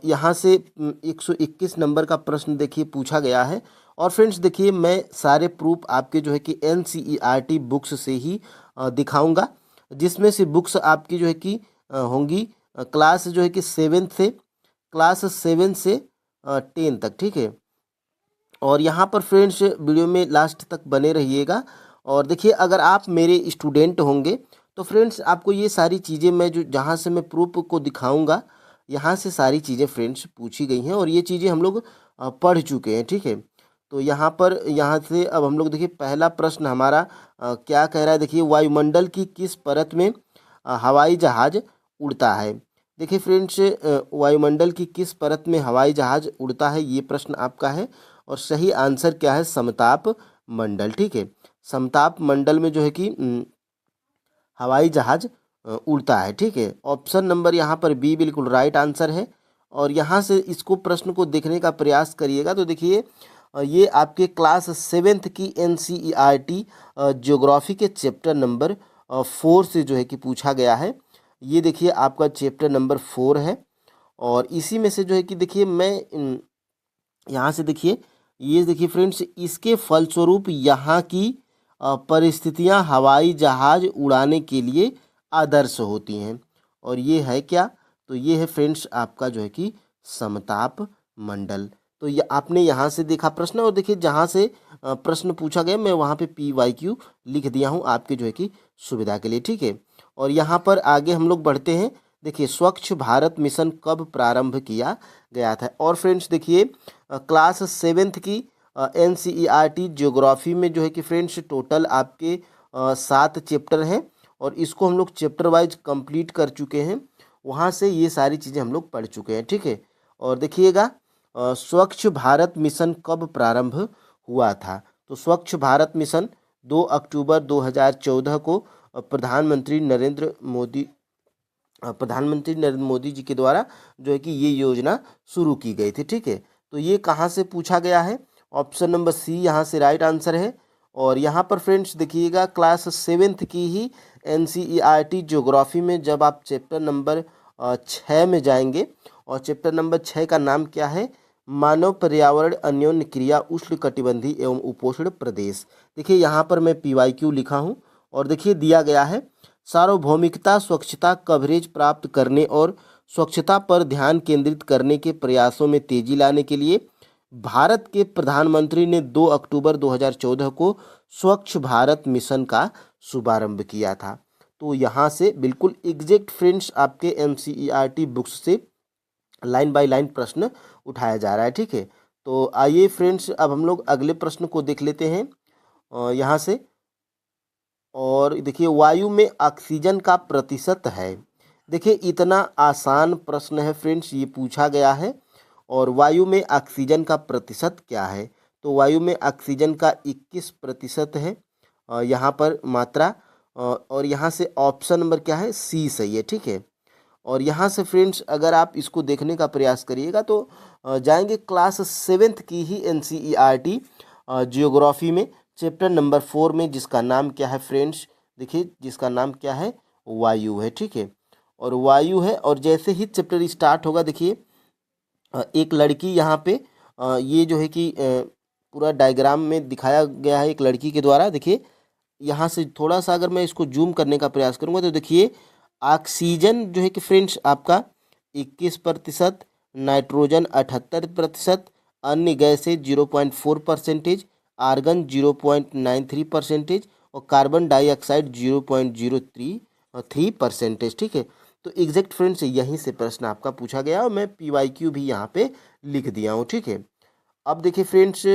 यहाँ से 121 नंबर का प्रश्न देखिए पूछा गया है। और फ्रेंड्स देखिए, मैं सारे प्रूफ आपके जो है कि NCERT बुक्स से ही दिखाऊंगा, जिसमें से बुक्स आपकी जो है कि होंगी क्लास जो है कि 7 से 10 तक, ठीक है। और यहाँ पर फ्रेंड्स वीडियो में लास्ट तक बने रहिएगा। और देखिए, अगर आप मेरे स्टूडेंट होंगे तो फ्रेंड्स आपको ये सारी चीज़ें मैं जो जहाँ से मैं प्रूफ को दिखाऊंगा, यहाँ से सारी चीज़ें फ्रेंड्स पूछी गई हैं और ये चीज़ें हम लोग पढ़ चुके हैं, ठीक है। तो यहाँ से अब हम लोग देखिए, पहला प्रश्न हमारा क्या कह रहा है। देखिए, वायुमंडल की किस परत में हवाई जहाज उड़ता है। देखिए फ्रेंड्स, वायुमंडल की किस परत में हवाई जहाज उड़ता है, ये प्रश्न आपका है। और सही आंसर क्या है, समताप मंडल, ठीक है। समताप मंडल में जो है कि हवाई जहाज उड़ता है, ठीक है। ऑप्शन नंबर यहाँ पर बी बिल्कुल राइट आंसर है। और यहाँ से इसको प्रश्न को देखने का प्रयास करिएगा तो देखिए, ये आपके क्लास 7th की NCERT ज्योग्राफी के चैप्टर नंबर 4 से जो है कि पूछा गया है। ये देखिए आपका चैप्टर नंबर 4 है। और इसी में से जो है कि देखिए, मैं यहाँ से देखिए, ये देखिए फ्रेंड्स, इसके फलस्वरूप यहाँ की परिस्थितियाँ हवाई जहाज उड़ाने के लिए आदर्श होती हैं। और ये है क्या, तो ये है फ्रेंड्स आपका जो है कि समताप मंडल। तो ये आपने यहाँ से देखा प्रश्न, और देखिए जहाँ से प्रश्न पूछा गया मैं वहाँ पे PYQ लिख दिया हूँ आपके जो है कि सुविधा के लिए, ठीक है। और यहाँ पर आगे हम लोग बढ़ते हैं। देखिए, स्वच्छ भारत मिशन कब प्रारंभ किया गया था। और फ्रेंड्स देखिए, क्लास 7th की NCERT ज्योग्राफी में जो है कि फ्रेंड्स टोटल आपके 7 चैप्टर हैं और इसको हम लोग चैप्टर वाइज कंप्लीट कर चुके हैं। वहाँ से ये सारी चीज़ें हम लोग पढ़ चुके हैं, ठीक है। और देखिएगा, स्वच्छ भारत मिशन कब प्रारंभ हुआ था। तो स्वच्छ भारत मिशन 2 अक्टूबर 2014 को प्रधानमंत्री नरेंद्र मोदी जी के द्वारा जो है कि ये योजना शुरू की गई थी, ठीक है। तो ये कहाँ से पूछा गया है, ऑप्शन नंबर सी यहाँ से राइट आंसर है। और यहाँ पर फ्रेंड्स देखिएगा, क्लास 7th की ही NCERT ज्योग्राफी में जब आप चैप्टर नंबर 6 में जाएंगे, और चैप्टर नंबर 6 का नाम क्या है, मानव पर्यावरण अन्योन्य क्रिया उष्ण कटिबंधीय एवं उपोष्ण प्रदेश। देखिए यहाँ पर मैं PYQ लिखा हूँ। और देखिए दिया गया है, सार्वभौमिकता स्वच्छता कवरेज प्राप्त करने और स्वच्छता पर ध्यान केंद्रित करने के प्रयासों में तेजी लाने के लिए भारत के प्रधानमंत्री ने 2 अक्टूबर 2014 को स्वच्छ भारत मिशन का शुभारंभ किया था। तो यहाँ से बिल्कुल एग्जैक्ट फ्रेंड्स आपके NCERT बुक्स से लाइन बाय लाइन प्रश्न उठाया जा रहा है, ठीक है। तो आइए फ्रेंड्स, अब हम लोग अगले प्रश्न को देख लेते हैं यहाँ से। और देखिए, वायु में ऑक्सीजन का प्रतिशत है। देखिए, इतना आसान प्रश्न है फ्रेंड्स, ये पूछा गया है। और वायु में ऑक्सीजन का प्रतिशत क्या है, तो वायु में ऑक्सीजन का 21% है यहाँ पर मात्रा। और यहाँ से ऑप्शन नंबर क्या है, सी सही है, ठीक है। और यहाँ से फ्रेंड्स अगर आप इसको देखने का प्रयास करिएगा तो जाएंगे क्लास 7th की ही NCERT जियोग्राफी में चैप्टर नंबर 4 में, जिसका नाम क्या है फ्रेंड्स, देखिए जिसका नाम क्या है, वायु है, ठीक है। और वायु है, और जैसे ही चैप्टर स्टार्ट होगा देखिए, एक लड़की यहाँ पे ये जो है कि पूरा डायग्राम में दिखाया गया है एक लड़की के द्वारा। देखिए यहाँ से थोड़ा सा अगर मैं इसको जूम करने का प्रयास करूँगा तो देखिए, ऑक्सीजन जो है कि फ्रेंड्स आपका 21%, नाइट्रोजन 78%, अन्य गैसें 0.4%, आर्गन 0.93% और कार्बन डाइऑक्साइड 0.03%, ठीक है। तो एग्जैक्ट फ्रेंड्स यहीं से प्रश्न आपका पूछा गया और मैं PYQ भी यहाँ पे लिख दिया हूँ, ठीक है। अब देखिए फ्रेंड्स,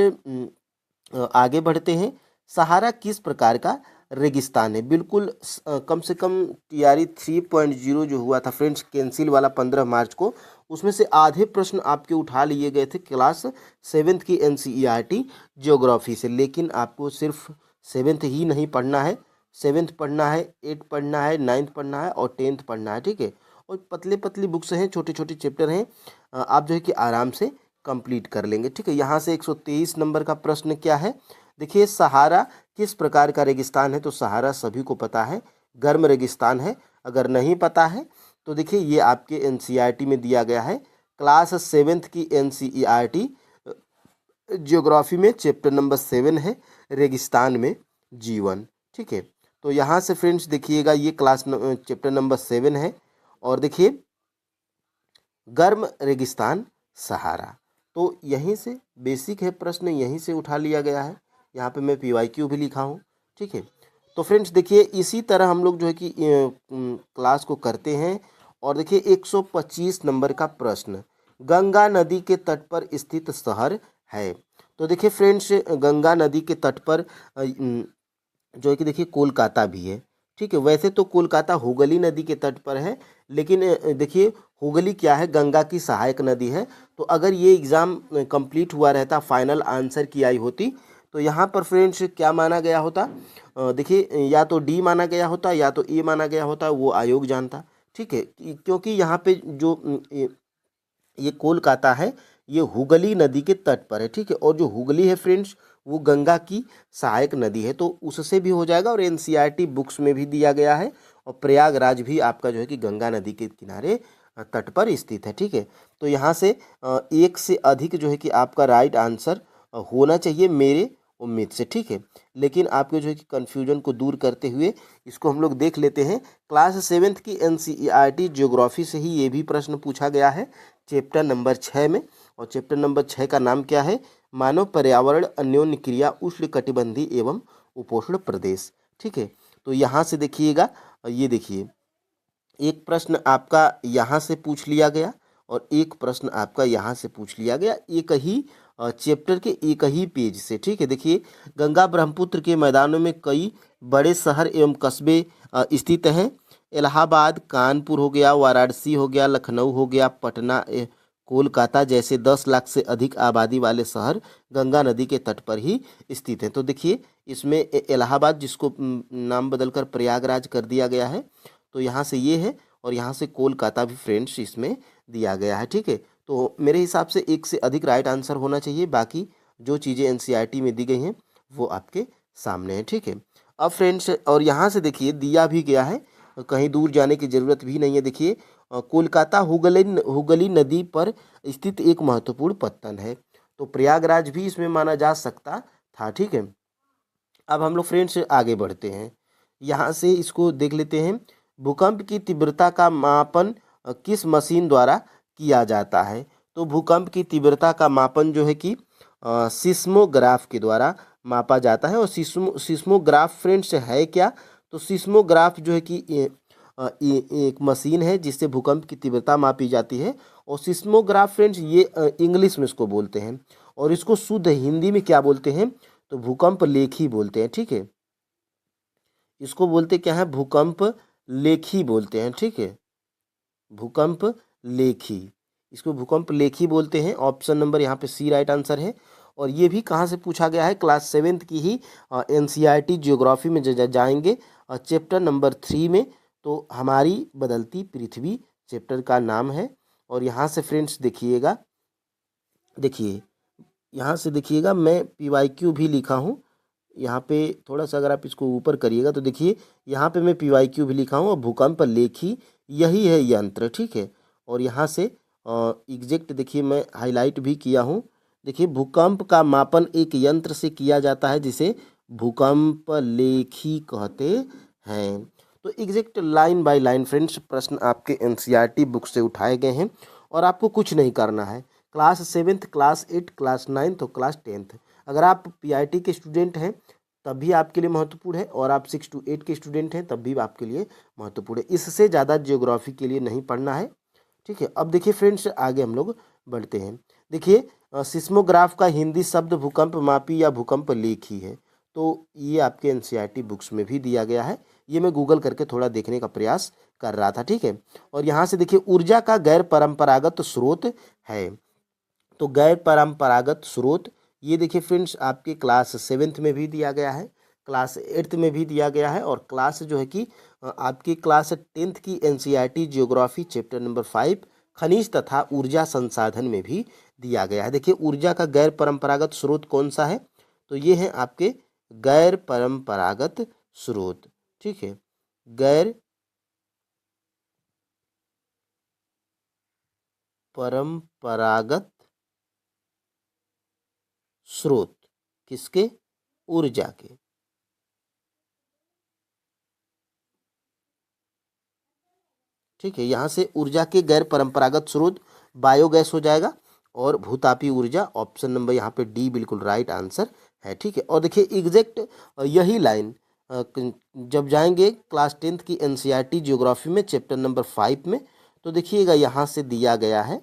आगे बढ़ते हैं। सहारा किस प्रकार का रेगिस्तान है। बिल्कुल कम से कम TRE 3.0 जो हुआ था फ्रेंड्स कैंसिल वाला 15 मार्च को, उसमें से आधे प्रश्न आपके उठा लिए गए थे क्लास 7th की NCERT ज्योग्राफी से। लेकिन आपको सिर्फ 7th ही नहीं पढ़ना है, 7th पढ़ना है, 8th पढ़ना है, 9th पढ़ना है और 10th पढ़ना है, ठीक है। और पतले पतली बुक्स हैं, छोटे छोटे चैप्टर हैं, आप जो है कि आराम से कंप्लीट कर लेंगे, ठीक है। यहाँ से 123 नंबर का प्रश्न क्या है, देखिए सहारा किस प्रकार का रेगिस्तान है। तो सहारा सभी को पता है, गर्म रेगिस्तान है। अगर नहीं पता है तो देखिए, ये आपके NCERT में दिया गया है, क्लास 7th की NCERT ज्योग्राफी में चैप्टर नंबर 7 है, रेगिस्तान में जीवन। ठीक है, तो यहाँ से फ्रेंड्स देखिएगा ये चैप्टर नंबर 7 है। और देखिए गर्म रेगिस्तान सहारा, तो यहीं से बेसिक है प्रश्न, यहीं से उठा लिया गया है। यहाँ पे मैं PYQ भी लिखा हूँ। ठीक है, तो फ्रेंड्स देखिए इसी तरह हम लोग जो है कि क्लास को करते हैं। और देखिए 125 नंबर का प्रश्न, गंगा नदी के तट पर स्थित शहर है। तो देखिए फ्रेंड्स गंगा नदी के तट पर जो है कि देखिए कोलकाता भी है। ठीक है, वैसे तो कोलकाता हुगली नदी के तट पर है, लेकिन देखिए हुगली क्या है, गंगा की सहायक नदी है। तो अगर ये एग्ज़ाम कंप्लीट हुआ रहता, फाइनल आंसर की आई होती, तो यहाँ पर फ्रेंड्स क्या माना गया होता, देखिए या तो डी माना गया होता या तो ए माना गया होता, वो आयोग जानता। ठीक है, क्योंकि यहाँ पे जो ये कोलकाता है, ये हुगली नदी के तट पर है। ठीक है, और जो हुगली है फ्रेंड्स वो गंगा की सहायक नदी है, तो उससे भी हो जाएगा। और NCERT बुक्स में भी दिया गया है। और प्रयागराज भी आपका जो है कि गंगा नदी के किनारे तट पर स्थित है। ठीक है, तो यहाँ से एक से अधिक जो है कि आपका राइट आंसर होना चाहिए मेरे उम्मीद से। ठीक है, लेकिन आपके जो है कि कन्फ्यूजन को दूर करते हुए इसको हम लोग देख लेते हैं। क्लास 7th की NCERT ज्योग्राफी से ही ये भी प्रश्न पूछा गया है चैप्टर नंबर 6 में। और चैप्टर नंबर 6 का नाम क्या है, मानव पर्यावरण अन्योन्य क्रिया उष्णकटिबंधीय एवं उपोष्ण प्रदेश। ठीक है, तो यहाँ से देखिएगा, ये देखिए एक प्रश्न आपका यहाँ से पूछ लिया गया और एक प्रश्न आपका यहाँ से पूछ लिया गया, एक ही चैप्टर के एक ही पेज से। ठीक है, देखिए गंगा ब्रह्मपुत्र के मैदानों में कई बड़े शहर एवं कस्बे स्थित हैं। इलाहाबाद, कानपुर हो गया, वाराणसी हो गया, लखनऊ हो गया, पटना, कोलकाता जैसे 10 लाख से अधिक आबादी वाले शहर गंगा नदी के तट पर ही स्थित हैं। तो देखिए इसमें इलाहाबाद, जिसको नाम बदलकर प्रयागराज कर दिया गया है, तो यहाँ से ये है। और यहाँ से कोलकाता भी फ्रेंड्स इसमें दिया गया है। ठीक है, तो मेरे हिसाब से एक से अधिक राइट आंसर होना चाहिए। बाकी जो चीज़ें NCERT में दी गई हैं वो आपके सामने है। ठीक है, अब फ्रेंड्स और यहाँ से देखिए दिया भी गया है, कहीं दूर जाने की ज़रूरत भी नहीं है। देखिए कोलकाता हुगली नदी पर स्थित एक महत्वपूर्ण पत्तन है, तो प्रयागराज भी इसमें माना जा सकता था। ठीक है, अब हम लोग फ्रेंड्स आगे बढ़ते हैं, यहाँ से इसको देख लेते हैं। भूकंप की तीव्रता का मापन किस मशीन द्वारा किया जाता है। तो भूकंप की तीव्रता का मापन जो है कि सिस्मोग्राफ के द्वारा मापा जाता है। और सिस्मोग्राफ फ्रेंड्स है क्या, तो सिस्मोग्राफ जो है कि एक मशीन है जिससे भूकंप की तीव्रता मापी जाती है। और सिस्मोग्राफ फ्रेंड्स ये इंग्लिश में इसको बोलते हैं, और इसको शुद्ध हिंदी में क्या बोलते हैं, तो भूकंप लेखी बोलते हैं। ठीक है, इसको बोलते क्या है, भूकंप लेखी बोलते हैं। ठीक है, भूकंप लेखी, इसको भूकंप लेखी बोलते हैं। ऑप्शन नंबर यहाँ पे सी राइट आंसर है। और ये भी कहाँ से पूछा गया है, क्लास 7th की ही NCERT ज्योग्राफी में जाएंगे चैप्टर नंबर 3 में। तो हमारी बदलती पृथ्वी चैप्टर का नाम है। और यहाँ से फ्रेंड्स देखिएगा, देखिए यहाँ से देखिएगा मैं PYQ भी लिखा हूँ। यहाँ पे थोड़ा सा अगर आप इसको ऊपर करिएगा तो देखिए यहाँ पे मैं PYQ भी लिखा हूँ, और भूकंप लेखी यही है यंत्र। ठीक है, और यहाँ से एग्जैक्ट देखिए मैं हाईलाइट भी किया हूँ। देखिए भूकंप का मापन एक यंत्र से किया जाता है जिसे भूकंप लेखी कहते हैं। तो exact line by line friends प्रश्न आपके NCERT बुक से उठाए गए हैं, और आपको कुछ नहीं करना है। क्लास 7th, क्लास 8, क्लास 9 तो क्लास 10th, अगर आप PIT के स्टूडेंट हैं तब भी आपके लिए महत्वपूर्ण है, और आप 6 to 8 के स्टूडेंट हैं तब भी आपके लिए महत्वपूर्ण है। इससे ज़्यादा जियोग्राफी के लिए नहीं पढ़ना है। ठीक है, अब देखिए फ्रेंड्स आगे हम लोग बढ़ते हैं। देखिए सिस्मोग्राफ का हिंदी शब्द भूकंप मापी या भूकंप लेखी है। तो ये आपके NCERT बुक्स में भी दिया गया है। ये मैं गूगल करके थोड़ा देखने का प्रयास कर रहा था। ठीक है, और यहाँ से देखिए ऊर्जा का गैर परंपरागत स्रोत है। तो गैर परंपरागत स्रोत, ये देखिए फ्रेंड्स आपके क्लास 7th में भी दिया गया है, क्लास 8th में भी दिया गया है, और क्लास जो है कि आपकी क्लास 10th की NCERT ज्योग्राफी चैप्टर नंबर 5 खनिज तथा ऊर्जा संसाधन में भी दिया गया है। देखिए ऊर्जा का गैर परंपरागत स्रोत कौन सा है, तो ये है आपके गैर परंपरागत स्रोत। ठीक है, गैर परंपरागत स्रोत किसके? ऊर्जा के। ठीक है, यहाँ से ऊर्जा के गैर परंपरागत स्रोत बायोगैस हो जाएगा और भूतापी ऊर्जा ऑप्शन नंबर यहाँ पे डी बिल्कुल राइट आंसर है। ठीक है, और देखिए एग्जैक्ट यही लाइन जब जाएंगे क्लास 10th की एनसीईआरटी ज्योग्राफी में चैप्टर नंबर 5 में, तो देखिएगा यहाँ से दिया गया है।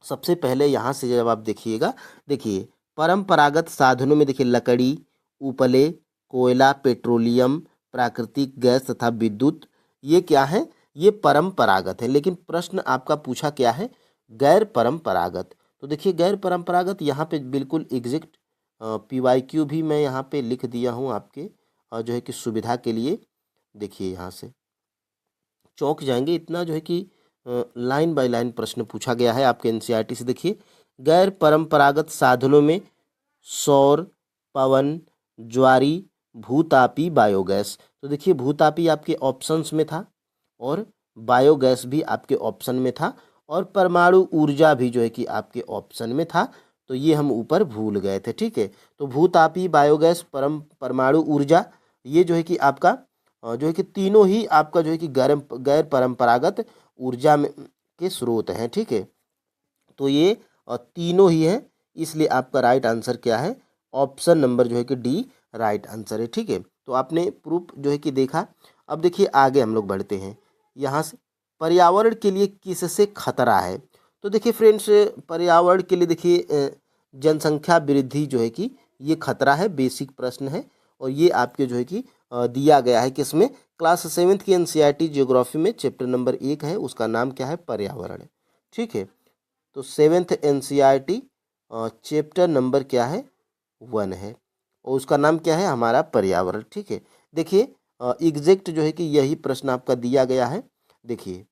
सबसे पहले यहाँ से जब आप देखिएगा, देखिए परंपरागत साधनों में देखिए लकड़ी, उपले, कोयला, पेट्रोलियम, प्राकृतिक गैस तथा विद्युत, ये क्या है? ये परंपरागत है। लेकिन प्रश्न आपका पूछा क्या है? गैर परंपरागत। तो देखिए गैर परंपरागत यहाँ पे बिल्कुल एग्जैक्ट PYQ भी मैं यहाँ पे लिख दिया हूँ आपके जो है कि सुविधा के लिए। देखिए यहाँ से चौंक जाएंगे, इतना जो है कि लाइन बाय लाइन प्रश्न पूछा गया है आपके एनसीईआरटी से। देखिए गैर परंपरागत साधनों में सौर, पवन, ज्वारी, भूतापी, बायोगैस। तो देखिए भूतापी आपके ऑप्शंस में था और बायोगैस भी आपके ऑप्शन में था और परमाणु ऊर्जा भी जो है कि आपके ऑप्शन में था। तो ये हम ऊपर भूल गए थे। ठीक है, तो भूतापी, बायोगैस, परमाणु ऊर्जा, ये जो है कि आपका जो है कि तीनों ही आपका जो है कि गैर परंपरागत ऊर्जा में के स्रोत हैं। ठीक है, तो ये तीनों ही हैं, इसलिए आपका राइट आंसर क्या है? ऑप्शन नंबर जो है कि डी राइट आंसर है। ठीक है, तो आपने प्रूफ जो है कि देखा। अब देखिए आगे हम लोग बढ़ते हैं। यहाँ से पर्यावरण के लिए किससे खतरा है? तो देखिए फ्रेंड्स, पर्यावरण के लिए देखिए जनसंख्या वृद्धि जो है कि ये खतरा है, बेसिक प्रश्न है और ये आपके जो है कि दिया गया है किसमें? क्लास 7th की एनसीईआरटी ज्योग्राफी में चैप्टर नंबर 1 है, उसका नाम क्या है? पर्यावरण। ठीक है, तो 7th एनसीईआरटी चैप्टर नंबर क्या है? 1 है और उसका नाम क्या है? हमारा पर्यावरण। ठीक है, देखिए एग्जैक्ट जो है कि यही प्रश्न आपका दिया गया है। देखिए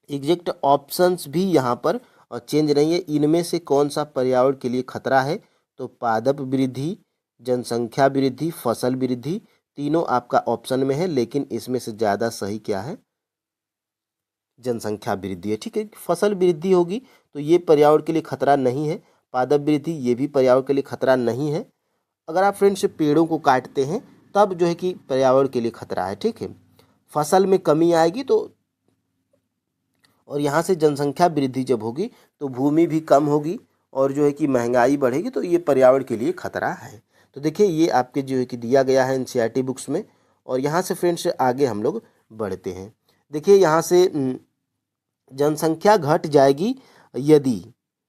एग्जैक्ट ऑप्शंस भी यहाँ पर चेंज नहीं है। इनमें से कौन सा पर्यावरण के लिए खतरा है? तो पादप वृद्धि, जनसंख्या वृद्धि, फसल वृद्धि, तीनों आपका ऑप्शन में है, लेकिन इसमें से ज़्यादा सही क्या है? जनसंख्या वृद्धि है। ठीक है, फसल वृद्धि होगी तो ये पर्यावरण के लिए खतरा नहीं है। पादप वृद्धि ये भी पर्यावरण के लिए खतरा नहीं है। अगर आप फ्रेंड्स पेड़ों को काटते हैं तब जो है कि पर्यावरण के लिए खतरा है। ठीक है, फसल में कमी आएगी तो, और यहाँ से जनसंख्या वृद्धि जब होगी तो भूमि भी कम होगी और जो है कि महंगाई बढ़ेगी, तो ये पर्यावरण के लिए खतरा है। तो देखिए ये आपके जो है कि दिया गया है एनसीईआरटी बुक्स में। और यहाँ से फ्रेंड्स आगे हम लोग बढ़ते हैं। देखिए यहाँ से जनसंख्या घट जाएगी यदि,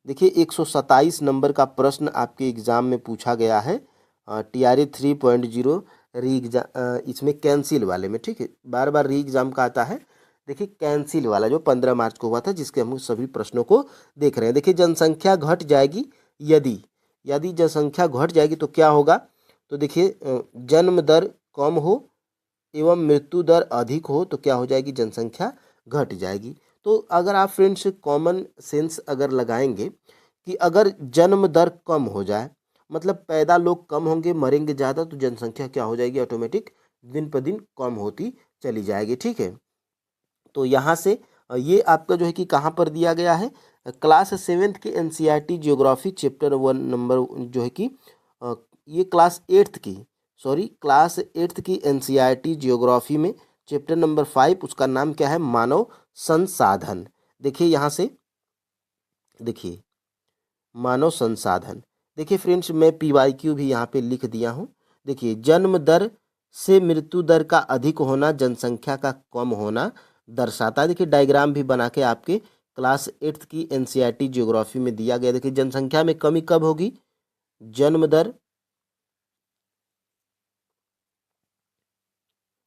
देखिए 127 नंबर का प्रश्न आपके एग्जाम में पूछा गया है TRA 3.0 री एग्जाम, इसमें कैंसिल वाले में। ठीक है, बार बार री एग्जाम का आता है। देखिए कैंसिल वाला जो 15 मार्च को हुआ था, जिसके हम सभी प्रश्नों को देख रहे हैं। देखिए जनसंख्या घट जाएगी यदि, यदि जनसंख्या घट जाएगी तो क्या होगा? तो देखिए जन्म दर कम हो एवं मृत्यु दर अधिक हो तो क्या हो जाएगी? जनसंख्या घट जाएगी। तो अगर आप फ्रेंड्स कॉमन सेंस अगर लगाएंगे कि अगर जन्म दर कम हो जाए, मतलब पैदा लोग कम होंगे, मरेंगे ज़्यादा, तो जनसंख्या क्या हो जाएगी? ऑटोमेटिक दिन पर दिन कम होती चली जाएगी। ठीक है, तो यहाँ से ये आपका जो है कि कहाँ पर दिया गया है? क्लास 7th के एनसीईआरटी ज्योग्राफी चैप्टर 1 नंबर जो है कि ये क्लास 8th की एनसीईआरटी ज्योग्राफी में चैप्टर नंबर 5, उसका नाम क्या है? मानव संसाधन। देखिए यहाँ से देखिए मानव संसाधन। देखिए फ्रेंड्स मैं PYQ भी यहाँ पे लिख दिया हूँ। देखिए जन्म दर से मृत्यु दर का अधिक होना जनसंख्या का कम होना दर्शाता है। देखिए डायग्राम भी बना के आपके क्लास 8th की एनसीईआरटी ज्योग्राफी में दिया गया। देखिए जनसंख्या में कमी कब होगी? जन्म दर,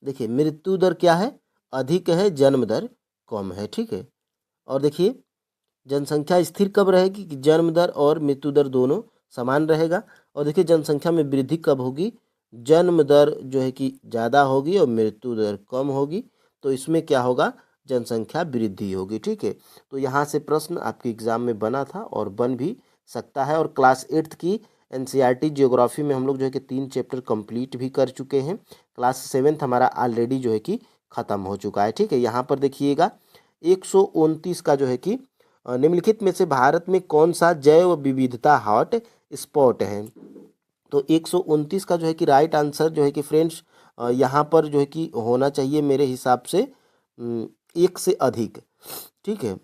देखिए मृत्यु दर क्या है? अधिक है, जन्म दर कम है। ठीक है, और देखिए जनसंख्या स्थिर कब रहेगी? कि जन्म दर और मृत्यु दर दोनों समान रहेगा। और देखिए जनसंख्या में वृद्धि कब होगी? जन्म दर जो है कि ज़्यादा होगी और मृत्यु दर कम होगी, तो इसमें क्या होगा? जनसंख्या वृद्धि होगी। ठीक है, तो यहाँ से प्रश्न आपके एग्जाम में बना था और बन भी सकता है। और क्लास 8th की एनसीईआरटी ज्योग्राफी में हम लोग जो है कि 3 चैप्टर कंप्लीट भी कर चुके हैं। क्लास 7th हमारा ऑलरेडी जो है कि ख़त्म हो चुका है। ठीक है, यहाँ पर देखिएगा 129 का जो है कि निम्नलिखित में से भारत में कौन सा जैव विविधता हॉट स्पॉट है? तो 129 का जो है कि राइट आंसर जो है कि फ्रेंड्स यहाँ पर जो है कि होना चाहिए मेरे हिसाब से एक से अधिक, ठीक है।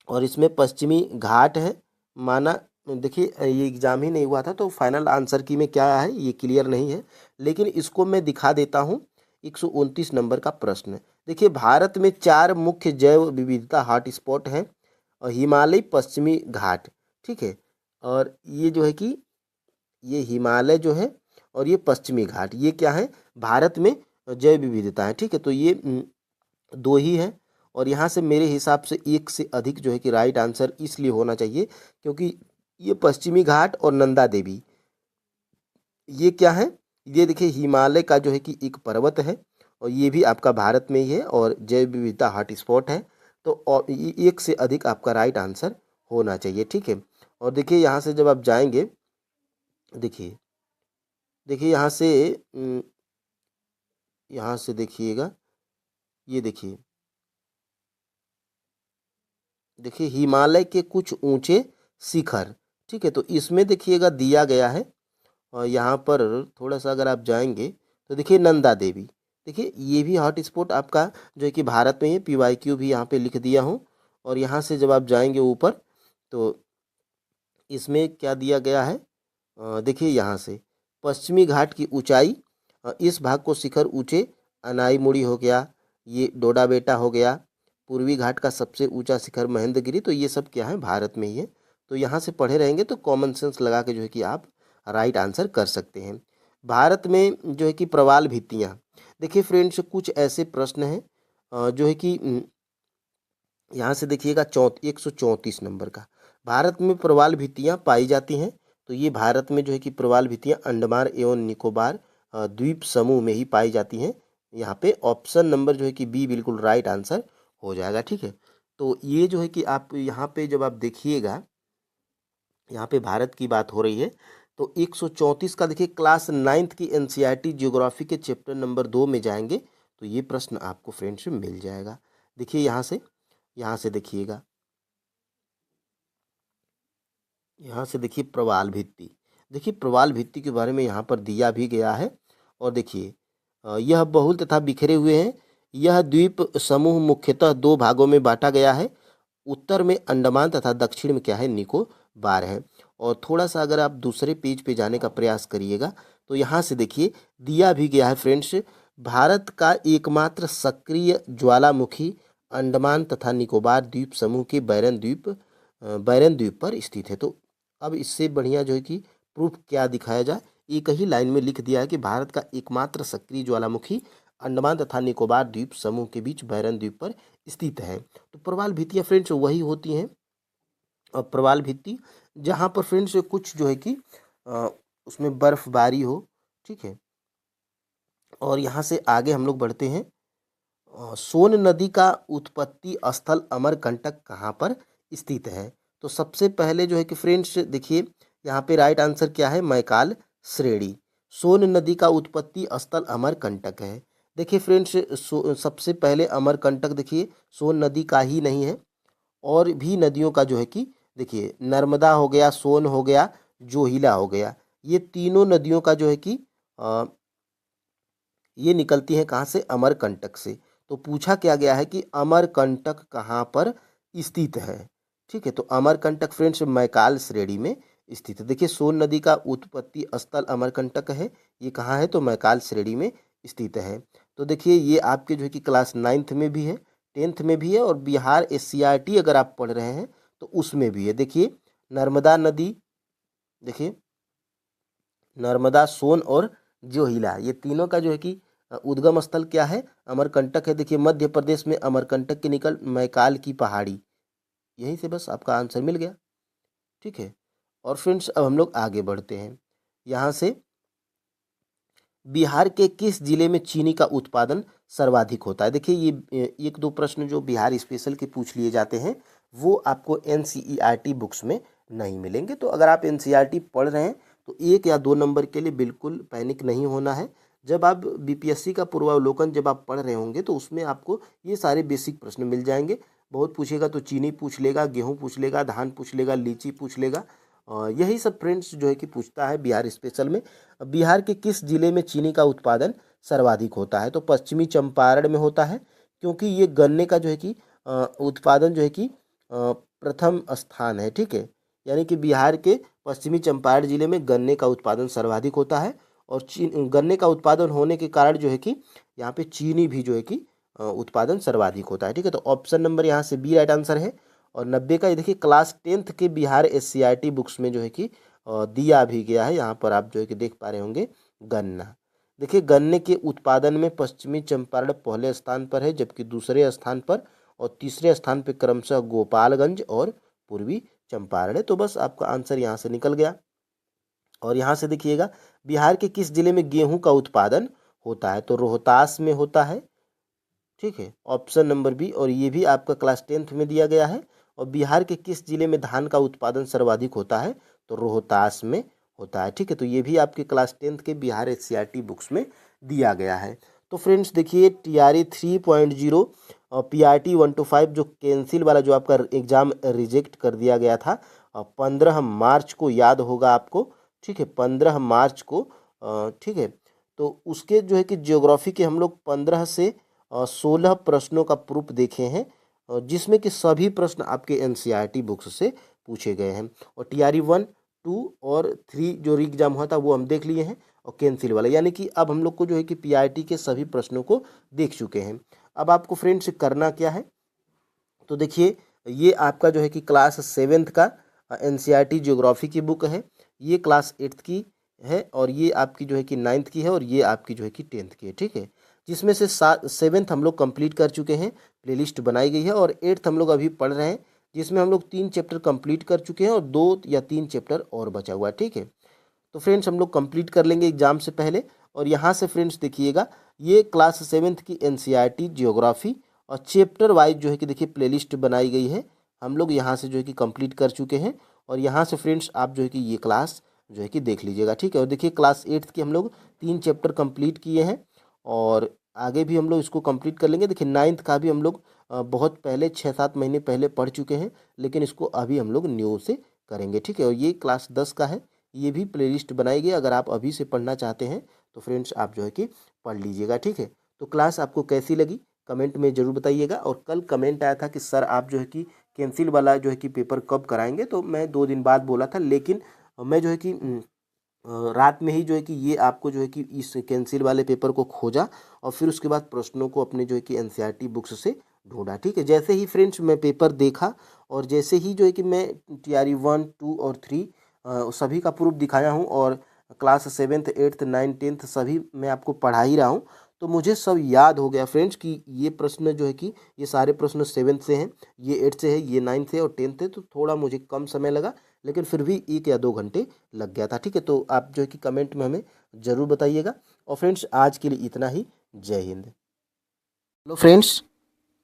और इसमें पश्चिमी घाट है माना। देखिए ये एग्जाम ही नहीं हुआ था तो फाइनल आंसर की में क्या है ये क्लियर नहीं है, लेकिन इसको मैं दिखा देता हूँ। 129 नंबर का प्रश्न। देखिए भारत में 4 मुख्य जैव विविधता हॉट स्पॉट हैं और हिमालय, पश्चिमी घाट, ठीक है। और ये जो है कि ये हिमालय जो है और ये पश्चिमी घाट, ये क्या है भारत में जैव विविधता है, ठीक है। तो ये दो ही है और यहाँ से मेरे हिसाब से एक से अधिक जो है कि राइट आंसर इसलिए होना चाहिए क्योंकि ये पश्चिमी घाट और नंदा देवी, ये क्या है, ये देखिए हिमालय का जो है कि एक पर्वत है और ये भी आपका भारत में ही है और जैव विविधता हॉट स्पॉट है। तो और ये एक से अधिक आपका राइट आंसर होना चाहिए, ठीक है। और देखिए यहाँ से जब आप जाएंगे, देखिए देखिए यहाँ से देखिएगा, ये देखिए देखिए हिमालय के कुछ ऊंचे शिखर, ठीक है। तो इसमें देखिएगा दिया गया है और यहाँ पर थोड़ा सा अगर आप जाएंगे तो देखिए नंदा देवी, देखिए ये भी हॉट स्पॉट आपका जो है कि भारत में है। PYQ भी यहाँ पे लिख दिया हूँ। और यहाँ से जब आप जाएंगे ऊपर तो इसमें क्या दिया गया है, देखिए यहाँ से पश्चिमी घाट की ऊंचाई, इस भाग को शिखर ऊंचे अनाईमुड़ी हो गया, ये डोडा बेटा हो गया, पूर्वी घाट का सबसे ऊंचा शिखर महेंद्रगिरी, तो ये सब क्या है भारत में ही है। तो यहाँ से पढ़े रहेंगे तो कॉमन सेंस लगा के जो है कि आप राइट आंसर कर सकते हैं। भारत में जो है कि प्रवाल भित्तियाँ, देखिए फ्रेंड्स कुछ ऐसे प्रश्न हैं जो है कि यहाँ से देखिएगा 134 नंबर का, भारत में प्रवाल भित्तियाँ पाई जाती हैं। तो ये भारत में जो है कि प्रवाल भित्तियाँ अंडमान एवं निकोबार द्वीप समूह में ही पाई जाती हैं। यहाँ पे ऑप्शन नंबर जो है कि बी बिल्कुल राइट आंसर हो जाएगा, ठीक है। तो ये जो है कि आप यहाँ पे जब आप देखिएगा, यहाँ पे भारत की बात हो रही है तो 134 का देखिए क्लास 9th की NCERT जियोग्राफी के चैप्टर नंबर 2 में जाएंगे तो ये प्रश्न आपको फ्रेंड्स मिल जाएगा। देखिए यहाँ से देखिएगा, यहाँ से देखिए प्रवाल भित्ति, देखिए प्रवाल भित्ति के बारे में यहाँ पर दिया भी गया है। और देखिए यह बहुल तथा बिखरे हुए हैं। यह द्वीप समूह मुख्यतः 2 भागों में बांटा गया है, उत्तर में अंडमान तथा दक्षिण में क्या है निकोबार है। और थोड़ा सा अगर आप दूसरे पेज पे जाने का प्रयास करिएगा तो यहाँ से देखिए दिया भी गया है फ्रेंड्स, भारत का एकमात्र सक्रिय ज्वालामुखी अंडमान तथा निकोबार द्वीप समूह के बैरन द्वीप पर स्थित है। तो अब इससे बढ़िया जो है कि प्रूफ क्या दिखाया जाए, एक ही लाइन में लिख दिया है कि भारत का एकमात्र सक्रिय ज्वालामुखी अंडमान तथा निकोबार द्वीप समूह के बीच बैरन द्वीप पर स्थित है। तो प्रवाल भित्तियाँ फ्रेंड्स वही होती हैं, और प्रवाल भित्ति जहाँ पर फ्रेंड्स कुछ जो है कि उसमें बर्फबारी हो, ठीक है। और यहाँ से आगे हम लोग बढ़ते हैं। सोन नदी का उत्पत्ति स्थल अमरकंटक कहाँ पर स्थित है? तो सबसे पहले जो है कि फ्रेंड्स देखिए यहाँ पे राइट आंसर क्या है, मैकाल श्रेणी। सोन नदी का उत्पत्ति स्थल अमरकंटक है। देखिए फ्रेंड्स सबसे पहले अमरकंटक देखिए सोन नदी का ही नहीं है, और भी नदियों का जो है कि देखिए नर्मदा हो गया, सोन हो गया, जोहिला हो गया, ये तीनों नदियों का जो है कि ये निकलती हैं कहाँ से, अमरकंटक से। तो पूछा क्या गया है कि अमरकंटक कहाँ पर स्थित है, ठीक है। तो अमरकंटक फ्रेंड्स मैकाल श्रेणी में स्थित है। देखिए सोन नदी का उत्पत्ति स्थल अमरकंटक है, ये कहाँ है तो मैकाल श्रेणी में स्थित है। तो देखिए ये आपके जो है कि क्लास 9th में भी है, 10th में भी है, और बिहार SCRT अगर आप पढ़ रहे हैं तो उसमें भी है। देखिए नर्मदा नदी, देखिए नर्मदा, सोन और जोहिला, ये तीनों का जो है कि उद्गम स्थल क्या है, अमरकंटक है। देखिए मध्य प्रदेश में अमरकंटक के निकल मैकाल की पहाड़ी, यहीं से बस आपका आंसर मिल गया, ठीक है। और फ्रेंड्स अब हम लोग आगे बढ़ते हैं। यहाँ से बिहार के किस जिले में चीनी का उत्पादन सर्वाधिक होता है? देखिए ये एक दो प्रश्न जो बिहार स्पेशल के पूछ लिए जाते हैं वो आपको NCERT बुक्स में नहीं मिलेंगे। तो अगर आप NCERT पढ़ रहे हैं तो 1 या 2 नंबर के लिए बिल्कुल पैनिक नहीं होना है। जब आप BPSC का पूर्वावलोकन जब आप पढ़ रहे होंगे तो उसमें आपको ये सारे बेसिक प्रश्न मिल जाएंगे। बहुत पूछेगा तो चीनी पूछ लेगा, गेहूँ पूछ लेगा, धान पूछ लेगा, लीची पूछ लेगा। यही सब फ्रेंड्स जो है कि पूछता है बिहार स्पेशल में। बिहार के किस जिले में चीनी का उत्पादन सर्वाधिक होता है? तो पश्चिमी चंपारण में होता है, क्योंकि ये गन्ने का जो है कि उत्पादन जो है कि प्रथम स्थान है, ठीक है। यानी कि बिहार के पश्चिमी चंपारण जिले में गन्ने का उत्पादन सर्वाधिक होता है, और गन्ने का उत्पादन होने के कारण जो है कि यहाँ पे चीनी भी जो है कि उत्पादन सर्वाधिक होता है, ठीक है। तो ऑप्शन नंबर यहाँ से बी राइट आंसर है। और 90 का ये देखिए क्लास 10th के बिहार SCRT बुक्स में जो है कि दिया भी गया है। यहाँ पर आप जो है कि देख पा रहे होंगे गन्ना। देखिए गन्ने के उत्पादन में पश्चिमी चंपारण पहले स्थान पर है, जबकि दूसरे स्थान पर और तीसरे स्थान पर क्रमशः गोपालगंज और पूर्वी चंपारण है। तो बस आपका आंसर यहाँ से निकल गया। और यहाँ से देखिएगा बिहार के किस जिले में गेहूं का उत्पादन होता है? तो रोहतास में होता है, ठीक है, ऑप्शन नंबर बी। और ये भी आपका क्लास 10th में दिया गया है। और बिहार के किस जिले में धान का उत्पादन सर्वाधिक होता है? तो रोहतास में होता है, ठीक है। तो ये भी आपके क्लास 10th के बिहार SCRT बुक्स में दिया गया है। तो फ्रेंड्स देखिए TRE 3.0 और PRT 1 to 5 जो कैंसिल वाला जो आपका एग्ज़ाम रिजेक्ट कर दिया गया था 15 मार्च को, याद होगा आपको, ठीक है, 15 मार्च को, ठीक है। तो उसके जो है कि ज्योग्राफी के हम लोग 15 से 16 प्रश्नों का प्रूफ देखे हैं, जिसमें कि सभी प्रश्न आपके NCERT बुक्स से पूछे गए हैं। और TRE 1, 2 और 3 जो री एग्जाम हुआ था वो हम देख लिए हैं, और कैंसिल वाला, यानी कि अब हम लोग को जो है कि PRT के सभी प्रश्नों को देख चुके हैं। अब आपको फ्रेंड्स करना क्या है? तो देखिए ये आपका जो है कि क्लास 7th का NCERT ज्योग्राफी की बुक है, ये क्लास 8th की है, और ये आपकी जो है कि 9th की है, और ये आपकी जो है कि 10th की है, ठीक है। जिसमें से 7th हम लोग कंप्लीट कर चुके हैं, प्लेलिस्ट बनाई गई है, और 8th हम लोग अभी पढ़ रहे हैं, जिसमें हम लोग 3 चैप्टर कंप्लीट कर चुके हैं और 2 या 3 चैप्टर और बचा हुआ है, ठीक है। तो फ्रेंड्स हम लोग कंप्लीट कर लेंगे एग्जाम से पहले। और यहाँ से फ्रेंड्स देखिएगा ये क्लास 7th की NCERT ज्योग्राफी और चैप्टर वाइज जो है कि देखिए प्लेलिस्ट बनाई गई है, हम लोग यहाँ से जो है कि कंप्लीट कर चुके हैं। और यहाँ से फ्रेंड्स आप जो है कि ये क्लास जो है कि देख लीजिएगा, ठीक है। और देखिए क्लास 8th की हम लोग 3 चैप्टर कंप्लीट किए हैं, और आगे भी हम लोग इसको कंप्लीट कर लेंगे। देखिए 9th का भी हम लोग बहुत पहले 6-7 महीने पहले पढ़ चुके हैं, लेकिन इसको अभी हम लोग न्यू से करेंगे, ठीक है। और ये क्लास 10 का है, ये भी प्लेलिस्ट बनाई गई, अगर आप अभी से पढ़ना चाहते हैं तो फ्रेंड्स आप जो है कि पढ़ लीजिएगा, ठीक है। तो क्लास आपको कैसी लगी कमेंट में ज़रूर बताइएगा। और कल कमेंट आया था कि सर आप जो है कि कैंसिल वाला जो है कि पेपर कब कराएंगे, तो मैं 2 दिन बाद बोला था, लेकिन मैं जो है कि रात में ही जो है कि ये आपको जो है कि इस कैंसिल वाले पेपर को खोजा, और फिर उसके बाद प्रश्नों को अपने जो है कि NCERT बुक्स से ढूंढा, ठीक है। जैसे ही फ्रेंड्स मैं पेपर देखा, और जैसे ही जो है कि मैं TRE 1, 2 और 3 सभी का प्रूफ दिखाया हूँ, और class 7th 8th 9th 10th सभी मैं आपको पढ़ा ही रहा हूँ, तो मुझे सब याद हो गया फ्रेंड्स कि ये प्रश्न जो है कि ये सारे प्रश्न 7th से हैं, ये 8th से है, ये 9th से और 10th से। तो थोड़ा मुझे कम समय लगा, लेकिन फिर भी 1 या 2 घंटे लग गया था, ठीक है। तो आप जो है कि कमेंट में हमें ज़रूर बताइएगा। और फ्रेंड्स आज के लिए इतना ही। जय हिंद। हेलो फ्रेंड्स,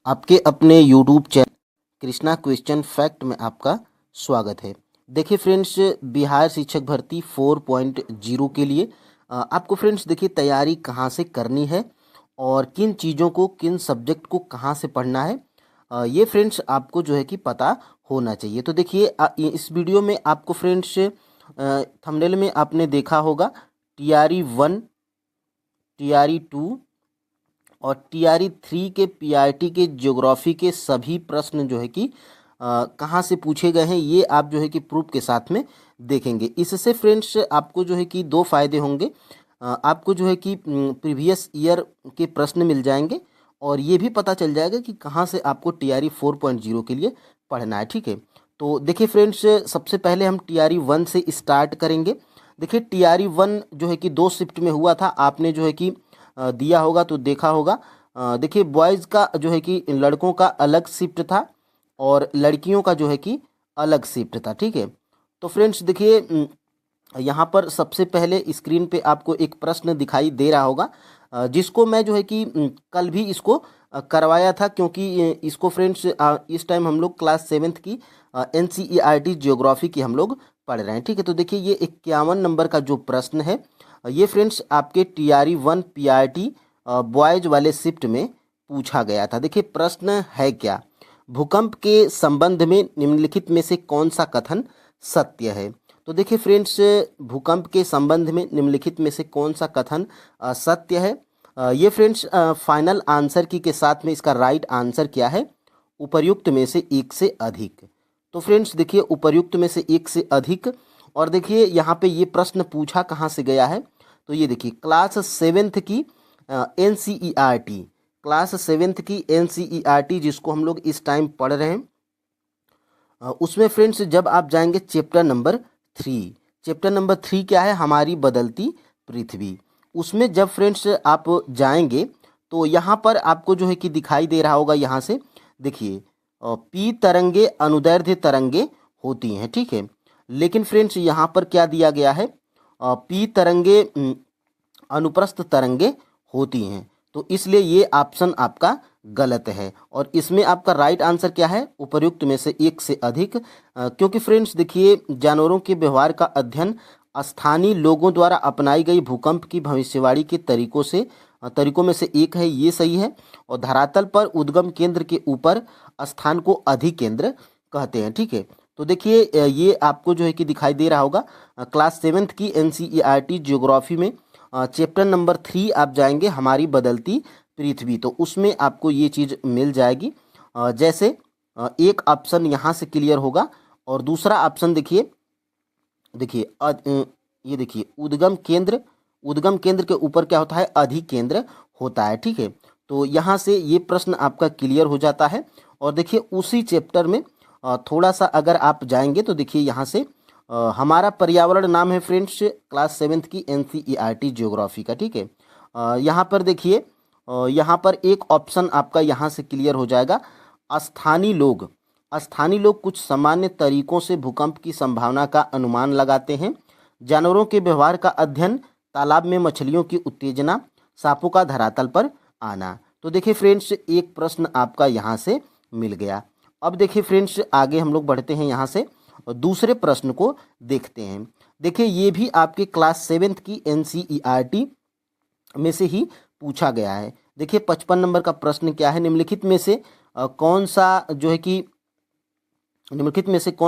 आपके अपने YouTube channel Krishna question fact में आपका स्वागत है। देखिए फ्रेंड्स बिहार शिक्षक भर्ती 4.0 के लिए आपको फ्रेंड्स देखिए तैयारी कहाँ से करनी है, और किन चीज़ों को, किन सब्जेक्ट को कहाँ से पढ़ना है, ये फ्रेंड्स आपको जो है कि पता होना चाहिए। तो देखिए इस वीडियो में आपको फ्रेंड्स थंबनेल में आपने देखा होगा TRE 1, TRE 2 और TRE 3 के PRT के ज्योग्राफी के सभी प्रश्न जो है कि कहाँ से पूछे गए हैं, ये आप जो है कि प्रूफ के साथ में देखेंगे। इससे फ्रेंड्स आपको जो है कि 2 फायदे होंगे। आपको जो है कि प्रीवियस ईयर के प्रश्न मिल जाएंगे, और ये भी पता चल जाएगा कि कहाँ से आपको TRE 4.0 के लिए पढ़ना है, ठीक है। तो देखिए फ्रेंड्स सबसे पहले हम TRE 1 से स्टार्ट करेंगे। देखिए TRE 1 जो है कि 2 शिफ्ट में हुआ था, आपने जो है कि दिया होगा तो देखा होगा। देखिए बॉयज़ का जो है कि लड़कों का अलग शिफ्ट था, और लड़कियों का जो है कि अलग शिफ्ट था, ठीक है। तो फ्रेंड्स देखिए यहाँ पर सबसे पहले स्क्रीन पे आपको एक प्रश्न दिखाई दे रहा होगा, जिसको मैं जो है कि कल भी इसको करवाया था, क्योंकि इसको फ्रेंड्स इस टाइम हम लोग क्लास 7th की NCERT ज्योग्राफी की हम लोग पढ़ रहे हैं, ठीक है। तो देखिए ये 51 नंबर का जो प्रश्न है, ये फ्रेंड्स आपके TRE 1 PRT बॉयज वाले शिफ्ट में पूछा गया था। देखिए प्रश्न है क्या, भूकंप के संबंध में निम्नलिखित में से कौन सा कथन सत्य है। तो देखिए फ्रेंड्स, भूकंप के संबंध में निम्नलिखित में से कौन सा कथन सत्य है। ये फ्रेंड्स फाइनल आंसर की के साथ में इसका राइट आंसर क्या है, उपर्युक्त में से एक से अधिक। तो फ्रेंड्स देखिए उपर्युक्त में से एक से अधिक, और देखिए यहाँ पे ये प्रश्न पूछा कहाँ से गया है, तो ये देखिए क्लास 7th की NCERT, क्लास 7th की NCERT जिसको हम लोग इस टाइम पढ़ रहे हैं, उसमें फ्रेंड्स जब आप जाएंगे चैप्टर नंबर 3, चैप्टर नंबर 3 क्या है, हमारी बदलती पृथ्वी, उसमें जब फ्रेंड्स आप जाएंगे तो यहाँ पर आपको जो है कि दिखाई दे रहा होगा, यहाँ से देखिए पी तरंगे अनुदैर्ध्य तरंगे होती हैं, ठीक है। लेकिन फ्रेंड्स यहाँ पर क्या दिया गया है, पी तरंगे अनुप्रस्थ तरंगे होती हैं, तो इसलिए ये ऑप्शन आपका गलत है। और इसमें आपका राइट आंसर क्या है, उपर्युक्त में से एक से अधिक। क्योंकि फ्रेंड्स देखिए जानवरों के व्यवहार का अध्ययन स्थानीय लोगों द्वारा अपनाई गई भूकंप की भविष्यवाणी के तरीकों में से एक है, ये सही है। और धरातल पर उद्गम केंद्र के ऊपर स्थान को अधिकेंद्र कहते हैं, ठीक है। तो देखिए ये आपको जो है कि दिखाई दे रहा होगा, क्लास 7th की NCERT ज्योग्राफी में चैप्टर नंबर 3 आप जाएंगे, हमारी बदलती पृथ्वी, तो उसमें आपको ये चीज़ मिल जाएगी। जैसे एक ऑप्शन यहाँ से क्लियर होगा, और दूसरा ऑप्शन देखिए ये देखिए उद्गम केंद्र के ऊपर क्या होता है, अधिकेंद्र होता है, ठीक है। तो यहाँ से ये प्रश्न आपका क्लियर हो जाता है। और देखिए उसी चैप्टर में थोड़ा सा अगर आप जाएंगे तो देखिए यहाँ से हमारा पर्यावरण नाम है फ्रेंड्स, क्लास 7th की NCERT ज्योग्राफी का, ठीक है। यहाँ पर देखिए यहाँ पर एक ऑप्शन आपका यहाँ से क्लियर हो जाएगा, स्थानीय लोग कुछ सामान्य तरीकों से भूकंप की संभावना का अनुमान लगाते हैं। जानवरों के व्यवहार का अध्ययन, तालाब में मछलियों की उत्तेजना, सांपों का धरातल पर आना। तो देखिए फ्रेंड्स एक प्रश्न आपका यहाँ से मिल गया। अब देखिए फ्रेंड्स आगे हम लोग बढ़ते हैं, यहाँ से और दूसरे प्रश्न को देखते हैं। देखिए ये भी आपके क्लास 7th की NCERT में से ही पूछा गया है। देखिए 55 नंबर का प्रश्न क्या है, निम्नलिखित में से कौन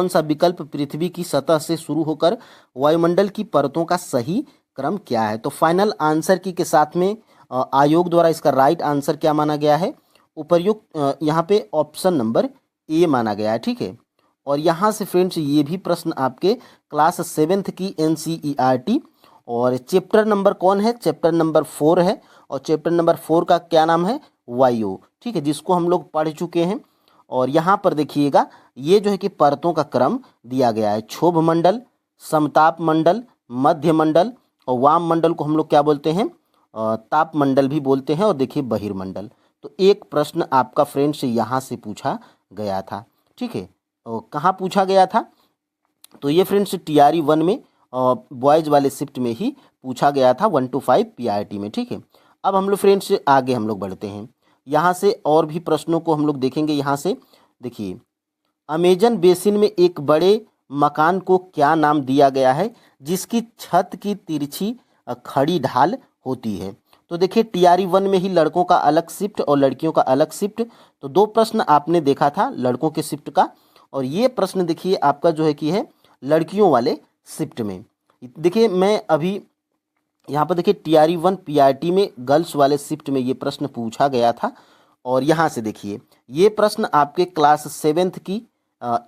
सा विकल्प पृथ्वी की सतह से शुरू होकर वायुमंडल की परतों का सही क्रम क्या है। तो फाइनल आंसर की के साथ में आयोग द्वारा इसका राइट आंसर क्या माना गया है, उपर्युक्त यहाँ पे ऑप्शन नंबर ए माना गया है, ठीक है। और यहाँ से फ्रेंड्स ये भी प्रश्न आपके क्लास 7th की NCERT, और चैप्टर नंबर कौन है, चैप्टर नंबर 4 है। और चैप्टर नंबर 4 का क्या नाम है, वायु, ठीक है, जिसको हम लोग पढ़ चुके हैं। और यहाँ पर देखिएगा ये जो है कि परतों का क्रम दिया गया है, क्षोभ मंडल, समताप मंडल, मध्य मंडल, और वाम मंडल को हम लोग क्या बोलते हैं, ताप मंडल भी बोलते हैं। और देखिए बहिर्मंडल। तो एक प्रश्न आपका फ्रेंड्स यहाँ से पूछा गया था, ठीक है। और कहाँ पूछा गया था, तो ये फ्रेंड्स TRE 1 में बॉयज़ वाले शिफ्ट में ही पूछा गया था, 1 to 5 PRT में, ठीक है। अब हम लोग फ्रेंड्स आगे हम लोग बढ़ते हैं, यहाँ से और भी प्रश्नों को हम लोग देखेंगे। यहाँ से देखिए अमेजन बेसिन में एक बड़े मकान को क्या नाम दिया गया है जिसकी छत की तिरछी खड़ी ढाल होती है। तो देखिए TRE 1 में ही लड़कों का अलग शिफ्ट और लड़कियों का अलग शिफ्ट, तो दो प्रश्न आपने देखा था लड़कों के शिफ्ट का, और ये प्रश्न देखिए आपका जो है कि है लड़कियों वाले शिफ्ट में। देखिए मैं अभी यहाँ पर देखिए TRE 1 PRT में गर्ल्स वाले शिफ्ट में ये प्रश्न पूछा गया था। और यहाँ से देखिए ये प्रश्न आपके क्लास 7th की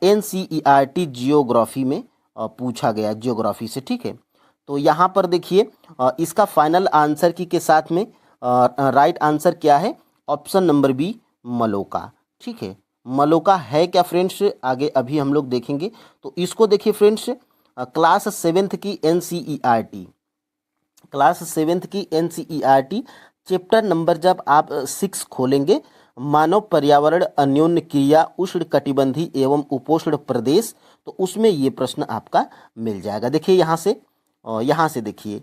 NCERT जियोग्राफी में पूछा गया, जियोग्राफी से, ठीक है। तो यहाँ पर देखिए इसका फाइनल आंसर की के साथ में राइट आंसर क्या है, ऑप्शन नंबर बी मलोका, ठीक है। मलोका है क्या फ्रेंड्स, आगे अभी हम लोग देखेंगे। तो इसको देखिए फ्रेंड्स क्लास 7th की NCERT, क्लास 7th की NCERT चैप्टर नंबर जब आप 6 खोलेंगे, मानव पर्यावरण अन्योन्य क्रिया उष्ण कटिबंधी एवं उपोष्ण प्रदेश, तो उसमें ये प्रश्न आपका मिल जाएगा। देखिए यहाँ से देखिए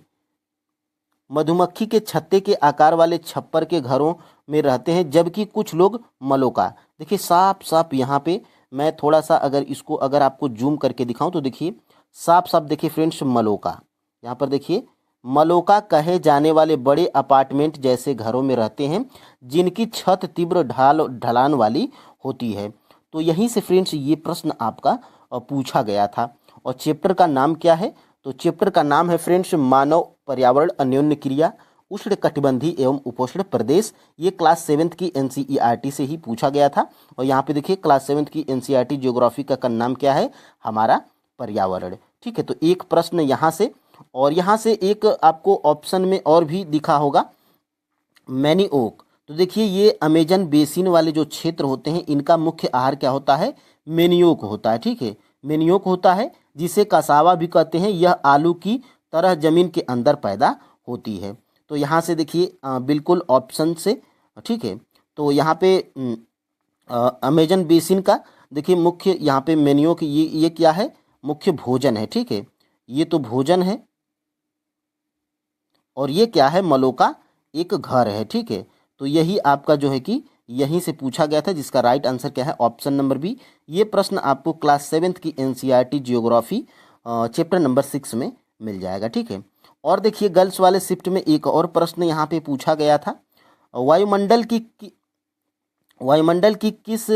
मधुमक्खी के छत्ते के आकार वाले छप्पर के घरों में रहते हैं जबकि कुछ लोग मलोका। देखिए साफ साफ यहाँ पे मैं थोड़ा सा अगर आपको जूम करके दिखाऊं तो देखिए साफ साफ देखिए फ्रेंड्स मलोका, यहाँ पर देखिए मलोका कहे जाने वाले बड़े अपार्टमेंट जैसे घरों में रहते हैं जिनकी छत तीव्र ढलान वाली होती है। तो यहीं से फ्रेंड्स ये प्रश्न आपका पूछा गया था। और चैप्टर का नाम क्या है? तो चैप्टर का नाम है फ्रेंड्स मानव पर्यावरण अन्योन्य क्रिया उष्ण कटिबंधीय एवं उपोष्ण प्रदेश। ये क्लास 7th की एनसीईआरटी से ही पूछा गया था। और यहाँ पे देखिए क्लास 7th की एनसीईआरटी ज्योग्राफी का नाम क्या है? हमारा पर्यावरण। ठीक है, तो एक प्रश्न यहाँ से, और यहाँ से एक आपको ऑप्शन में और भी दिखा होगा मैनीओक। तो देखिए ये अमेजन बेसिन वाले जो क्षेत्र होते हैं इनका मुख्य आहार क्या होता है? मैनीओक होता है। ठीक है, मैनीओक होता है, जिसे कसावा भी कहते हैं। यह आलू की तरह जमीन के अंदर पैदा होती है। तो यहाँ से देखिए बिल्कुल ऑप्शन से, ठीक है, तो यहाँ पे अमेजन बेसिन का देखिए मुख्य यहाँ पे मैनीओक, ये क्या है? मुख्य भोजन है। ठीक है, ये तो भोजन है, और ये क्या है? मलों का एक घर है। ठीक है, तो यही आपका जो है कि यहीं से पूछा गया था, जिसका राइट आंसर क्या है? Option number B. ये प्रश्न आपको क्लास 7th की एनसीईआरटी जियोग्राफी चैप्टर नंबर 6 में मिल जाएगा। ठीक है, और देखिए गर्ल्स वाले शिफ्ट में एक और प्रश्न यहाँ पे पूछा गया था। वायुमंडल की किस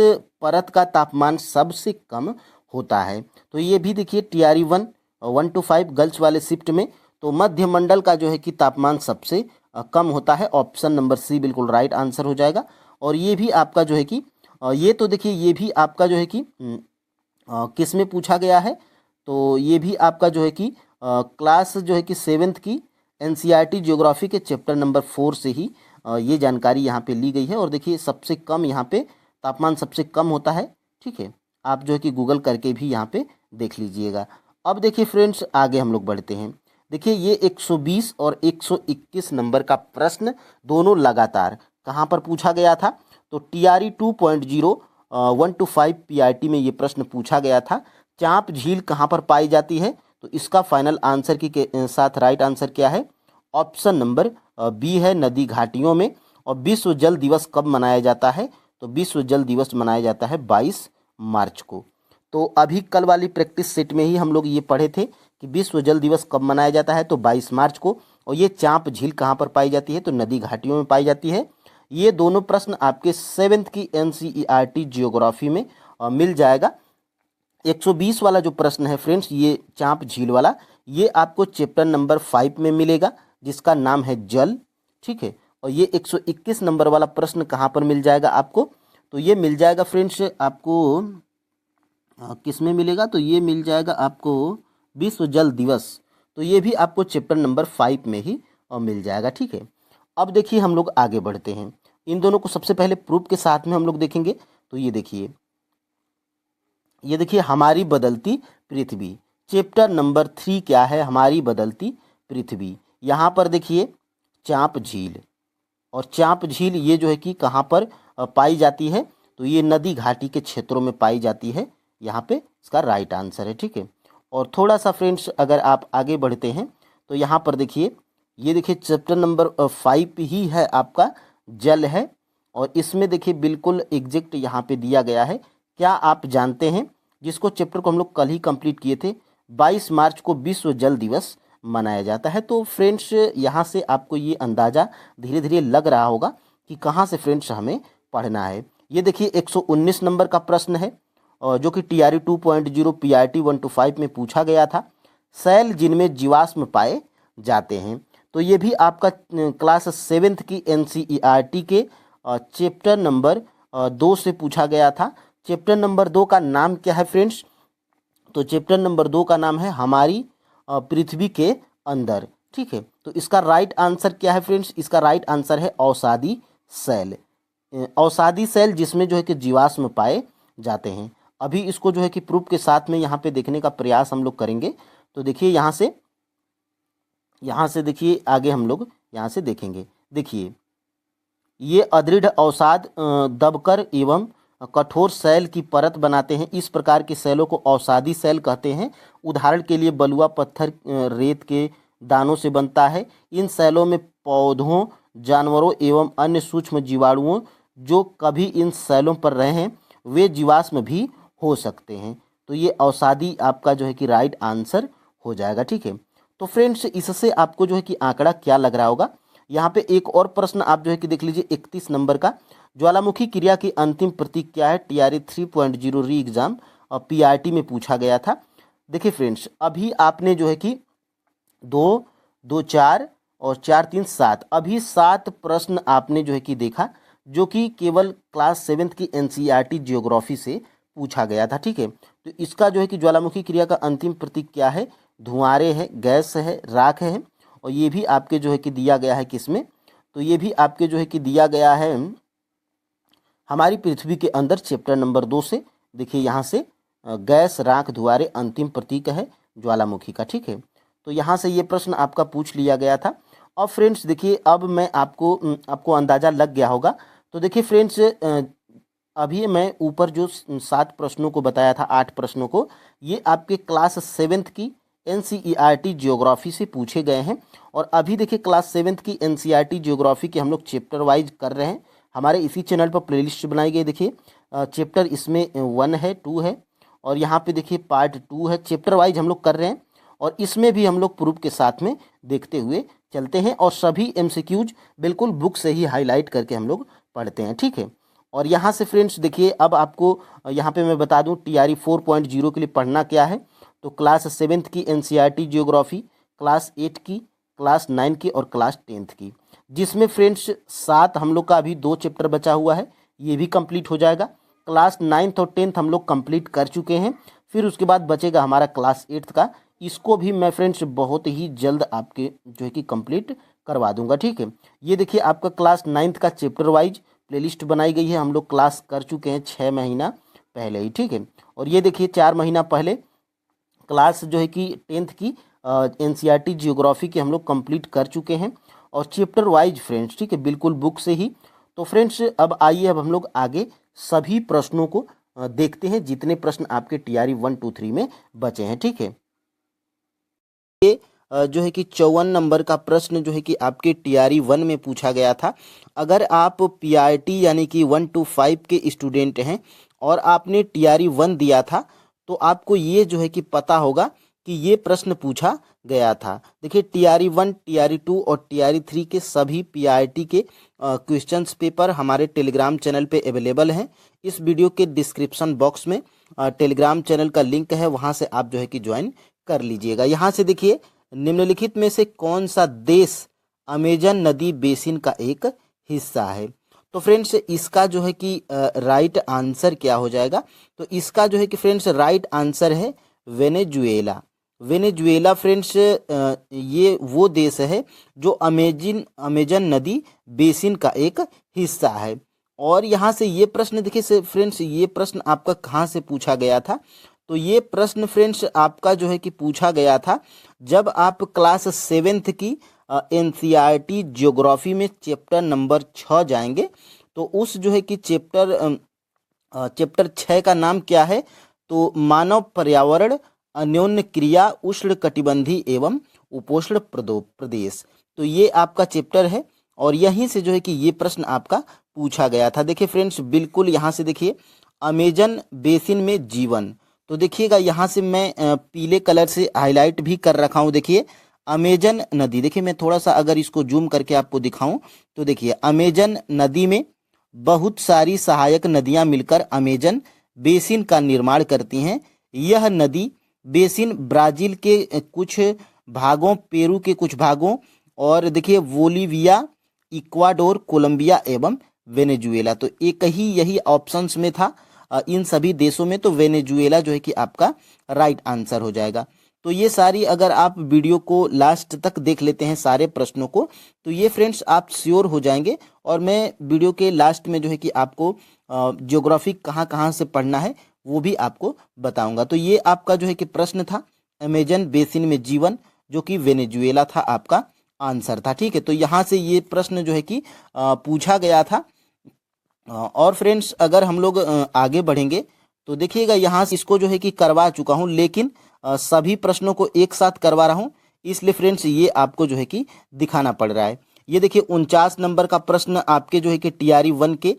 परत का तापमान सबसे कम होता है? तो ये भी देखिए टीआरई 1 to 5 गर्ल्स वाले शिफ्ट में, तो मध्य मंडल का जो है कि तापमान सबसे कम होता है। ऑप्शन नंबर सी बिल्कुल राइट आंसर हो जाएगा। और ये भी आपका जो है कि ये तो देखिए ये भी आपका जो है कि किस में पूछा गया है? तो ये भी आपका जो है कि क्लास जो है कि 7th की एनसीईआरटी ज्योग्राफी के चैप्टर नंबर 4 से ही ये जानकारी यहाँ पे ली गई है। और देखिए सबसे कम यहाँ पे तापमान सबसे कम होता है। ठीक है, आप जो है कि गूगल करके भी यहाँ पे देख लीजिएगा। अब देखिए फ्रेंड्स आगे हम लोग बढ़ते हैं। देखिए ये 120 और 121 नंबर का प्रश्न दोनों लगातार कहाँ पर पूछा गया था? तो टीआरई 2.0 1 to 5 पीआरटी में ये प्रश्न पूछा गया था। चांप झील कहाँ पर पाई जाती है? तो इसका फाइनल आंसर के साथ राइट आंसर क्या है? ऑप्शन नंबर बी है, नदी घाटियों में। और विश्व जल दिवस कब मनाया जाता है? तो विश्व जल दिवस मनाया जाता है 22 मार्च को। तो अभी कल वाली प्रैक्टिस सेट में ही हम लोग ये पढ़े थे कि विश्व जल दिवस कब मनाया जाता है? तो 22 मार्च को। और ये चांप झील कहाँ पर पाई जाती है? तो नदी घाटियों में पाई जाती है। ये दोनों प्रश्न आपके 7th की एनसीईआरटी जियोग्राफी में मिल जाएगा। 120 वाला जो प्रश्न है फ्रेंड्स, ये चांप झील वाला, ये आपको चैप्टर नंबर 5 में मिलेगा, जिसका नाम है जल। ठीक है, और ये 121 नंबर वाला प्रश्न कहाँ पर मिल जाएगा आपको? तो ये मिल जाएगा फ्रेंड्स आपको किस में मिलेगा? तो ये मिल जाएगा आपको विश्व जल दिवस। तो ये भी आपको चैप्टर नंबर 5 में ही मिल जाएगा। ठीक है, अब देखिए हम लोग आगे बढ़ते हैं। इन दोनों को सबसे पहले प्रूफ के साथ में हम लोग देखेंगे। तो ये देखिए हमारी बदलती पृथ्वी, चैप्टर नंबर 3 क्या है? हमारी बदलती पृथ्वी। यहाँ पर देखिए चांप झील, और चांप झील ये जो है कि कहाँ पर पाई जाती है? तो ये नदी घाटी के क्षेत्रों में पाई जाती है। यहाँ पे इसका राइट आंसर है। ठीक है, और थोड़ा सा फ्रेंड्स अगर आप आगे बढ़ते हैं तो यहाँ पर देखिए, ये देखिए चैप्टर नंबर 5 ही है आपका, जल है। और इसमें देखिए बिल्कुल एग्जैक्ट यहाँ पे दिया गया है। क्या आप जानते हैं, जिसको चैप्टर को हम लोग कल ही कंप्लीट किए थे, 22 मार्च को विश्व जल दिवस मनाया जाता है। तो फ्रेंड्स यहाँ से आपको ये अंदाज़ा धीरे धीरे लग रहा होगा कि कहाँ से फ्रेंड्स हमें पढ़ना है। ये देखिए 119 नंबर का प्रश्न है, और जो कि टीआरई 2.0 पीआरटी 1 to 5 में पूछा गया था। सेल जिनमें जीवाश्म पाए जाते हैं। तो ये भी आपका क्लास 7th की एनसीईआरटी के चैप्टर नंबर 2 से पूछा गया था। चैप्टर नंबर 2 का नाम क्या है फ्रेंड्स? तो चैप्टर नंबर 2 का नाम है हमारी पृथ्वी के अंदर। ठीक है, तो इसका राइट आंसर क्या है फ्रेंड्स? इसका राइट आंसर है औषधि सेल। औषधि सेल जिसमें जो है कि जीवाश्म पाए जाते हैं। अभी इसको जो है कि प्रूफ के साथ में यहाँ पे देखने का प्रयास हम लोग करेंगे। तो देखिए यहाँ से देखिए आगे हम लोग यहाँ से देखेंगे। देखिए ये अदृढ़ अवसाद दबकर एवं कठोर सेल की परत बनाते हैं। इस प्रकार के सेलों को औषधि सेल कहते हैं। उदाहरण के लिए बलुआ पत्थर रेत के दानों से बनता है। इन सेलों में पौधों, जानवरों एवं अन्य सूक्ष्म जीवाणुओं जो कभी इन सेलों पर रहे हैं वे जीवाश्म भी हो सकते हैं। तो ये औषधि आपका जो है कि राइट आंसर हो जाएगा। ठीक है, तो फ्रेंड्स इससे आपको जो है कि आंकड़ा क्या लग रहा होगा? यहाँ पे एक और प्रश्न आप जो है कि देख लीजिए 31 नंबर का, ज्वालामुखी क्रिया की अंतिम प्रतीक क्या है? TRE 3.0 री एग्जाम और PRT में पूछा गया था। देखिए फ्रेंड्स, अभी आपने जो है कि 2, 2, 4 और 4, 3, 7, अभी 7 प्रश्न आपने जो है कि देखा, जो कि केवल क्लास 7th की NCERT जियोग्राफी से पूछा गया था। ठीक है, तो इसका जो है कि ज्वालामुखी क्रिया का अंतिम प्रतीक क्या है? धुआंरे है, गैस है, राख है, और ये भी आपके जो है कि दिया गया है किसमें? तो ये भी आपके जो है कि दिया गया है हमारी पृथ्वी के अंदर चैप्टर नंबर 2 से। देखिए यहाँ से गैस, राख, धुआंरे अंतिम प्रतीक है ज्वालामुखी का। ठीक है, तो यहाँ से ये प्रश्न आपका पूछ लिया गया था। और फ्रेंड्स देखिए, अब मैं आपको अंदाज़ा लग गया होगा। तो देखिए फ्रेंड्स, अभी मैं ऊपर जो 7 प्रश्नों को बताया था, 8 प्रश्नों को, ये आपके क्लास 7th की NCERT जियोग्राफी से पूछे गए हैं। और अभी देखिए क्लास 7th की NCERT जियोग्राफी के हम लोग चैप्टर वाइज कर रहे हैं। हमारे इसी चैनल पर प्लेलिस्ट बनाई गई। देखिए चैप्टर इसमें 1 है, 2 है, और यहाँ पे देखिए पार्ट 2 है। चैप्टर वाइज हम लोग कर रहे हैं, और इसमें भी हम लोग प्रूफ के साथ में देखते हुए चलते हैं, और सभी MCQs बिल्कुल बुक से ही हाईलाइट करके हम लोग पढ़ते हैं। ठीक है, और यहाँ से फ्रेंड्स देखिए, अब आपको यहाँ पे मैं बता दूँ TRE 4.0 के लिए पढ़ना क्या है। तो क्लास 7th की NCERT जियोग्राफी, क्लास 8 की, क्लास 9 की और क्लास 10th की, जिसमें फ्रेंड्स 7 हम लोग का अभी 2 चैप्टर बचा हुआ है, ये भी कंप्लीट हो जाएगा। क्लास 9th और 10th हम लोग कंप्लीट कर चुके हैं। फिर उसके बाद बचेगा हमारा क्लास 8th का। इसको भी मैं फ्रेंड्स बहुत ही जल्द आपके जो है कि कंप्लीट करवा दूंगा। ठीक है, ये देखिए आपका क्लास 9th का चैप्टर वाइज प्लेलिस्ट बनाई गई है। हम लोग क्लास कर चुके हैं 6 महीना पहले ही। ठीक है, और ये देखिए 4 महीना पहले क्लास जो है कि 10th की NCERT जियोग्राफी की हम लोग कंप्लीट कर चुके हैं, और चैप्टर वाइज फ्रेंड्स। ठीक है, बिल्कुल बुक से ही। तो फ्रेंड्स अब आइए, अब हम लोग आगे सभी प्रश्नों को देखते हैं, जितने प्रश्न आपके TRE 1, 2, 3 में बचे हैं। ठीक है, ये जो है कि 54 नंबर का प्रश्न जो है कि आपके TRE 1 में पूछा गया था। अगर आप PRT यानी कि 1 to 5 के स्टूडेंट हैं और आपने TRE 1 दिया था, तो आपको ये जो है कि पता होगा कि ये प्रश्न पूछा गया था। देखिए TRE 1, TRE 2 और TRE 3 के सभी PRT के क्वेश्चंस पेपर हमारे टेलीग्राम चैनल पे अवेलेबल हैं। इस वीडियो के डिस्क्रिप्शन बॉक्स में टेलीग्राम चैनल का लिंक है, वहाँ से आप जो है कि ज्वाइन कर लीजिएगा। यहाँ से देखिए, निम्नलिखित में से कौन सा देश अमेजन नदी बेसिन का एक हिस्सा है? तो फ्रेंड्स इसका जो है कि राइट आंसर क्या हो जाएगा? तो इसका जो है कि फ्रेंड्स राइट आंसर है वेनेजुएला। वेनेजुएला फ्रेंड्स ये वो देश है जो अमेजन नदी बेसिन का एक हिस्सा है। और यहाँ से ये प्रश्न देखिए फ्रेंड्स, ये प्रश्न आपका कहाँ से पूछा गया था? तो ये प्रश्न फ्रेंड्स आपका जो है कि पूछा गया था जब आप क्लास 7th की NCERT जियोग्राफी में चैप्टर नंबर 6 जाएंगे। तो उस जो है कि चैप्टर 6 का नाम क्या है? तो मानव पर्यावरण, अन्योन्य क्रिया, उष्ण कटिबंधी एवं उपोष्ण प्रदेश। तो ये आपका चैप्टर है, और यहीं से जो है कि ये प्रश्न आपका पूछा गया था। देखिए फ्रेंड्स, बिल्कुल यहाँ से देखिए, अमेजन बेसिन में जीवन। तो देखिएगा यहाँ से मैं पीले कलर से हाईलाइट भी कर रखा हूँ। देखिए अमेजन नदी, देखिए मैं थोड़ा सा अगर इसको जूम करके आपको दिखाऊं, तो देखिए अमेजन नदी में बहुत सारी सहायक नदियां मिलकर अमेजन बेसिन का निर्माण करती हैं। यह नदी बेसिन ब्राजील के कुछ भागों, पेरू के कुछ भागों, और देखिए बोलीविया, इक्वाडोर, कोलंबिया एवं वेनेजुएला, तो एक ही यही ऑप्शंस में था इन सभी देशों में। तो वेनेजुएला जो है कि आपका राइट आंसर हो जाएगा। तो ये सारी अगर आप वीडियो को लास्ट तक देख लेते हैं सारे प्रश्नों को, तो ये फ्रेंड्स आप श्योर हो जाएंगे। और मैं वीडियो के लास्ट में जो है कि आपको ज्योग्राफी कहाँ कहाँ से पढ़ना है वो भी आपको बताऊंगा। तो ये आपका जो है कि प्रश्न था अमेजन बेसिन में जीवन, जो कि वेनेजुएला था आपका आंसर था। ठीक है, तो यहाँ से ये प्रश्न जो है कि पूछा गया था। और फ्रेंड्स अगर हम लोग आगे बढ़ेंगे तो देखिएगा यहाँ से इसको जो है कि करवा चुका हूँ, लेकिन सभी प्रश्नों को एक साथ करवा रहा हूँ, इसलिए फ्रेंड्स ये आपको जो है कि दिखाना पड़ रहा है। ये देखिए 49 नंबर का प्रश्न आपके जो है कि TRE 1 के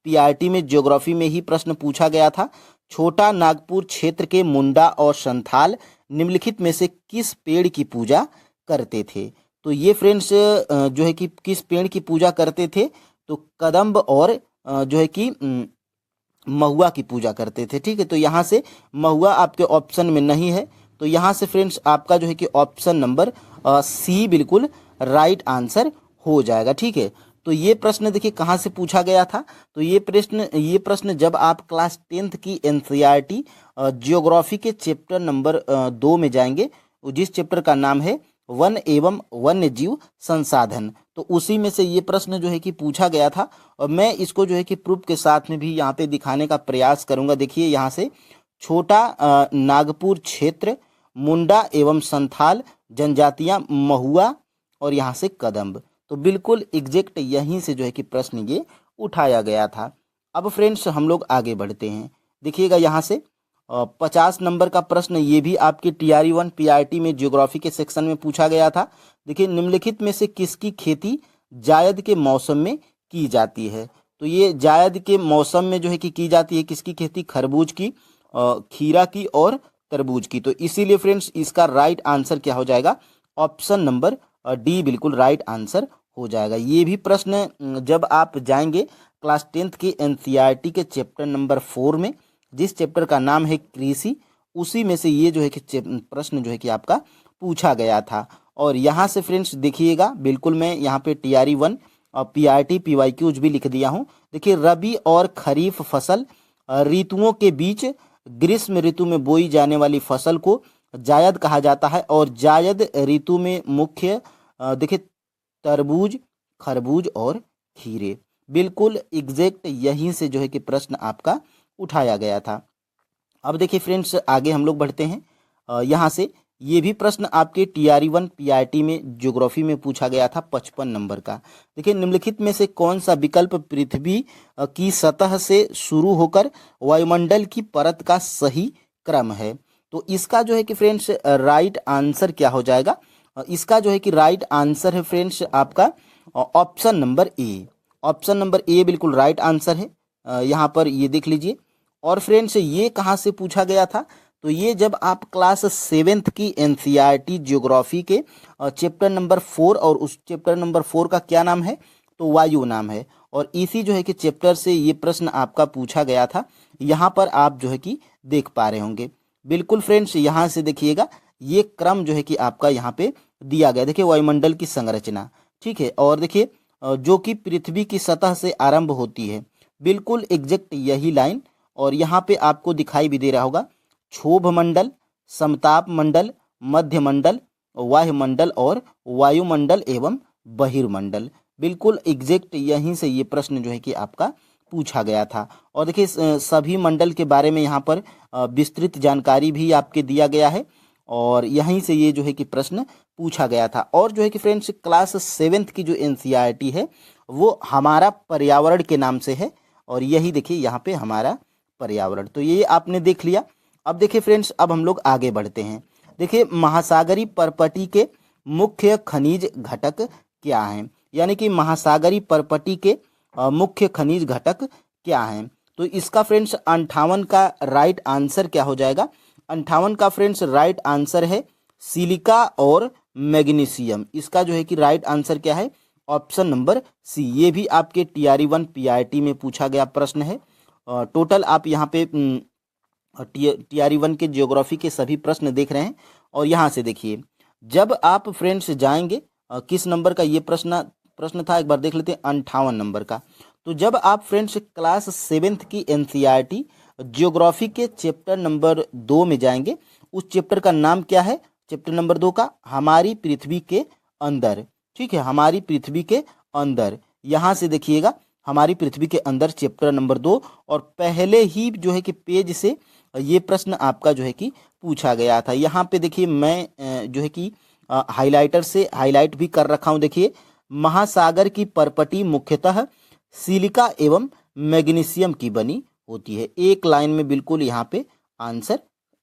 PRT में ज्योग्राफी में ही प्रश्न पूछा गया था। छोटा नागपुर क्षेत्र के मुंडा और संथाल निम्नलिखित में से किस पेड़ की पूजा करते थे? तो ये फ्रेंड्स जो है कि किस पेड़ की पूजा करते थे? तो कदम्ब और जो है कि महुआ की पूजा करते थे। ठीक है, तो यहाँ से महुआ आपके ऑप्शन में नहीं है, तो यहाँ से फ्रेंड्स आपका जो है कि ऑप्शन नंबर सी बिल्कुल राइट आंसर हो जाएगा। ठीक है, तो ये प्रश्न देखिए कहाँ से पूछा गया था। तो ये प्रश्न जब आप क्लास 10th की एनसीईआरटी जियोग्राफी के चैप्टर नंबर 2 में जाएंगे, जिस चैप्टर का नाम है वन एवं वन्य जीव संसाधन, तो उसी में से ये प्रश्न जो है कि पूछा गया था। और मैं इसको जो है कि प्रूफ के साथ में भी यहाँ पे दिखाने का प्रयास करूंगा। देखिए यहाँ से छोटा नागपुर क्षेत्र, मुंडा एवं संथाल जनजातियां, महुआ और यहाँ से कदम्ब, तो बिल्कुल एग्जैक्ट यहीं से जो है कि प्रश्न ये उठाया गया था। अब फ्रेंड्स हम लोग आगे बढ़ते हैं। देखिएगा यहाँ से 50 नंबर का प्रश्न ये भी आपके TRE-1 PRT में ज्योग्राफी के सेक्शन में पूछा गया था। देखिए निम्नलिखित में से किसकी खेती जायद के मौसम में की जाती है। तो ये जायद के मौसम में जो है कि की जाती है किसकी खेती, खरबूज की, खीरा की और तरबूज की। तो इसीलिए फ्रेंड्स इसका राइट आंसर क्या हो जाएगा, ऑप्शन नंबर डी बिल्कुल राइट आंसर हो जाएगा। ये भी प्रश्न जब आप जाएंगे क्लास 10th के एनसीईआरटी के चैप्टर नंबर 4 में, जिस चैप्टर का नाम है कृषि, उसी में से ये जो है कि प्रश्न जो है कि आपका पूछा गया था। और यहाँ से फ्रेंड्स देखिएगा बिल्कुल मैं यहाँ पे TRE-1 और PRT PYQs भी लिख दिया हूँ। देखिए रबी और खरीफ फसल ऋतुओं के बीच ग्रीष्म ऋतु में बोई जाने वाली फसल को जायद कहा जाता है। और जायद ऋतु में मुख्य देखिए तरबूज, खरबूज और खीरे, बिल्कुल एग्जैक्ट यहीं से जो है कि प्रश्न आपका उठाया गया था। अब देखिए फ्रेंड्स आगे हम लोग बढ़ते हैं। यहाँ से ये भी प्रश्न आपके TRE-1 PRT में ज्योग्राफी में पूछा गया था 55 नंबर का। देखिए निम्नलिखित में से कौन सा विकल्प पृथ्वी की सतह से शुरू होकर वायुमंडल की परत का सही क्रम है। तो इसका जो है कि फ्रेंड्स राइट आंसर क्या हो जाएगा, इसका जो है कि राइट आंसर है फ्रेंड्स आपका option number A. Option number A बिल्कुल राइट आंसर है। यहाँ पर ये देख लीजिए। और फ्रेंड्स ये कहाँ से पूछा गया था, तो ये जब आप क्लास 7th की एनसीईआरटी ज्योग्राफी के चैप्टर नंबर 4, और उस चैप्टर नंबर 4 का क्या नाम है, तो वायु नाम है, और इसी जो है कि चैप्टर से ये प्रश्न आपका पूछा गया था। यहाँ पर आप जो है कि देख पा रहे होंगे बिल्कुल फ्रेंड्स, यहाँ से देखिएगा ये क्रम जो है कि आपका यहाँ पे दिया गया। देखिए वायुमंडल की संरचना, ठीक है, और देखिए जो कि पृथ्वी की सतह से आरंभ होती है, बिल्कुल एग्जैक्ट यही लाइन। और यहाँ पे आपको दिखाई भी दे रहा होगा क्षोभ मंडल, समताप मंडल, मध्य मंडल, वायुमंडल और वायुमंडल एवं बहिर्मंडल, बिल्कुल एग्जैक्ट यहीं से ये प्रश्न जो है कि आपका पूछा गया था। और देखिए सभी मंडल के बारे में यहाँ पर विस्तृत जानकारी भी आपके दिया गया है, और यहीं से ये जो है कि प्रश्न पूछा गया था। और जो है कि फ्रेंड्स क्लास 7th की जो एनसीईआरटी है वो हमारा पर्यावरण के नाम से है, और यही देखिए यहाँ पे हमारा पर्यावरण, तो ये आपने देख लिया। अब देखिए फ्रेंड्स अब हम लोग आगे बढ़ते हैं। देखिए महासागरीय परपटी के मुख्य खनिज घटक क्या हैं, यानी कि महासागरीय परपटी के मुख्य खनिज घटक क्या हैं। तो इसका फ्रेंड्स 58 का राइट आंसर क्या हो जाएगा, 58 का फ्रेंड्स राइट आंसर है सिलिका और मैग्नीशियम। इसका जो है कि राइट आंसर क्या है, ऑप्शन नंबर सी। ये भी आपके TRE-1 PRT में पूछा गया प्रश्न है। टोटल आप यहाँ पे TRE-1 के ज्योग्राफी के सभी प्रश्न देख रहे हैं। और यहाँ से देखिए जब आप फ्रेंड्स जाएंगे किस नंबर का ये प्रश्न था, एक बार देख लेते हैं, 58 नंबर का। तो जब आप फ्रेंड्स क्लास 7th की एनसीईआरटी ज्योग्राफी के चैप्टर नंबर 2 में जाएंगे, उस चैप्टर का नाम क्या है, चैप्टर नंबर 2 का हमारी पृथ्वी के अंदर, ठीक है, हमारी पृथ्वी के अंदर। यहाँ से देखिएगा हमारी पृथ्वी के अंदर चैप्टर नंबर 2, और पहले ही जो है कि पेज से ये प्रश्न आपका जो है कि पूछा गया था। यहाँ पे देखिए मैं जो है कि हाइलाइटर से हाईलाइट भी कर रखा हूँ। देखिए महासागर की परपटी मुख्यतः सिलिका एवं मैग्नीशियम की बनी होती है। एक लाइन में बिल्कुल यहाँ पे आंसर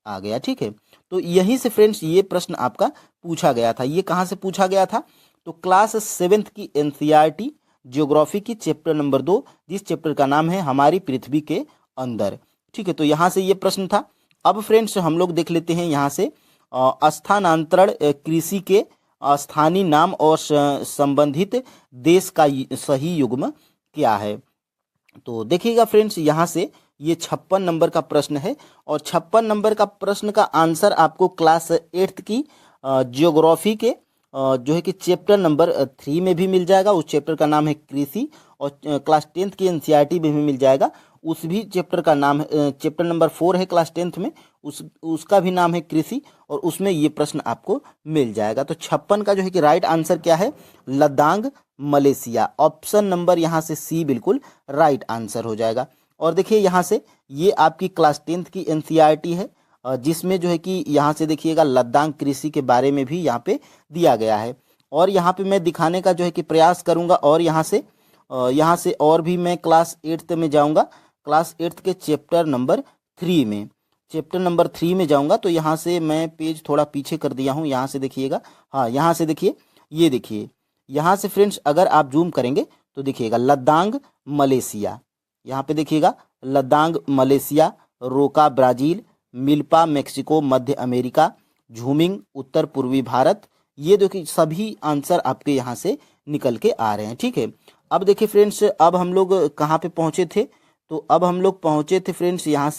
आ गया, ठीक है। तो यहीं से फ्रेंड्स ये प्रश्न आपका पूछा गया था। ये कहाँ से पूछा गया था, तो क्लास 7th की एनसीईआरटी ज्योग्राफी की चैप्टर नंबर 2, जिस चैप्टर का नाम है हमारी पृथ्वी के अंदर, ठीक है। तो यहाँ से ये प्रश्न था। अब फ्रेंड्स हम लोग देख लेते हैं यहाँ से स्थानांतरण कृषि के स्थानीय नाम और संबंधित देश का सही युग्म क्या है। तो देखिएगा फ्रेंड्स, यहाँ से ये 56 नंबर का प्रश्न है और 56 नंबर का प्रश्न का आंसर आपको क्लास 8th की जियोग्राफी के जो है कि चैप्टर नंबर 3 में भी मिल जाएगा। उस चैप्टर का नाम है कृषि। और क्लास 10th की एनसीईआरटी में भी मिल जाएगा। उस भी चैप्टर का नाम है, चैप्टर नंबर 4 है क्लास 10th में, उसका भी नाम है कृषि, और उसमें ये प्रश्न आपको मिल जाएगा। तो 56 का जो है कि राइट आंसर क्या है? लद्दाख मलेशिया। ऑप्शन नंबर यहाँ से सी बिल्कुल राइट आंसर हो जाएगा। और देखिए यहाँ से ये आपकी क्लास 10th की एनसीईआरटी है, जिसमें जो है कि यहाँ से देखिएगा लद्दाख कृषि के बारे में भी यहाँ पे दिया गया है। और यहाँ पे मैं दिखाने का जो है कि प्रयास करूँगा, और यहाँ से और भी मैं क्लास 8th में जाऊँगा। क्लास 8th के चैप्टर नंबर 3 में जाऊँगा। तो यहाँ से मैं पेज थोड़ा पीछे कर दिया हूँ, यहाँ से देखिएगा। हाँ, यहाँ से देखिए, ये देखिए यहाँ से फ्रेंड्स, अगर आप जूम करेंगे तो देखिएगा लद्दाख मलेशिया, यहाँ पे देखिएगा लद्दाख मलेशिया, रोका ब्राज़ील, मिल्पा मेक्सिको मध्य अमेरिका, झूमिंग उत्तर पूर्वी भारत। ये देखिए सभी आंसर आपके यहाँ से निकल के आ रहे हैं। ठीक है, अब देखिए फ्रेंड्स, अब हम लोग कहाँ पे पहुँचे थे? तो अब हम लोग पहुँचे थे फ्रेंड्स यहाँ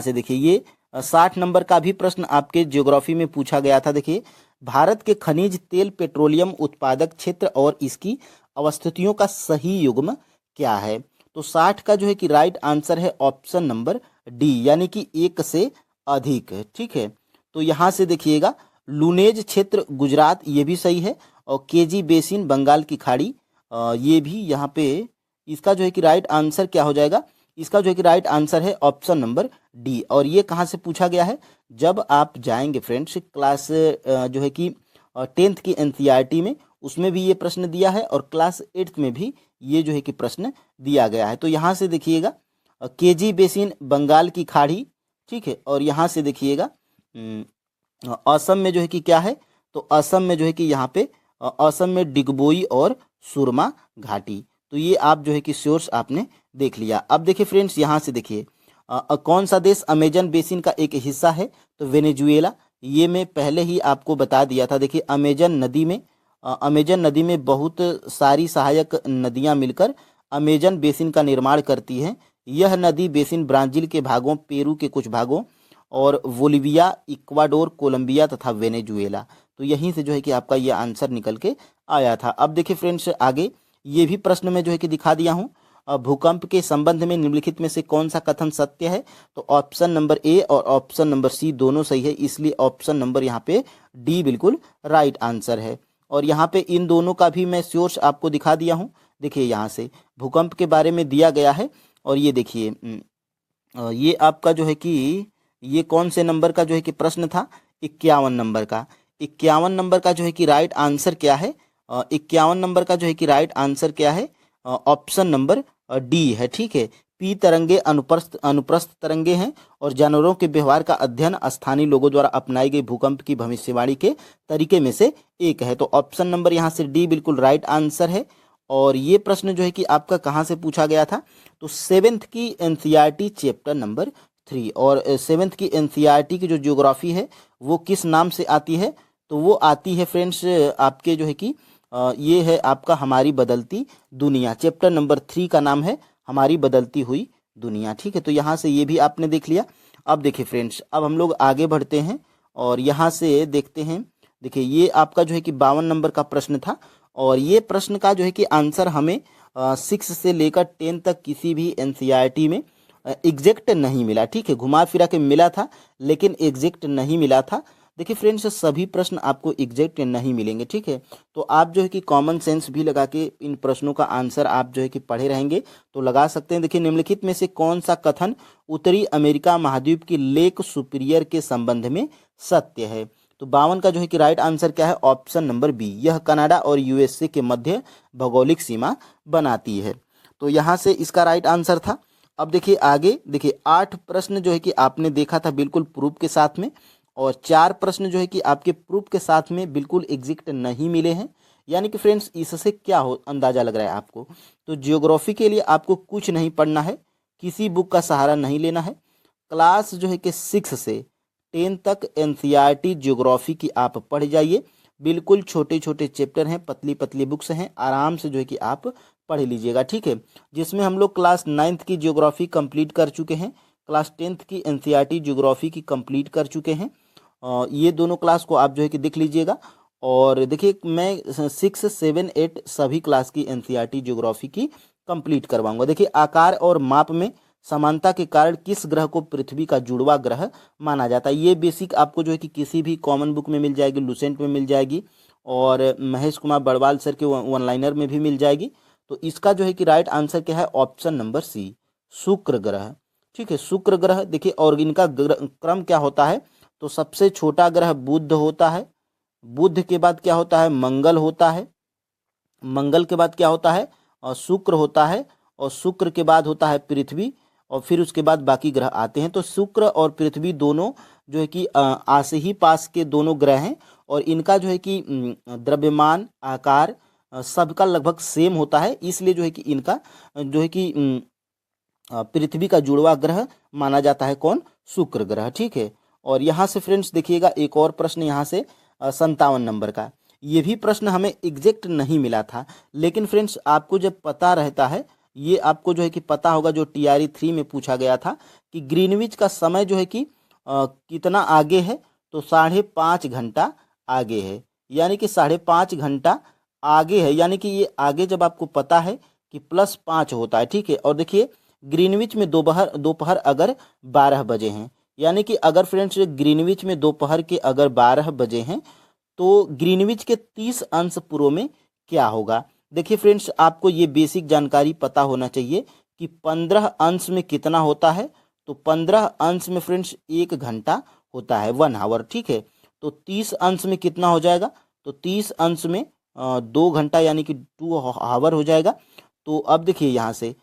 से देखिए, ये 60 नंबर का भी प्रश्न आपके ज्योग्राफी में पूछा गया था। देखिए, भारत के खनिज तेल पेट्रोलियम उत्पादक क्षेत्र और इसकी अवस्थितियों का सही युग्म क्या है? तो 60 का जो है कि राइट आंसर है ऑप्शन नंबर डी, यानी कि 1 से अधिक। ठीक है, तो यहाँ से देखिएगा लूनेज क्षेत्र गुजरात, ये भी सही है। और केजी बेसिन बंगाल की खाड़ी, ये भी यहाँ पे, इसका जो है कि राइट आंसर क्या हो जाएगा? इसका जो है कि राइट आंसर है ऑप्शन नंबर डी। और ये कहाँ से पूछा गया है? जब आप जाएंगे फ्रेंड्स क्लास जो है कि 10th की एनसीईआरटी में, उसमें भी ये प्रश्न दिया है, और क्लास 8th में भी ये जो है कि प्रश्न दिया गया है। तो यहाँ से देखिएगा केजी बेसिन बंगाल की खाड़ी। ठीक है, और यहाँ से देखिएगा असम में जो है कि क्या है? तो असम में जो है कि यहाँ पे असम में डिगबोई और सुरमा घाटी। तो ये आप जो है कि सोर्स आपने देख लिया। अब देखिए फ्रेंड्स, यहाँ से देखिए कौन सा देश अमेजन बेसिन का एक हिस्सा है? तो वेनेजुएला। ये मैं पहले ही आपको बता दिया था। देखिए अमेजन नदी में बहुत सारी सहायक नदियाँ मिलकर अमेजन बेसिन का निर्माण करती हैं। यह नदी बेसिन ब्राज़ील के भागों, पेरू के कुछ भागों, और बोलिविया, इक्वाडोर, कोलंबिया तथा वेनेजुएला। तो यहीं से जो है कि आपका ये आंसर निकल के आया था। अब देखिए फ्रेंड्स, आगे ये भी प्रश्न में जो है कि दिखा दिया हूँ। भूकंप के संबंध में निम्नलिखित में से कौन सा कथन सत्य है? तो ऑप्शन नंबर ए और ऑप्शन नंबर सी दोनों सही है, इसलिए ऑप्शन नंबर यहाँ पे डी बिल्कुल राइट आंसर है। और यहाँ पे इन दोनों का भी मैं सोर्स आपको दिखा दिया हूँ। देखिए यहाँ से भूकंप के बारे में दिया गया है, और ये देखिए ये आपका जो है कि ये कौन से नंबर का जो है कि प्रश्न था? 51 नंबर का। 51 नंबर का जो है कि राइट आंसर क्या है? 51 नंबर का जो है कि राइट आंसर क्या है? ऑप्शन नंबर डी है। ठीक है, पी तरंगे अनुप्रस्थ तरंगे हैं, और जानवरों के व्यवहार का अध्ययन स्थानीय लोगों द्वारा अपनाई गई भूकंप की भविष्यवाणी के तरीके में से एक है। तो ऑप्शन नंबर यहाँ से डी बिल्कुल राइट आंसर है। और ये प्रश्न जो है कि आपका कहाँ से पूछा गया था? तो 7th की एनसीईआरटी चैप्टर नंबर 3। और 7th की एनसीईआरटी की जो ज्योग्राफी है वो किस नाम से आती है? तो वो आती है फ्रेंड्स आपके जो है कि ये है आपका हमारी बदलती दुनिया। चैप्टर नंबर 3 का नाम है हमारी बदलती हुई दुनिया। ठीक है, तो यहाँ से ये भी आपने देख लिया। अब देखिए फ्रेंड्स, अब हम लोग आगे बढ़ते हैं और यहाँ से देखते हैं। देखिए ये आपका जो है कि 52 नंबर का प्रश्न था, और ये प्रश्न का जो है कि आंसर हमें 6 से लेकर 10 तक किसी भी एनसीईआरटी में एग्जैक्ट नहीं मिला। ठीक है, घुमा फिरा के मिला था, लेकिन एग्जैक्ट नहीं मिला था। देखिए फ्रेंड्स, सभी प्रश्न आपको एग्जैक्ट नहीं मिलेंगे। ठीक है, तो आप जो है कि कॉमन सेंस भी लगा के इन प्रश्नों का आंसर आप जो है कि पढ़े रहेंगे तो लगा सकते हैं। देखिए निम्नलिखित में से कौन सा कथन उत्तरी अमेरिका महाद्वीप की लेक सुपीरियर के संबंध में सत्य है? तो 52 का जो है कि राइट आंसर क्या है? ऑप्शन नंबर बी, यह कनाडा और यूएसए के मध्य भौगोलिक सीमा बनाती है। तो यहाँ से इसका राइट आंसर था। अब देखिए आगे, देखिए 8 प्रश्न जो है कि आपने देखा था बिल्कुल प्रूफ के साथ में, और 4 प्रश्न जो है कि आपके प्रूफ के साथ में बिल्कुल एग्जैक्ट नहीं मिले हैं। यानी कि फ्रेंड्स, इससे क्या हो अंदाजा लग रहा है आपको? तो जियोग्राफी के लिए आपको कुछ नहीं पढ़ना है, किसी बुक का सहारा नहीं लेना है। क्लास जो है कि 6 से 10 तक एनसीईआरटी जियोग्राफी की आप पढ़ जाइए। बिल्कुल छोटे छोटे चैप्टर हैं, पतली पतली बुक्स हैं, आराम से जो है कि आप पढ़ लीजिएगा, ठीक है। जिसमें हम लोग क्लास 9th की ज्योग्राफी कंप्लीट कर चुके हैं, क्लास 10th की एनसीईआरटी ज्योग्राफी की कंप्लीट कर चुके हैं। ये दोनों क्लास को आप जो है कि देख लीजिएगा। और देखिए मैं 6, 7, 8 सभी क्लास की एनसीईआरटी ज्योग्राफी की कंप्लीट करवाऊंगा। देखिए आकार और माप में समानता के कारण किस ग्रह को पृथ्वी का जुड़वा ग्रह माना जाता है, ये बेसिक आपको जो है कि किसी भी कॉमन बुक में मिल जाएगी, लुसेंट में मिल जाएगी और महेश कुमार बड़वाल सर के वन लाइनर में भी मिल जाएगी। तो इसका जो है कि राइट आंसर क्या है, ऑप्शन नंबर सी, शुक्र ग्रह, ठीक है। शुक्र ग्रह देखिए, और इनका क्रम क्या होता है, तो सबसे छोटा ग्रह बुध होता है, बुध के बाद क्या होता है, मंगल होता है, मंगल के बाद क्या होता है, और शुक्र होता है, और शुक्र के बाद होता है पृथ्वी, और फिर उसके बाद बाकी ग्रह आते हैं। तो शुक्र और पृथ्वी दोनों जो है कि आस ही पास के दोनों ग्रह हैं, और इनका जो है कि द्रव्यमान, आकार सबका लगभग सेम होता है, इसलिए जो है कि इनका जो है कि पृथ्वी का जुड़वा ग्रह माना जाता है कौन, शुक्र ग्रह, ठीक है। और यहाँ से फ्रेंड्स देखिएगा एक और प्रश्न यहाँ से 57 नंबर का, ये भी प्रश्न हमें एग्जैक्ट नहीं मिला था, लेकिन फ्रेंड्स आपको जब पता रहता है, ये आपको जो है कि पता होगा, जो TRE 3 में पूछा गया था कि ग्रीनविच का समय जो है कि कितना आगे है, तो 5.5 घंटा आगे है, यानी कि 5.5 घंटा आगे है, यानी कि ये आगे जब आपको पता है कि +5 होता है, ठीक है। और देखिए ग्रीनविच में दोपहर दोपहर अगर 12 बजे हैं, यानी कि अगर फ्रेंड्स ग्रीनविच में दोपहर के अगर 12 बजे हैं, तो ग्रीनविच के 30 अंश पूर्व में क्या होगा। देखिए फ्रेंड्स आपको ये बेसिक जानकारी पता होना चाहिए कि 15 अंश में कितना होता है, तो 15 अंश में फ्रेंड्स 1 घंटा होता है, 1 आवर, ठीक है। तो 30 अंश में कितना हो जाएगा, तो 30 अंश में 2 घंटा यानी कि 2 आवर हो जाएगा। तो अब देखिए यहाँ से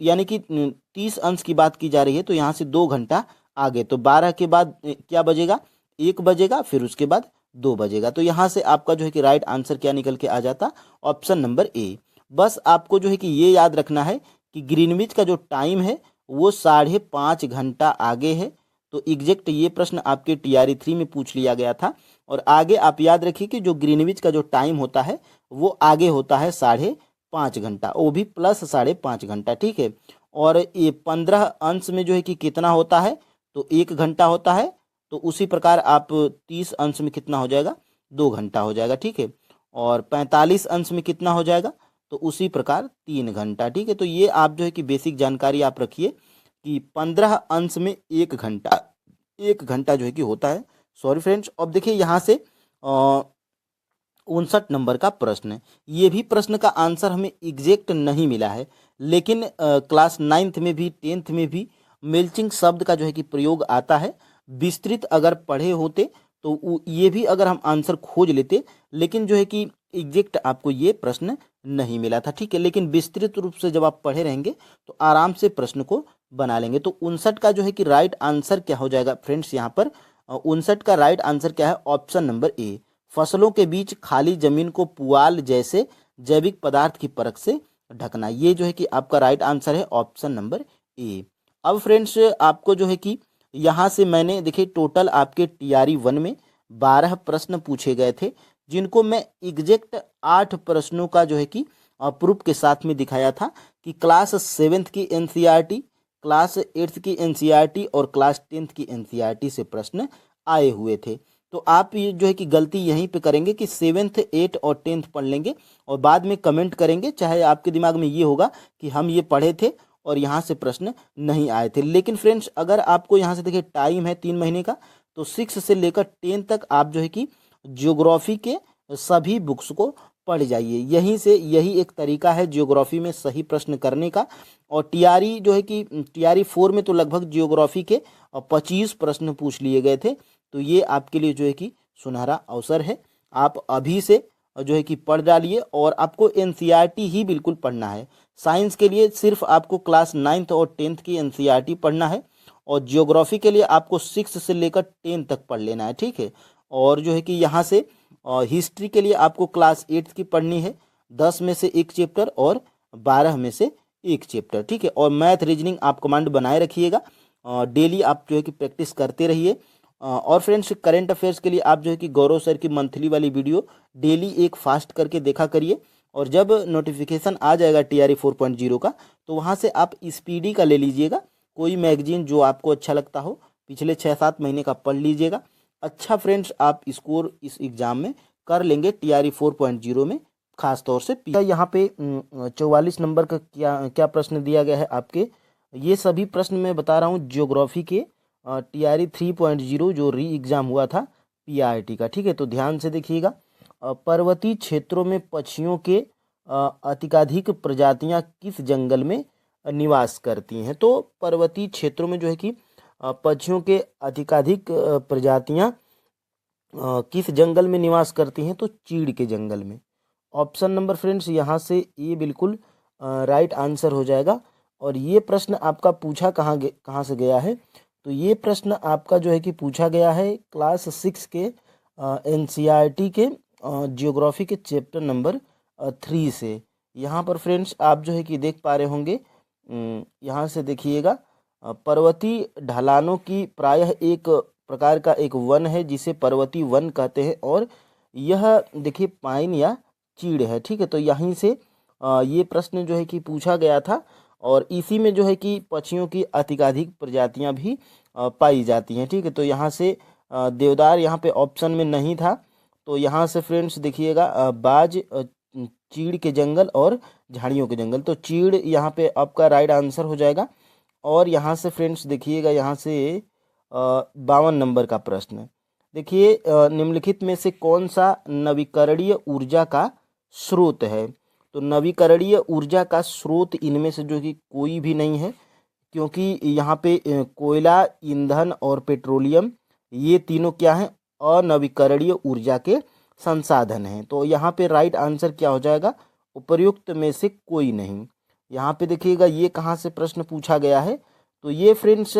यानी कि 30 अंश की बात की जा रही है, तो यहाँ से 2 घंटा आगे, तो 12 के बाद क्या बजेगा, 1 बजेगा, फिर उसके बाद 2 बजेगा। तो यहाँ से आपका जो है कि राइट आंसर क्या निकल के आ जाता, ऑप्शन नंबर ए। बस आपको जो है कि ये याद रखना है कि ग्रीनविच का जो टाइम है वो 5.5 घंटा आगे है। तो एग्जैक्ट ये प्रश्न आपके TRE 3 में पूछ लिया गया था। और आगे आप याद रखिए कि जो ग्रीनविच का जो टाइम होता है वो आगे होता है 5.5 घंटा, वो भी प्लस 5.5 घंटा, ठीक है। और ये 15 अंश में जो है कि कितना होता है, तो 1 घंटा होता है। तो उसी प्रकार आप 30 अंश में कितना हो जाएगा, 2 घंटा हो जाएगा, ठीक है। और 45 अंश में कितना हो जाएगा, तो उसी प्रकार 3 घंटा, ठीक है। तो ये आप जो है कि बेसिक जानकारी आप रखिए कि 15 अंश में 1 घंटा, 1 घंटा जो है कि होता है। सॉरी फ्रेंड्स, अब देखिए यहाँ से 59 नंबर का प्रश्न है। ये भी प्रश्न का आंसर हमें एग्जैक्ट नहीं मिला है, लेकिन क्लास 9th में भी 10th में भी मेल्चिंग शब्द का जो है कि प्रयोग आता है। विस्तृत अगर पढ़े होते तो ये भी अगर हम आंसर खोज लेते, लेकिन जो है कि एग्जैक्ट आपको ये प्रश्न नहीं मिला था, ठीक है। लेकिन विस्तृत रूप से जब आप पढ़े रहेंगे तो आराम से प्रश्न को बना लेंगे। तो 59 का जो है कि राइट आंसर क्या हो जाएगा फ्रेंड्स, यहाँ पर 59 का राइट आंसर क्या है, ऑप्शन नंबर ए, फसलों के बीच खाली जमीन को पुआल जैसे जैविक पदार्थ की परत से ढकना, ये जो है कि आपका राइट आंसर है, ऑप्शन नंबर ए। अब फ्रेंड्स आपको जो है कि यहाँ से मैंने देखिए टोटल आपके TRE 1 में 12 प्रश्न पूछे गए थे, जिनको मैं एग्जैक्ट 8 प्रश्नों का जो है कि प्रूफ के साथ में दिखाया था कि क्लास 7th की NCERT, क्लास 8th की NCERT और क्लास 10th की NCERT से प्रश्न आए हुए थे। तो आप ये जो है कि गलती यहीं पे करेंगे कि 7th 8 और 10th पढ़ लेंगे और बाद में कमेंट करेंगे, चाहे आपके दिमाग में ये होगा कि हम ये पढ़े थे और यहाँ से प्रश्न नहीं आए थे। लेकिन फ्रेंड्स अगर आपको यहाँ से देखिए टाइम है 3 महीने का, तो 6 से लेकर 10 तक आप जो है कि ज्योग्राफी के सभी बुक्स को पढ़ जाइए। यहीं से यही एक तरीका है ज्योग्राफी में सही प्रश्न करने का। और TRE जो है कि TRE 4 में तो लगभग ज्योग्राफी के 25 प्रश्न पूछ लिए गए थे। तो ये आपके लिए जो है कि सुनहरा अवसर है, आप अभी से जो है कि पढ़ डालिए। और आपको NCERT ही बिल्कुल पढ़ना है। साइंस के लिए सिर्फ आपको क्लास 9th और 10th की NCERT पढ़ना है, और ज्योग्राफी के लिए आपको 6 से लेकर 10 तक पढ़ लेना है, ठीक है। और जो है कि यहाँ से हिस्ट्री के लिए आपको क्लास 8 की पढ़नी है, 10 में से 1 चैप्टर और 12 में से 1 चैप्टर, ठीक है। और मैथ रीजनिंग आप कमांड बनाए रखिएगा, डेली आप जो है कि प्रैक्टिस करते रहिए। और फ्रेंड्स करेंट अफेयर्स के लिए आप जो है कि गौरव सर की मंथली वाली वीडियो डेली एक फास्ट करके देखा करिए, और जब नोटिफिकेशन आ जाएगा TRE 4.0 का, तो वहाँ से आप स्पीडी का ले लीजिएगा, कोई मैगजीन जो आपको अच्छा लगता हो, पिछले 6-7 महीने का पढ़ लीजिएगा। अच्छा फ्रेंड्स, आप स्कोर इस एग्ज़ाम में कर लेंगे TRE 4.0 में, खास तौर से यहाँ पे 44 नंबर का क्या क्या प्रश्न दिया गया है आपके। ये सभी प्रश्न मैं बता रहा हूँ ज्योग्राफी के TRE 3.0 जो री एग्ज़ाम हुआ था PRT का, ठीक है। तो ध्यान से देखिएगा, पर्वतीय क्षेत्रों में पक्षियों के अत्यधिक प्रजातियां किस जंगल में निवास करती हैं। तो पर्वतीय क्षेत्रों में जो है कि पक्षियों के अधिकाधिक प्रजातियां किस जंगल में निवास करती हैं, तो चीड़ के जंगल में। ऑप्शन नंबर फ्रेंड्स यहाँ से ये बिल्कुल राइट आंसर हो जाएगा। और ये प्रश्न आपका पूछा कहाँ से गया है, तो ये प्रश्न आपका जो है कि पूछा गया है क्लास 6 के NCERT के जियोग्राफी के चैप्टर नंबर 3 से। यहाँ पर फ्रेंड्स आप जो है कि देख पा रहे होंगे, यहाँ से देखिएगा, पर्वतीय ढलानों की प्रायः एक प्रकार का एक वन है जिसे पर्वतीय वन कहते हैं, और यह देखिए पाइन या चीड़ है, ठीक है। तो यहीं से ये प्रश्न जो है कि पूछा गया था, और इसी में जो है कि पक्षियों की अत्यधिक प्रजातियां भी पाई जाती हैं, ठीक है। तो यहाँ से देवदार यहाँ पे ऑप्शन में नहीं था, तो यहाँ से फ्रेंड्स देखिएगा बाज, चीड़ के जंगल और झाड़ियों के जंगल, तो चीड़ यहाँ पे आपका राइट आंसर हो जाएगा। और यहाँ से फ्रेंड्स देखिएगा, यहाँ से 52 नंबर का प्रश्न देखिए, निम्नलिखित में से कौन सा नवीकरणीय ऊर्जा का स्रोत है। तो नवीकरणीय ऊर्जा का स्रोत इनमें से जो कि कोई भी नहीं है, क्योंकि यहाँ पे कोयला, ईंधन और पेट्रोलियम, ये तीनों क्या हैं, अनवीकरणीय ऊर्जा के संसाधन हैं। तो यहाँ पे राइट आंसर क्या हो जाएगा, उपर्युक्त में से कोई नहीं। यहाँ पे देखिएगा ये कहाँ से प्रश्न पूछा गया है, तो ये फ्रेंड्स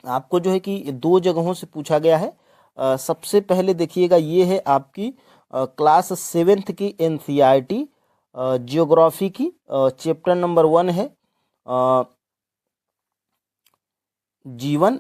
आपको जो है कि 2 जगहों से पूछा गया है। सबसे पहले देखिएगा ये है आपकी क्लास 7th की NCERT जियोग्राफी की चैप्टर नंबर 1 है जीवन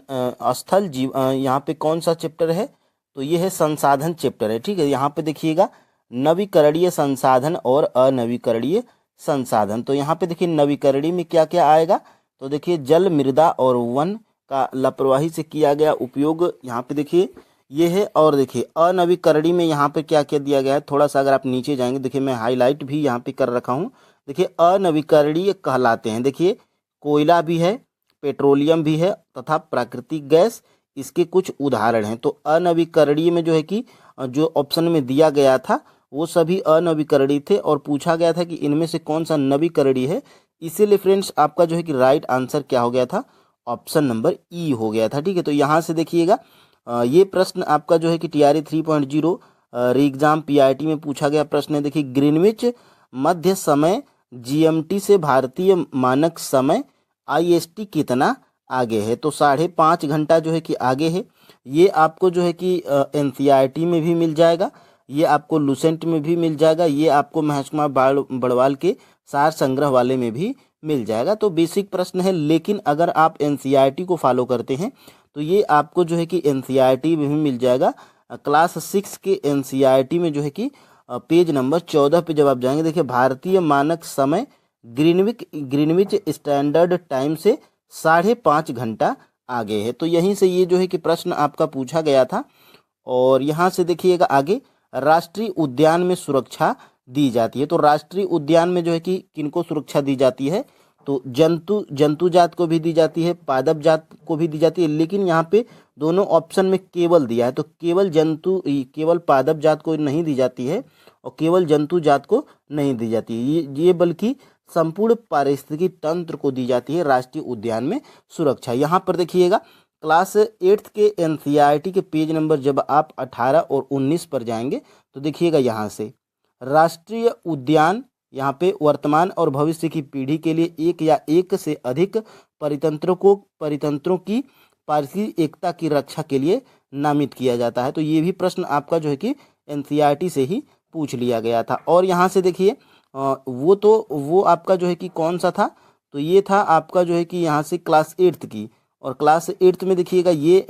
स्थल यहाँ पे कौन सा चैप्टर है, तो ये है संसाधन चैप्टर है, ठीक है। यहाँ पे देखिएगा नवीकरणीय संसाधन और अनवीकरणीय संसाधन। तो यहाँ पे देखिए नवीकरणीय में क्या क्या आएगा, तो देखिए जल, मृदा और वन का लापरवाही से किया गया उपयोग, यहाँ पे देखिए ये है। और देखिए अनवीकरणीय में यहाँ पे क्या क्या दिया गया है, थोड़ा सा अगर आप नीचे जाएंगे, देखिए मैं हाईलाइट भी यहाँ पे कर रखा हूँ। देखिए अनवीकरणीय कहलाते हैं, देखिए कोयला भी है, पेट्रोलियम भी है तथा प्राकृतिक गैस, इसके कुछ उदाहरण हैं। तो अनवीकरणीय में जो है कि जो ऑप्शन में दिया गया था वो सभी अनवीकरणीय थे, और पूछा गया था कि इनमें से कौन सा नवीकरणीय है। इसीलिए फ्रेंड्स आपका जो है कि राइट आंसर क्या हो गया था, ऑप्शन नंबर ई हो गया था, ठीक है। तो यहाँ से देखिएगा ये प्रश्न आपका जो है कि TRE 3.0 री एग्जाम PRT में पूछा गया प्रश्न है। देखिए ग्रीनविच मध्य समय GMT से भारतीय मानक समय IST कितना आगे है, तो 5.5 घंटा जो है कि आगे है। ये आपको जो है कि NCERT में भी मिल जाएगा, ये आपको लुसेंट में भी मिल जाएगा, ये आपको महकमा बड़वाल के सार संग्रह वाले में भी मिल जाएगा। तो बेसिक प्रश्न है, लेकिन अगर आप NCERT को फॉलो करते हैं तो ये आपको जो है कि NCERT में भी मिल जाएगा। क्लास 6 के NCERT में जो है कि पेज नंबर 14 पे जब आप जाएंगे, देखिए भारतीय मानक समय ग्रीनविच स्टैंडर्ड टाइम से 5.5 घंटा आगे है। तो यहीं से ये जो है कि प्रश्न आपका पूछा गया था। और यहाँ से देखिएगा आगे, राष्ट्रीय उद्यान में सुरक्षा दी जाती है। तो राष्ट्रीय उद्यान में जो है कि किनको सुरक्षा दी जाती है, तो जंतु जात को भी दी जाती है, पादप जात को भी दी जाती है, लेकिन यहाँ पे दोनों ऑप्शन में केवल दिया है, तो केवल पादप जात को नहीं दी जाती है और केवल जंतु जात को नहीं दी जाती है, ये बल्कि संपूर्ण पारिस्थितिकी तंत्र को दी जाती है राष्ट्रीय उद्यान में सुरक्षा। यहाँ पर देखिएगा क्लास 8 के NCERT के पेज नंबर जब आप 18 और 19 पर जाएंगे, तो देखिएगा यहाँ से राष्ट्रीय उद्यान यहाँ पे वर्तमान और भविष्य की पीढ़ी के लिए एक या एक से अधिक परितंत्रों की पारिस्थितिक एकता की रक्षा के लिए नामित किया जाता है। तो ये भी प्रश्न आपका जो है कि NCERT से ही पूछ लिया गया था। और यहाँ से देखिए वो आपका जो है कि कौन सा था, तो ये था आपका जो है कि यहाँ से क्लास 8 की। और क्लास 8 में देखिएगा ये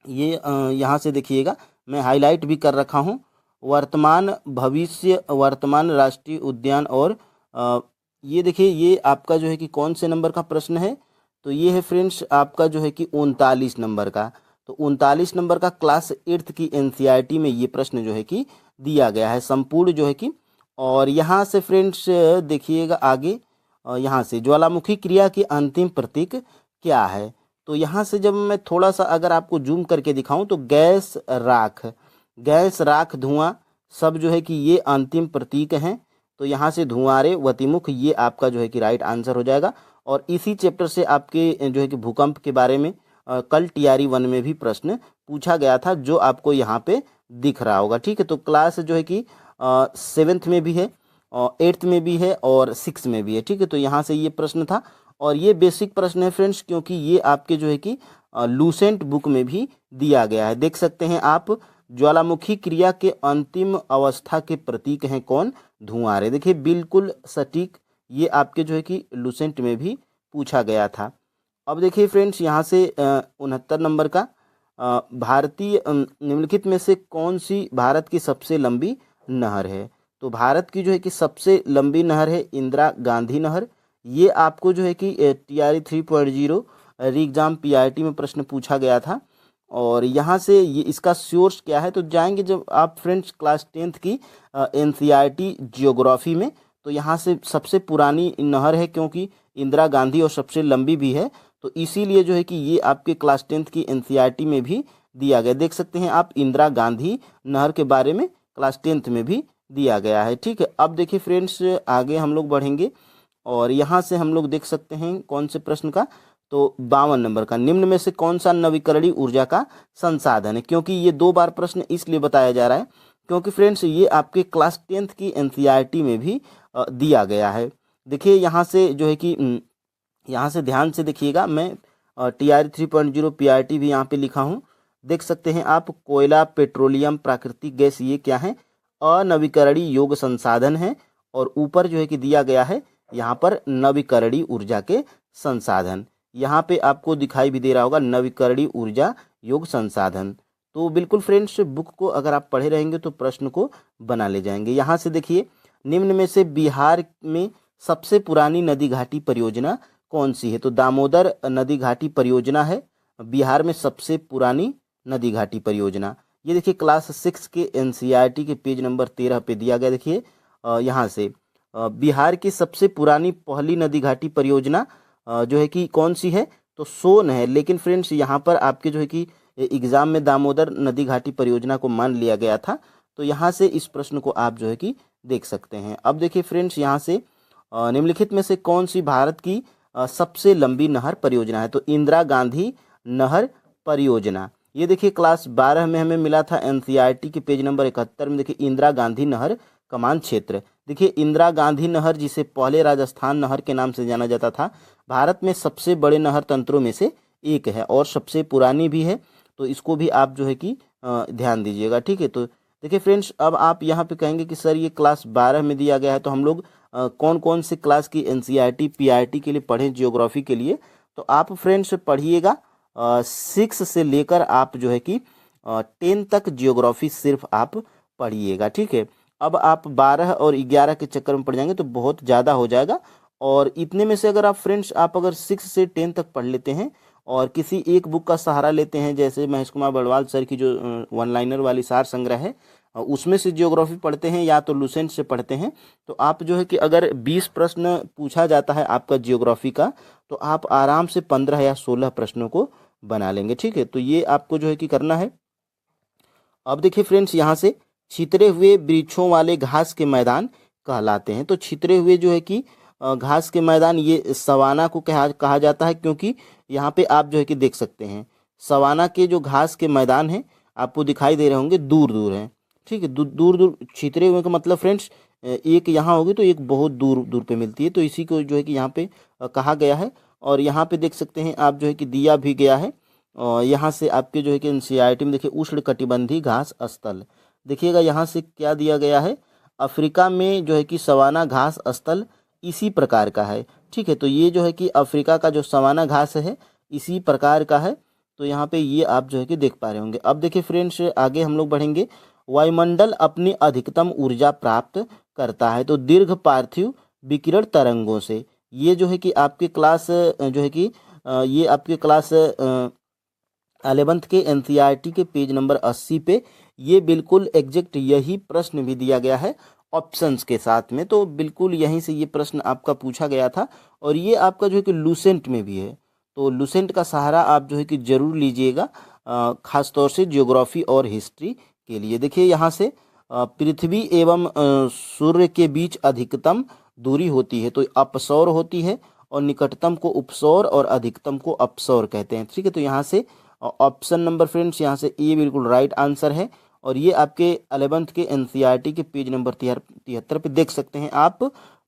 यहाँ से देखिएगा मैं हाईलाइट भी कर रखा हूँ, वर्तमान भविष्य वर्तमान राष्ट्रीय उद्यान और ये देखिए ये आपका जो है कि कौन से नंबर का प्रश्न है, तो ये है फ्रेंड्स आपका जो है कि 39 नंबर का। तो 39 नंबर का क्लास 8th की एनसीईआरटी में ये प्रश्न जो है कि दिया गया है संपूर्ण जो है कि। और यहाँ से फ्रेंड्स देखिएगा आगे, यहाँ से ज्वालामुखी क्रिया की अंतिम प्रतीक क्या है। तो यहाँ से जब मैं थोड़ा सा अगर आपको जूम करके दिखाऊं तो गैस राख धुआं सब जो है कि ये अंतिम प्रतीक हैं। तो यहाँ से धुआंरे वतिमुख ये आपका जो है कि राइट आंसर हो जाएगा। और इसी चैप्टर से आपके जो है कि भूकंप के बारे में कल टीआरई 1 में भी प्रश्न पूछा गया था, जो आपको यहाँ पे दिख रहा होगा। ठीक है, तो क्लास जो है कि 7th में भी है और 8th में भी है और 6th में भी है। ठीक है, तो यहाँ से ये प्रश्न था और ये बेसिक प्रश्न है फ्रेंड्स, क्योंकि ये आपके जो है कि लूसेंट बुक में भी दिया गया है। देख सकते हैं आप, ज्वालामुखी क्रिया के अंतिम अवस्था के प्रतीक हैं कौन, धुआंरे। देखिए बिल्कुल सटीक, ये आपके जो है कि लूसेंट में भी पूछा गया था। अब देखिए फ्रेंड्स यहाँ से 69 नंबर का भारतीय निम्नलिखित में से कौन सी भारत की सबसे लंबी नहर है। तो भारत की जो है कि सबसे लंबी नहर है इंदिरा गांधी नहर। ये आपको जो है कि टीआरई 3.0 एग्जाम पीआईटी में प्रश्न पूछा गया था। और यहाँ से ये इसका सोर्स क्या है, तो जाएंगे जब आप फ्रेंड्स क्लास 10th की एनसीईआरटी जियोग्राफी में, तो यहाँ से सबसे पुरानी नहर है क्योंकि इंदिरा गांधी और सबसे लंबी भी है, तो इसीलिए जो है कि ये आपके क्लास 10th की एनसीईआरटी में भी दिया गया। देख सकते हैं आप, इंदिरा गांधी नहर के बारे में क्लास 10th में भी दिया गया है। ठीक है, अब देखिए फ्रेंड्स आगे हम लोग बढ़ेंगे और यहाँ से हम लोग देख सकते हैं कौन से प्रश्न का, तो 52 नंबर का, निम्न में से कौन सा नवीकरणीय ऊर्जा का संसाधन है। क्योंकि ये 2 बार प्रश्न इसलिए बताया जा रहा है क्योंकि फ्रेंड्स ये आपके क्लास 10th की एनसीईआरटी में भी दिया गया है। देखिए यहाँ से जो है कि यहाँ से ध्यान से देखिएगा, मैं टीआरई 3.0 पीआरटी भी यहाँ पे लिखा हूँ। देख सकते हैं आप, कोयला, पेट्रोलियम, प्राकृतिक गैस ये क्या है, अनवीकरणीय योग्य संसाधन है। और ऊपर जो है कि दिया गया है यहाँ पर नवीकरणीय ऊर्जा के संसाधन, यहाँ पे आपको दिखाई भी दे रहा होगा नवीकरणीय ऊर्जा योग्य संसाधन। तो बिल्कुल फ्रेंड्स बुक को अगर आप पढ़े रहेंगे तो प्रश्न को बना ले जाएंगे। यहाँ से देखिए, निम्न में से बिहार में सबसे पुरानी नदी घाटी परियोजना कौन सी है। तो दामोदर नदी घाटी परियोजना है बिहार में सबसे पुरानी नदी घाटी परियोजना। ये देखिए क्लास 6 के एनसीईआरटी के पेज नंबर 13 पे दिया गया। देखिए यहाँ से बिहार की सबसे पुरानी पहली नदी घाटी परियोजना जो है कि कौन सी है, तो सोन है। लेकिन फ्रेंड्स यहाँ पर आपके जो है कि एग्जाम में दामोदर नदी घाटी परियोजना को मान लिया गया था, तो यहाँ से इस प्रश्न को आप जो है कि देख सकते हैं। अब देखिए फ्रेंड्स यहाँ से निम्नलिखित में से कौन सी भारत की सबसे लंबी नहर परियोजना है। तो इंदिरा गांधी नहर परियोजना, ये देखिए क्लास 12 में हमें मिला था एनसीईआरटी के पेज नंबर 71 में। देखिए इंदिरा गांधी नहर कमान क्षेत्र, देखिए इंदिरा गांधी नहर जिसे पहले राजस्थान नहर के नाम से जाना जाता था, भारत में सबसे बड़े नहर तंत्रों में से एक है और सबसे पुरानी भी है। तो इसको भी आप जो है कि ध्यान दीजिएगा। ठीक है, तो देखिए फ्रेंड्स, अब आप यहाँ पे कहेंगे कि सर ये क्लास 12 में दिया गया है, तो हम लोग कौन कौन से क्लास की एनसीईआरटी पीआरटी के लिए पढ़ें जियोग्राफी के लिए। तो आप फ्रेंड्स पढ़िएगा 6 से लेकर आप जो है कि 10 तक जियोग्राफी सिर्फ आप पढ़िएगा। ठीक है, अब आप 12 और 11 के चक्कर में पड़ जाएंगे तो बहुत ज़्यादा हो जाएगा। और इतने में से अगर आप फ्रेंड्स आप अगर 6 से 10 तक पढ़ लेते हैं और किसी एक बुक का सहारा लेते हैं, जैसे महेश कुमार बड़वाल सर की जो 1 लाइनर वाली सार संग्रह है उसमें से जियोग्राफी पढ़ते हैं या तो लूसेंट से पढ़ते हैं, तो आप जो है कि अगर 20 प्रश्न पूछा जाता है आपका जियोग्राफी का, तो आप आराम से 15 या 16 प्रश्नों को बना लेंगे। ठीक है, तो ये आपको जो है कि करना है। अब देखिए फ्रेंड्स यहाँ से छितरे हुए वृक्षों वाले घास के मैदान कहलाते हैं। तो छितरे हुए जो है कि घास के मैदान ये सवाना को कहा जाता है, क्योंकि यहाँ पे आप जो है कि देख सकते हैं सवाना के जो घास के मैदान हैं आपको दिखाई दे रहे होंगे, दूर दूर हैं। ठीक है, दूर दूर छितरे हुए का मतलब फ्रेंड्स एक यहाँ होगी तो एक बहुत दूर दूर पे मिलती है, तो इसी को जो है कि यहाँ पे कहा गया है। और यहाँ पे देख सकते हैं आप जो है कि दिया भी गया है। यहाँ से आपके जो है कि एनसीईआरटी में देखिए उष्ण कटिबंधीय घास स्थल, देखिएगा यहाँ से क्या दिया गया है, अफ्रीका में जो है कि सवाना घास स्थल इसी प्रकार का है। ठीक है, तो ये जो है कि अफ्रीका का जो सवाना घास है इसी प्रकार का है, तो यहाँ पे ये आप जो है कि देख पा रहे होंगे। अब देखिए फ्रेंड्स आगे हम लोग बढ़ेंगे वायुमंडल अपनी अधिकतम ऊर्जा प्राप्त करता है? तो दीर्घ पार्थिव विकिरण तरंगों से। ये जो है कि आपके क्लास जो है कि ये आपके क्लास 11th के एनसीईआरटी के पेज नंबर 80 पे ये बिल्कुल एग्जैक्ट यही प्रश्न भी दिया गया है ऑप्शंस के साथ में। तो बिल्कुल यहीं से ये प्रश्न आपका पूछा गया था और ये आपका जो है कि लूसेंट में भी है। तो लूसेंट का सहारा आप जो है कि जरूर लीजिएगा, खास तौर से ज्योग्राफी और हिस्ट्री के लिए। देखिए यहाँ से पृथ्वी एवं सूर्य के बीच अधिकतम दूरी होती है तो अपसौर होती है, और निकटतम को उपसौर और अधिकतम को अपसौर कहते हैं। ठीक है, तो यहाँ से ऑप्शन नंबर फ्रेंड्स यहाँ से ए बिल्कुल राइट आंसर है। और ये आपके 11th के एनसीईआरटी के पेज नंबर 73 पे देख सकते हैं आप।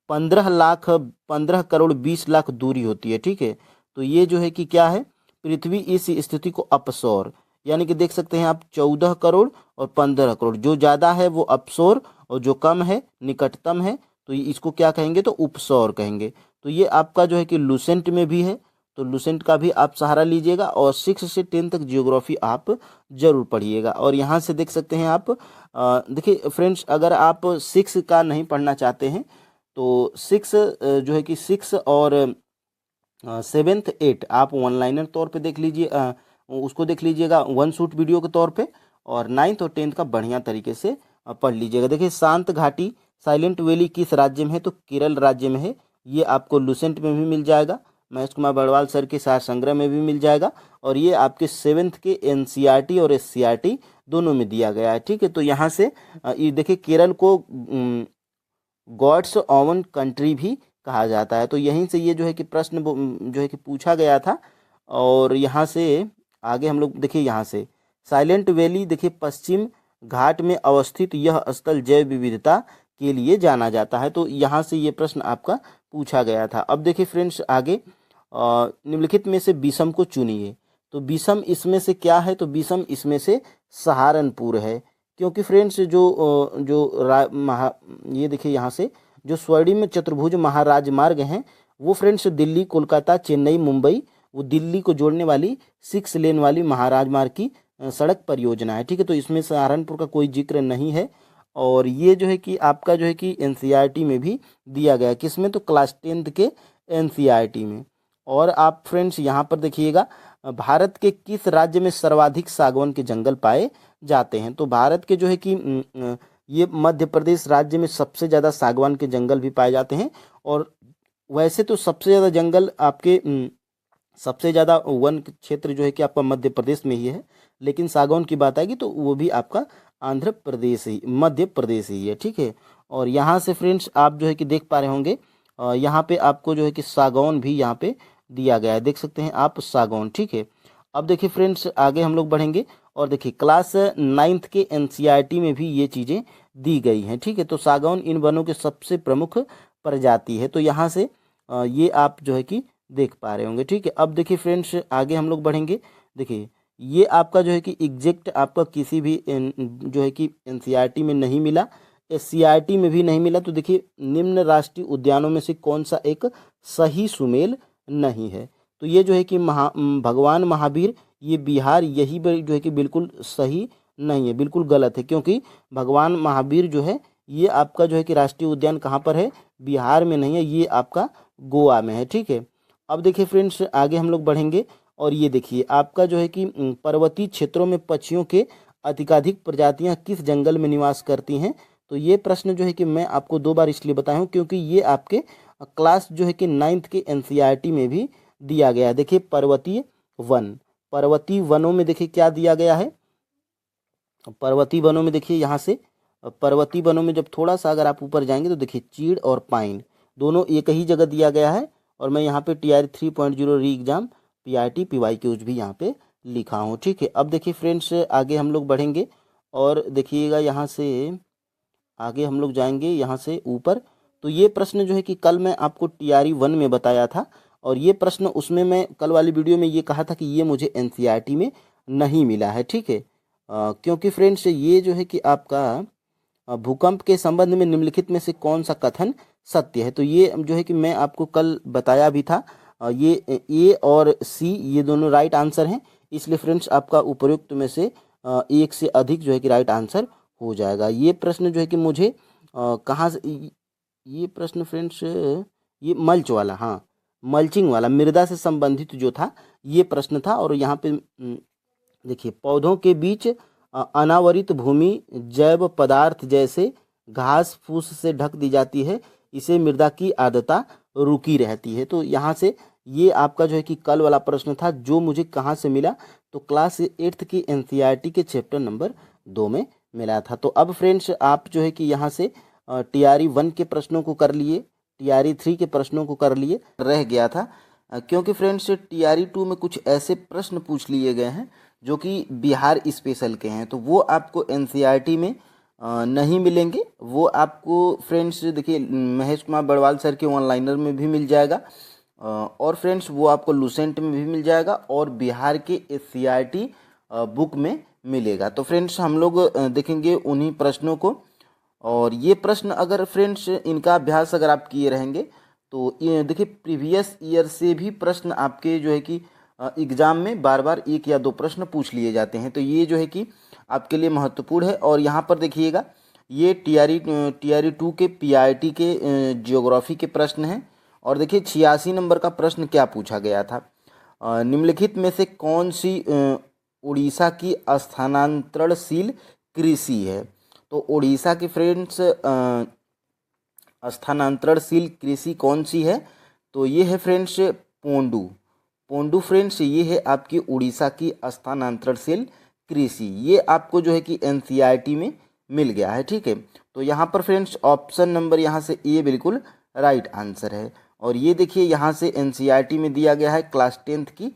15 करोड़ 20 लाख दूरी होती है। ठीक है, तो ये जो है कि क्या है, पृथ्वी इस स्थिति को अपसौर, यानी कि देख सकते हैं आप 14 करोड़ और 15 करोड़, जो ज़्यादा है वो अपसौर और जो कम है निकटतम है तो इसको क्या कहेंगे, तो उपसौर कहेंगे। तो ये आपका जो है कि लूसेंट में भी है, तो लूसेंट का भी आप सहारा लीजिएगा और 6 से 10 तक जियोग्राफी आप जरूर पढ़िएगा। और यहाँ से देख सकते हैं आप, देखिए फ्रेंड्स, अगर आप 6 का नहीं पढ़ना चाहते हैं तो 6 जो है कि 6 और 7th 8 आप वन लाइनर तौर पे देख लीजिए, उसको देख लीजिएगा वन शूट वीडियो के तौर पे, और 9th और 10th का बढ़िया तरीके से पढ़ लीजिएगा। देखिए शांत घाटी साइलेंट वैली किस राज्य में है, तो केरल राज्य में है। ये आपको लूसेंट में भी मिल जाएगा, महेश कुमार बड़वाल सर के सार संग्रह में भी मिल जाएगा, और ये आपके 7th के एनसीईआरटी और एससीईआरटी दोनों में दिया गया है। ठीक है, तो यहाँ से ये देखिए केरल को गॉड्स ओवन कंट्री भी कहा जाता है। तो यहीं से ये जो है कि प्रश्न जो है कि पूछा गया था। और यहाँ से आगे हम लोग देखिए, यहाँ से साइलेंट वैली, देखिए पश्चिम घाट में अवस्थित यह स्थल जैव विविधता के लिए जाना जाता है। तो यहाँ से ये प्रश्न आपका पूछा गया था। अब देखिए फ्रेंड्स आगे, निम्नलिखित में से विषम को चुनिए। तो विषम इसमें से क्या है, तो विषम इसमें से सहारनपुर है, क्योंकि फ्रेंड्स ये देखिए यहाँ से जो स्वर्णिम चतुर्भुज महाराजमार्ग हैं वो फ्रेंड्स दिल्ली कोलकाता चेन्नई मुंबई, वो दिल्ली को जोड़ने वाली 6 लेन वाली महाराजमार्ग की सड़क परियोजना है। ठीक है, तो इसमें सहारनपुर का कोई जिक्र नहीं है। और ये जो है कि आपका जो है कि एनसीईआरटी में भी दिया गया है, किसमें, तो क्लास 10th के एनसीईआरटी में। और आप फ्रेंड्स यहाँ पर देखिएगा, भारत के किस राज्य में सर्वाधिक सागवान के जंगल पाए जाते हैं। तो भारत के जो है कि ये मध्य प्रदेश राज्य में सबसे ज़्यादा सागवान के जंगल भी पाए जाते हैं। और वैसे तो सबसे ज़्यादा जंगल आपके सबसे ज़्यादा वन क्षेत्र जो है कि आपका मध्य प्रदेश में ही है, लेकिन सागौन की बात आएगी तो वो भी आपका आंध्र प्रदेश ही, मध्य प्रदेश ही है। ठीक है, और यहाँ से फ्रेंड्स आप जो है कि देख पा रहे होंगे, यहाँ पे आपको जो है कि सागौन भी यहाँ पे दिया गया है, देख सकते हैं आप सागौन। ठीक है, अब देखिए फ्रेंड्स आगे हम लोग बढ़ेंगे और देखिए क्लास 9th के एनसीईआरटी में भी ये चीज़ें दी गई हैं। ठीक है, तो सागौन इन वनों के सबसे प्रमुख प्रजाति है। तो यहाँ से ये आप जो है कि देख पा रहे होंगे। ठीक है, अब देखिए फ्रेंड्स आगे हम लोग बढ़ेंगे। देखिए ये आपका जो है कि एग्जैक्ट आपका किसी भी जो है कि एनसीईआरटी में नहीं मिला, एससीईआरटी में भी नहीं मिला। तो देखिए निम्न राष्ट्रीय उद्यानों में से कौन सा एक सही सुमेल नहीं है। तो ये जो है कि भगवान महावीर, ये बिहार, यही जो है कि बिल्कुल सही नहीं है, बिल्कुल गलत है, क्योंकि भगवान महावीर जो है ये आपका जो है कि राष्ट्रीय उद्यान कहाँ पर है, बिहार में नहीं है, ये आपका गोवा में है। ठीक है, अब देखिए फ्रेंड्स आगे हम लोग बढ़ेंगे और ये देखिए आपका जो है कि पर्वतीय क्षेत्रों में पक्षियों के अधिकाधिक प्रजातियां किस जंगल में निवास करती हैं। तो ये प्रश्न जो है कि मैं आपको 2 बार इसलिए बताया हूँ क्योंकि ये आपके क्लास जो है कि 9th के एनसीईआरटी में भी दिया गया है। देखिए पर्वतीय वन, पर्वतीय वनों में देखिए क्या दिया गया है, पर्वतीय वनों में देखिए यहाँ से पर्वतीय वनों में जब थोड़ा सा अगर आप ऊपर जाएंगे तो देखिए चीड़ और पाइन दोनों एक ही जगह दिया गया है। और मैं यहाँ पे TR 3.0 री एग्जाम PRT PYQs भी यहाँ पे लिखा हूँ। ठीक है, अब देखिए फ्रेंड्स आगे हम लोग बढ़ेंगे और देखिएगा यहाँ से आगे हम लोग जाएंगे यहाँ से ऊपर। तो ये प्रश्न जो है कि कल मैं आपको TRE 1 में बताया था और ये प्रश्न उसमें मैं कल वाली वीडियो में ये कहा था कि ये मुझे एनसीईआरटी में नहीं मिला है। ठीक है, क्योंकि फ्रेंड्स ये जो है कि आपका भूकंप के संबंध में निम्नलिखित में से कौन सा कथन सत्य है। तो ये जो है कि मैं आपको कल बताया भी था, ये ए और सी ये दोनों राइट आंसर हैं, इसलिए फ्रेंड्स आपका उपयुक्त में से एक से अधिक जो है कि राइट आंसर हो जाएगा। ये प्रश्न जो है कि मुझे कहाँ से ये प्रश्न फ्रेंड्स, ये मल्च वाला, हाँ मल्चिंग वाला, मृदा से संबंधित जो था ये प्रश्न था। और यहाँ पे देखिए, पौधों के बीच अनावरित भूमि जैव पदार्थ जैसे घास फूस से ढक दी जाती है, इसे मृदा की आर्द्रता रुकी रहती है। तो यहाँ से ये आपका जो है कि कल वाला प्रश्न था, जो मुझे कहाँ से मिला, तो क्लास 8th की एनसीईआरटी के चैप्टर नंबर 2 में मिला था। तो अब फ्रेंड्स आप जो है कि यहाँ से टीआरई 1 के प्रश्नों को कर लिए, टीआरई 3 के प्रश्नों को कर लिए, रह गया था क्योंकि फ्रेंड्स टीआरई 2 में कुछ ऐसे प्रश्न पूछ लिए गए हैं जो कि बिहार स्पेशल के हैं, तो वो आपको एनसीईआरटी में नहीं मिलेंगे। वो आपको फ्रेंड्स देखिए महेश कुमार बड़वाल सर के ऑनलाइनर में भी मिल जाएगा, और फ्रेंड्स वो आपको लूसेंट में भी मिल जाएगा, और बिहार के एससीईआरटी बुक में मिलेगा। तो फ्रेंड्स हम लोग देखेंगे उन्हीं प्रश्नों को। और ये प्रश्न अगर फ्रेंड्स इनका अभ्यास अगर आप किए रहेंगे तो ये देखिए प्रीवियस ईयर से भी प्रश्न आपके जो है कि एग्ज़ाम में बार बार 1 या 2 प्रश्न पूछ लिए जाते हैं। तो ये जो है कि आपके लिए महत्वपूर्ण है। और यहाँ पर देखिएगा ये टीआरई 2 के पीआईटी के जियोग्राफी के प्रश्न हैं। और देखिए 86 नंबर का प्रश्न क्या पूछा गया था, निम्नलिखित में से कौन सी उड़ीसा की स्थानांतरणशील कृषि है। तो उड़ीसा की फ्रेंड्स स्थानांतरणशील कृषि कौन सी है, तो ये है फ्रेंड्स पोंडू। पोंडू फ्रेंड्स ये है आपकी उड़ीसा की स्थानांतरणशील कृषि। ये आपको जो है कि एनसीईआरटी में मिल गया है, ठीक है। तो यहाँ पर फ्रेंड्स ऑप्शन नंबर यहाँ से ए बिल्कुल राइट आंसर है। और ये देखिए यहाँ से एनसीईआरटी में दिया गया है क्लास 10th की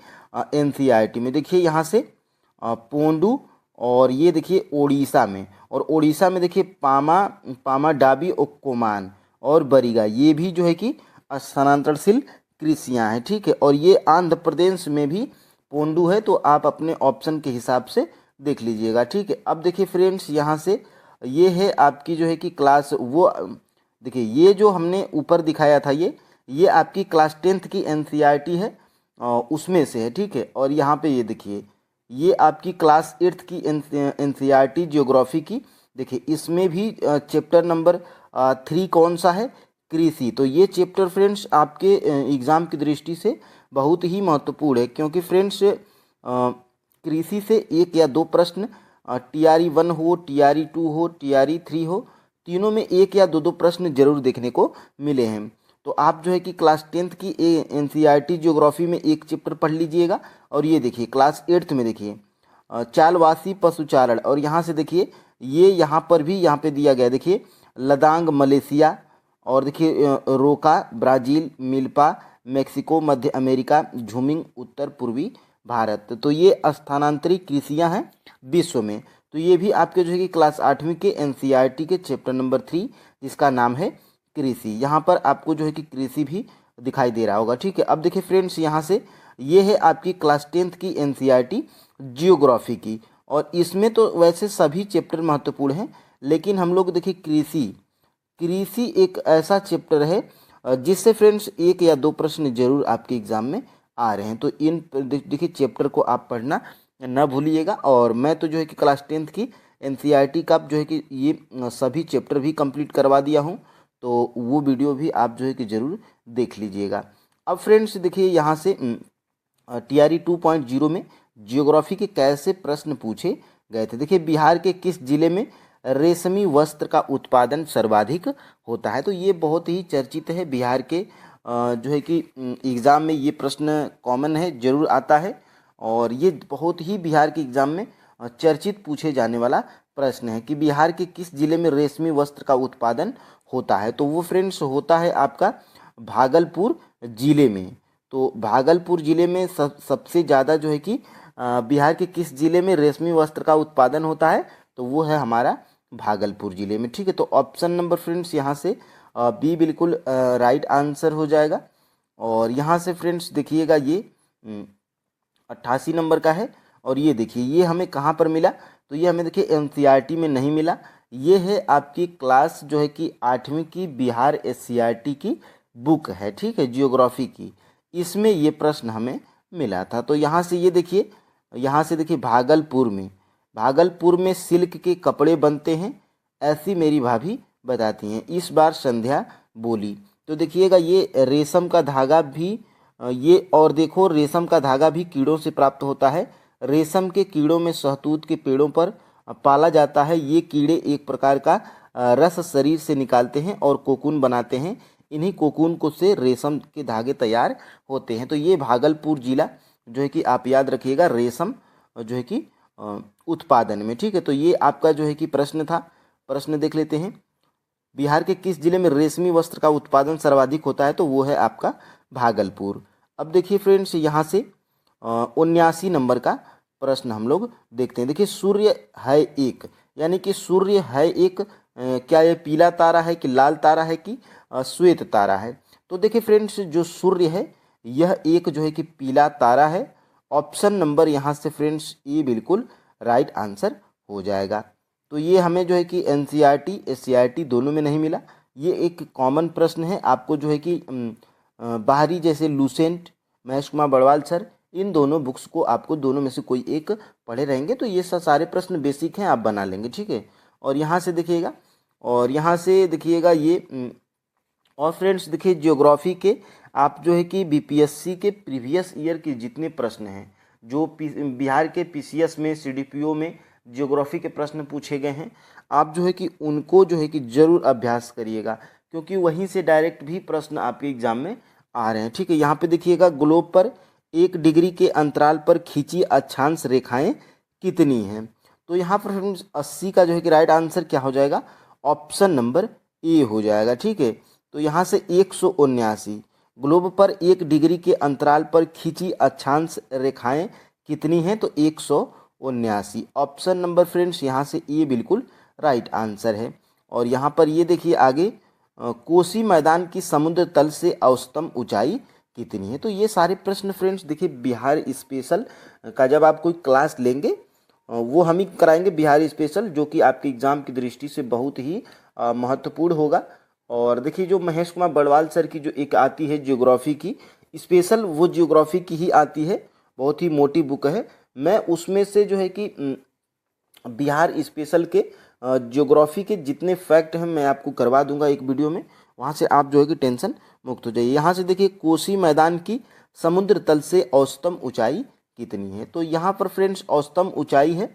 एनसीईआरटी में, देखिए यहाँ से पोंडू, और ये देखिए उड़ीसा में, और उड़ीसा में देखिए पामा डाबी और कोमान और बरीगा, ये भी जो है कि स्थानांतरणशील कृषियाँ हैं, ठीक है। और ये आंध्र प्रदेश में भी पोंडू है, तो आप अपने ऑप्शन के हिसाब से देख लीजिएगा, ठीक है। अब देखिए फ्रेंड्स यहाँ से ये है आपकी जो है कि क्लास, वो देखिए ये जो हमने ऊपर दिखाया था ये आपकी क्लास 10th की एनसीईआरटी है, उसमें से है, ठीक है। और यहाँ पे ये देखिए ये आपकी क्लास 8th की एनसीईआरटी ज्योग्राफी की, देखिए इसमें भी चैप्टर नंबर 3 कौन सा है, कृषि। तो ये चैप्टर फ्रेंड्स आपके एग्ज़ाम की दृष्टि से बहुत ही महत्वपूर्ण है, क्योंकि फ्रेंड्स कृषि से 1 या 2 प्रश्न टीआरई 1 हो, टीआरई 2 हो, टीआरई 3 हो, तीनों में 1 या 2 प्रश्न जरूर देखने को मिले हैं। तो आप जो है कि क्लास 10th की एनसीईआरटी ज्योग्राफी में एक चैप्टर पढ़ लीजिएगा। और ये देखिए क्लास 8th में देखिए चालवासी पशुचारण, और यहाँ से देखिए ये यहाँ पर भी यहाँ पे दिया गया, देखिए लदांग मलेशिया, और देखिए रोका ब्राज़ील, मिल्पा मेक्सिको मध्य अमेरिका, झूमिंग उत्तर पूर्वी भारत। तो ये स्थानांतरित कृषियाँ हैं विश्व में। तो ये भी आपके जो है कि क्लास 8वीं के एनसीईआरटी के चैप्टर नंबर 3 जिसका नाम है कृषि, यहाँ पर आपको जो है कि कृषि भी दिखाई दे रहा होगा, ठीक है। अब देखिए फ्रेंड्स यहाँ से ये है आपकी क्लास 10th की एनसीईआरटी जियोग्राफी की, और इसमें तो वैसे सभी चैप्टर महत्वपूर्ण हैं, लेकिन हम लोग देखिए कृषि एक ऐसा चैप्टर है जिससे फ्रेंड्स 1 या 2 प्रश्न जरूर आपके एग्जाम में आ रहे हैं। तो इन देखिए चैप्टर को आप पढ़ना न भूलिएगा। और मैं तो जो है कि क्लास 10th की एनसीईआरटी का जो है कि ये सभी चैप्टर भी कंप्लीट करवा दिया हूँ, तो वो वीडियो भी आप जो है कि ज़रूर देख लीजिएगा। अब फ्रेंड्स देखिए यहाँ से टीआरई 2.0 में जियोग्राफी के कैसे प्रश्न पूछे गए थे। देखिए बिहार के किस जिले में रेशमी वस्त्र का उत्पादन सर्वाधिक होता है। तो ये बहुत ही चर्चित है, बिहार के जो है कि एग्ज़ाम में ये प्रश्न कॉमन है, ज़रूर आता है, और ये बहुत ही बिहार के एग्ज़ाम में चर्चित पूछे जाने वाला प्रश्न है कि बिहार के किस जिले में रेशमी वस्त्र का उत्पादन होता है। तो वो फ्रेंड्स होता है आपका भागलपुर जिले में। तो भागलपुर जिले में सबसे ज़्यादा जो है कि बिहार के किस जिले में रेशमी वस्त्र का उत्पादन होता है, तो वो है हमारा भागलपुर जिले में, ठीक है। तो ऑप्शन नंबर फ्रेंड्स यहाँ से बी बिल्कुल राइट आंसर हो जाएगा। और यहाँ से फ्रेंड्स देखिएगा ये 88 नंबर का है, और ये देखिए ये हमें कहाँ पर मिला, तो ये हमें देखिए एनसीईआरटी में नहीं मिला, ये है आपकी क्लास जो है कि 8वीं की बिहार एससीईआरटी की बुक है, ठीक है, जियोग्राफी की, इसमें ये प्रश्न हमें मिला था। तो यहाँ से ये देखिए, यहाँ से देखिए भागलपुर में भागलपुर में सिल्क के कपड़े बनते हैं, ऐसी मेरी भाभी बताती हैं, इस बार संध्या बोली। तो देखिएगा ये रेशम का धागा भी ये और देखो रेशम का धागा भी कीड़ों से प्राप्त होता है। रेशम के कीड़ों में शहतूत के पेड़ों पर पाला जाता है। ये कीड़े एक प्रकार का रस शरीर से निकालते हैं और कोकून बनाते हैं। इन्हीं कोकून को से रेशम के धागे तैयार होते हैं। तो ये भागलपुर जिला जो है कि आप याद रखिएगा रेशम जो है कि उत्पादन में, ठीक है। तो ये आपका जो है कि प्रश्न था। प्रश्न देख लेते हैं, बिहार के किस जिले में रेशमी वस्त्र का उत्पादन सर्वाधिक होता है? तो वो है आपका भागलपुर। अब देखिए फ्रेंड्स यहाँ से 79 नंबर का प्रश्न हम लोग देखते हैं। देखिए सूर्य है एक, यानी कि सूर्य है एक, क्या ये पीला तारा है कि लाल तारा है कि श्वेत तारा है? तो देखिए फ्रेंड्स जो सूर्य है यह एक जो है कि पीला तारा है। ऑप्शन नंबर यहाँ से फ्रेंड्स ए बिल्कुल राइट आंसर हो जाएगा। तो ये हमें जो है कि एनसीईआरटी एससीईआरटी दोनों में नहीं मिला। ये एक कॉमन प्रश्न है, आपको जो है कि बाहरी जैसे लूसेंट, महेश कुमार बड़वाल सर, इन दोनों बुक्स को आपको दोनों में से कोई एक पढ़े रहेंगे तो ये सारे प्रश्न बेसिक हैं, आप बना लेंगे, ठीक है। और यहाँ से देखिएगा, और यहाँ से देखिएगा ये और फ्रेंड्स देखिए ज्योग्राफी के आप जो है कि बीपीएससी के प्रीवियस ईयर के जितने प्रश्न हैं, जो बिहार के पीसीएस में सीडीपीओ में ज्योग्राफी के प्रश्न पूछे गए हैं, आप जो है कि उनको जो है कि ज़रूर अभ्यास करिएगा, क्योंकि वहीं से डायरेक्ट भी प्रश्न आपके एग्जाम में आ रहे हैं, ठीक है। यहाँ पे देखिएगा ग्लोब पर 1 डिग्री के अंतराल पर खींची अक्षांश रेखाएं कितनी हैं? तो यहाँ पर फ्रेंड्स 80 का जो है कि राइट आंसर क्या हो जाएगा? ऑप्शन नंबर ए हो जाएगा, ठीक है। तो यहाँ से 179 ग्लोब पर 1 डिग्री के अंतराल पर खींची अक्षांश रेखाएं कितनी हैं? तो 179। ऑप्शन नंबर फ्रेंड्स यहाँ से ए बिल्कुल राइट आंसर है। और यहाँ पर ये देखिए आगे कोसी मैदान की समुद्र तल से औसतम ऊंचाई कितनी है? तो ये सारे प्रश्न फ्रेंड्स देखिए बिहार स्पेशल का जब आप कोई क्लास लेंगे वो हम ही कराएंगे, बिहार स्पेशल, जो कि आपके एग्जाम की दृष्टि से बहुत ही महत्वपूर्ण होगा। और देखिए जो महेश कुमार बड़वाल सर की जो एक आती है ज्योग्राफी की स्पेशल, वो ज्योग्राफी की ही आती है, बहुत ही मोटी बुक है। मैं उसमें से जो है कि बिहार स्पेशल के ज्योग्राफी के जितने फैक्ट हैं मैं आपको करवा दूंगा एक वीडियो में, वहाँ से आप जो है कि टेंशन मुक्त हो जाइए। यहाँ से देखिए कोसी मैदान की समुद्र तल से औसतम ऊंचाई कितनी है? तो यहाँ पर फ्रेंड्स औसतम ऊंचाई है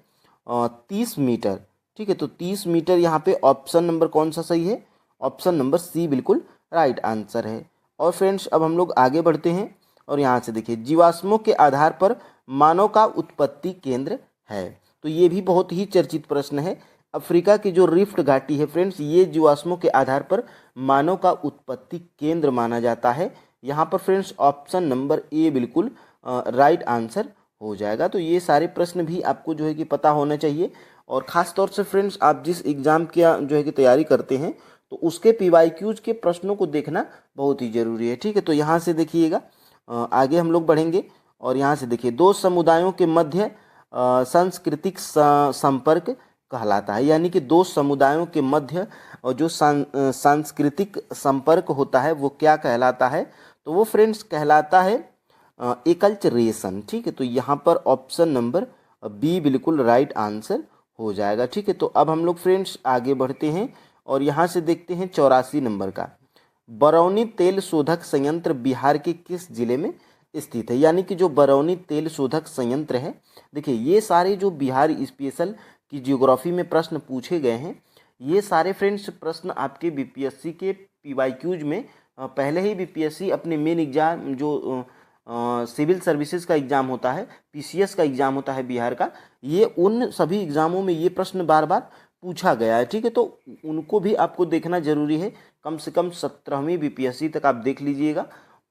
30 मीटर, ठीक है। तो 30 मीटर यहाँ पे ऑप्शन नंबर कौन सा सही है? ऑप्शन नंबर सी बिल्कुल राइट आंसर है। और फ्रेंड्स अब हम लोग आगे बढ़ते हैं और यहाँ से देखिए जीवाश्मों के आधार पर मानव का उत्पत्ति केंद्र है। तो ये भी बहुत ही चर्चित प्रश्न है। अफ्रीका की जो रिफ्ट घाटी है फ्रेंड्स, ये जीवाश्मों के आधार पर मानव का उत्पत्ति केंद्र माना जाता है। यहाँ पर फ्रेंड्स ऑप्शन नंबर ए बिल्कुल राइट आंसर हो जाएगा। तो ये सारे प्रश्न भी आपको जो है कि पता होना चाहिए। और ख़ास तौर से फ्रेंड्स आप जिस एग्ज़ाम की जो है कि तैयारी करते हैं तो उसके पीवाईक्यूज के प्रश्नों को देखना बहुत ही ज़रूरी है, ठीक है। तो यहाँ से देखिएगा आगे हम लोग बढ़ेंगे और यहाँ से देखिए दो समुदायों के मध्य सांस्कृतिक संपर्क कहलाता है, यानी कि दो समुदायों के मध्य और जो सांस्कृतिक संपर्क होता है वो क्या कहलाता है? तो वो फ्रेंड्स कहलाता है एकल्चरेशन, ठीक है। तो यहाँ पर ऑप्शन नंबर बी बिल्कुल राइट आंसर हो जाएगा, ठीक है। तो अब हम लोग फ्रेंड्स आगे बढ़ते हैं और यहाँ से देखते हैं 84 नंबर का, बरौनी तेल शोधक संयंत्र बिहार के किस जिले में स्थित है? यानी कि जो बरौनी तेल शोधक संयंत्र है, देखिए ये सारे जो बिहार स्पेशल की जियोग्राफी में प्रश्न पूछे गए हैं, ये सारे फ्रेंड्स प्रश्न आपके बीपीएससी के पीवाईक्यूज में पहले ही बीपीएससी अपने मेन एग्जाम जो सिविल सर्विसेज का एग्ज़ाम होता है, पीसीएस का एग्ज़ाम होता है बिहार का, ये उन सभी एग्ज़ामों में ये प्रश्न बार बार पूछा गया है, ठीक है। तो उनको भी आपको देखना जरूरी है, कम से कम 17वीं बीपीएससी तक आप देख लीजिएगा।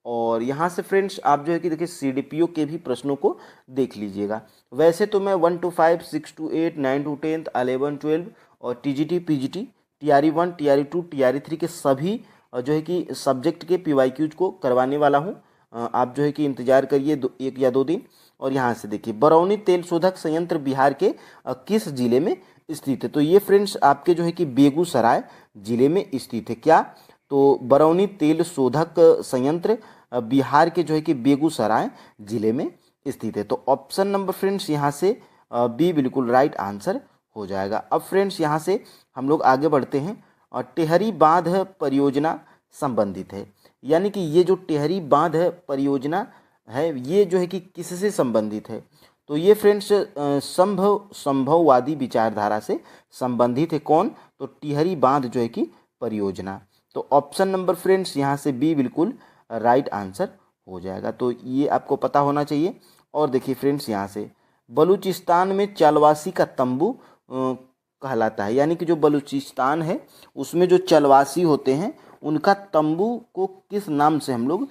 और यहाँ से फ्रेंड्स आप जो है कि देखिए सीडीपीओ के भी प्रश्नों को देख लीजिएगा। वैसे तो मैं 1 to 5, 6 to 8, 9 to 10, 11, 12 और TGT, PGT, TRE 1, TRE 2, TRE 3 के सभी जो है कि सब्जेक्ट के पीवाईक्यूज को करवाने वाला हूँ। आप जो है कि इंतजार करिए 1 या 2 दिन। और यहाँ से देखिए बरौनी तेल शोधक संयंत्र बिहार के किस जिले में स्थित है? तो ये फ्रेंड्स आपके जो है कि बेगूसराय जिले में स्थित है। क्या? तो बरौनी तेल शोधक संयंत्र बिहार के जो है कि बेगूसराय जिले में स्थित है। तो ऑप्शन नंबर फ्रेंड्स यहाँ से बी बिल्कुल राइट आंसर हो जाएगा। अब फ्रेंड्स यहाँ से हम लोग आगे बढ़ते हैं और टेहरी बांध परियोजना संबंधित है, यानी कि ये जो टेहरी बांध परियोजना है ये जो है कि किससे संबंधित है, तो ये फ्रेंड्स संभववादी विचारधारा से संबंधित है। कौन? तो टिहरी बांध जो है कि परियोजना। तो ऑप्शन नंबर फ्रेंड्स यहाँ से बी बिल्कुल राइट आंसर हो जाएगा। तो ये आपको पता होना चाहिए। और देखिए फ्रेंड्स यहाँ से बलूचिस्तान में चलवासी का तंबू कहलाता है, यानी कि जो बलूचिस्तान है उसमें जो चलवासी होते हैं उनका तंबू को किस नाम से हम लोग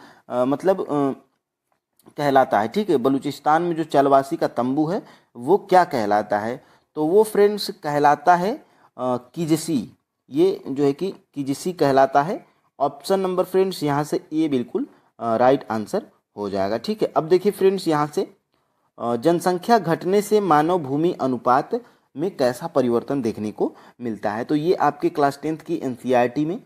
कहलाता है। ठीक है, बलूचिस्तान में जो चलवासी का तंबू है वो क्या कहलाता है, तो वो फ्रेंड्स कहलाता है किजसी। ये जो है कि किजसी कहलाता है। ऑप्शन नंबर फ्रेंड्स यहाँ से ए बिल्कुल राइट आंसर हो जाएगा। ठीक है, अब देखिए फ्रेंड्स यहाँ से जनसंख्या घटने से मानव भूमि अनुपात में कैसा परिवर्तन देखने को मिलता है, तो ये आपके क्लास 10th की एनसीईआरटी में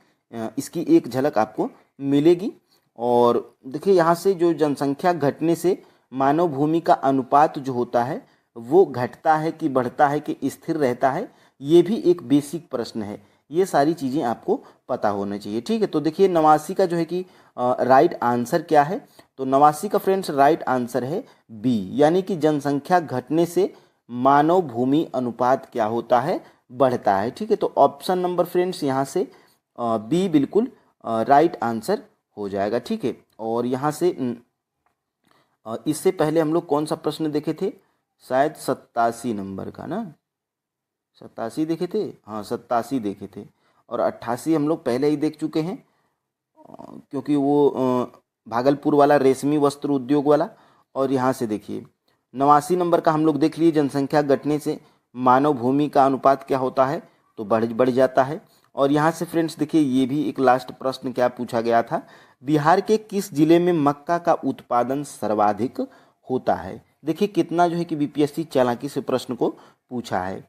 इसकी एक झलक आपको मिलेगी। और देखिए यहाँ से जो जनसंख्या घटने से मानव भूमि का अनुपात जो होता है वो घटता है कि बढ़ता है कि स्थिर रहता है, ये भी एक बेसिक प्रश्न है। ये सारी चीज़ें आपको पता होना चाहिए। ठीक है, तो देखिए 89 का जो है कि राइट आंसर क्या है, तो 89 का फ्रेंड्स राइट आंसर है बी, यानी कि जनसंख्या घटने से मानव भूमि अनुपात क्या होता है, बढ़ता है। ठीक है, तो ऑप्शन नंबर फ्रेंड्स यहाँ से बी बिल्कुल राइट आंसर हो जाएगा। ठीक है, और यहाँ से इससे पहले हम लोग कौन सा प्रश्न देखे थे, शायद 87 नंबर का ना, 87 देखे थे, हाँ 87 देखे थे, और 88 हम लोग पहले ही देख चुके हैं क्योंकि वो भागलपुर वाला रेशमी वस्त्र उद्योग वाला। और यहाँ से देखिए 89 नंबर का हम लोग देख लिए, जनसंख्या घटने से मानव भूमि का अनुपात क्या होता है, तो बढ़ जाता है। और यहाँ से फ्रेंड्स देखिए ये भी एक लास्ट प्रश्न क्या पूछा गया था, बिहार के किस जिले में मक्का का उत्पादन सर्वाधिक होता है। देखिए कितना जो है कि बीपीएससी चालाकी से प्रश्न को पूछा है,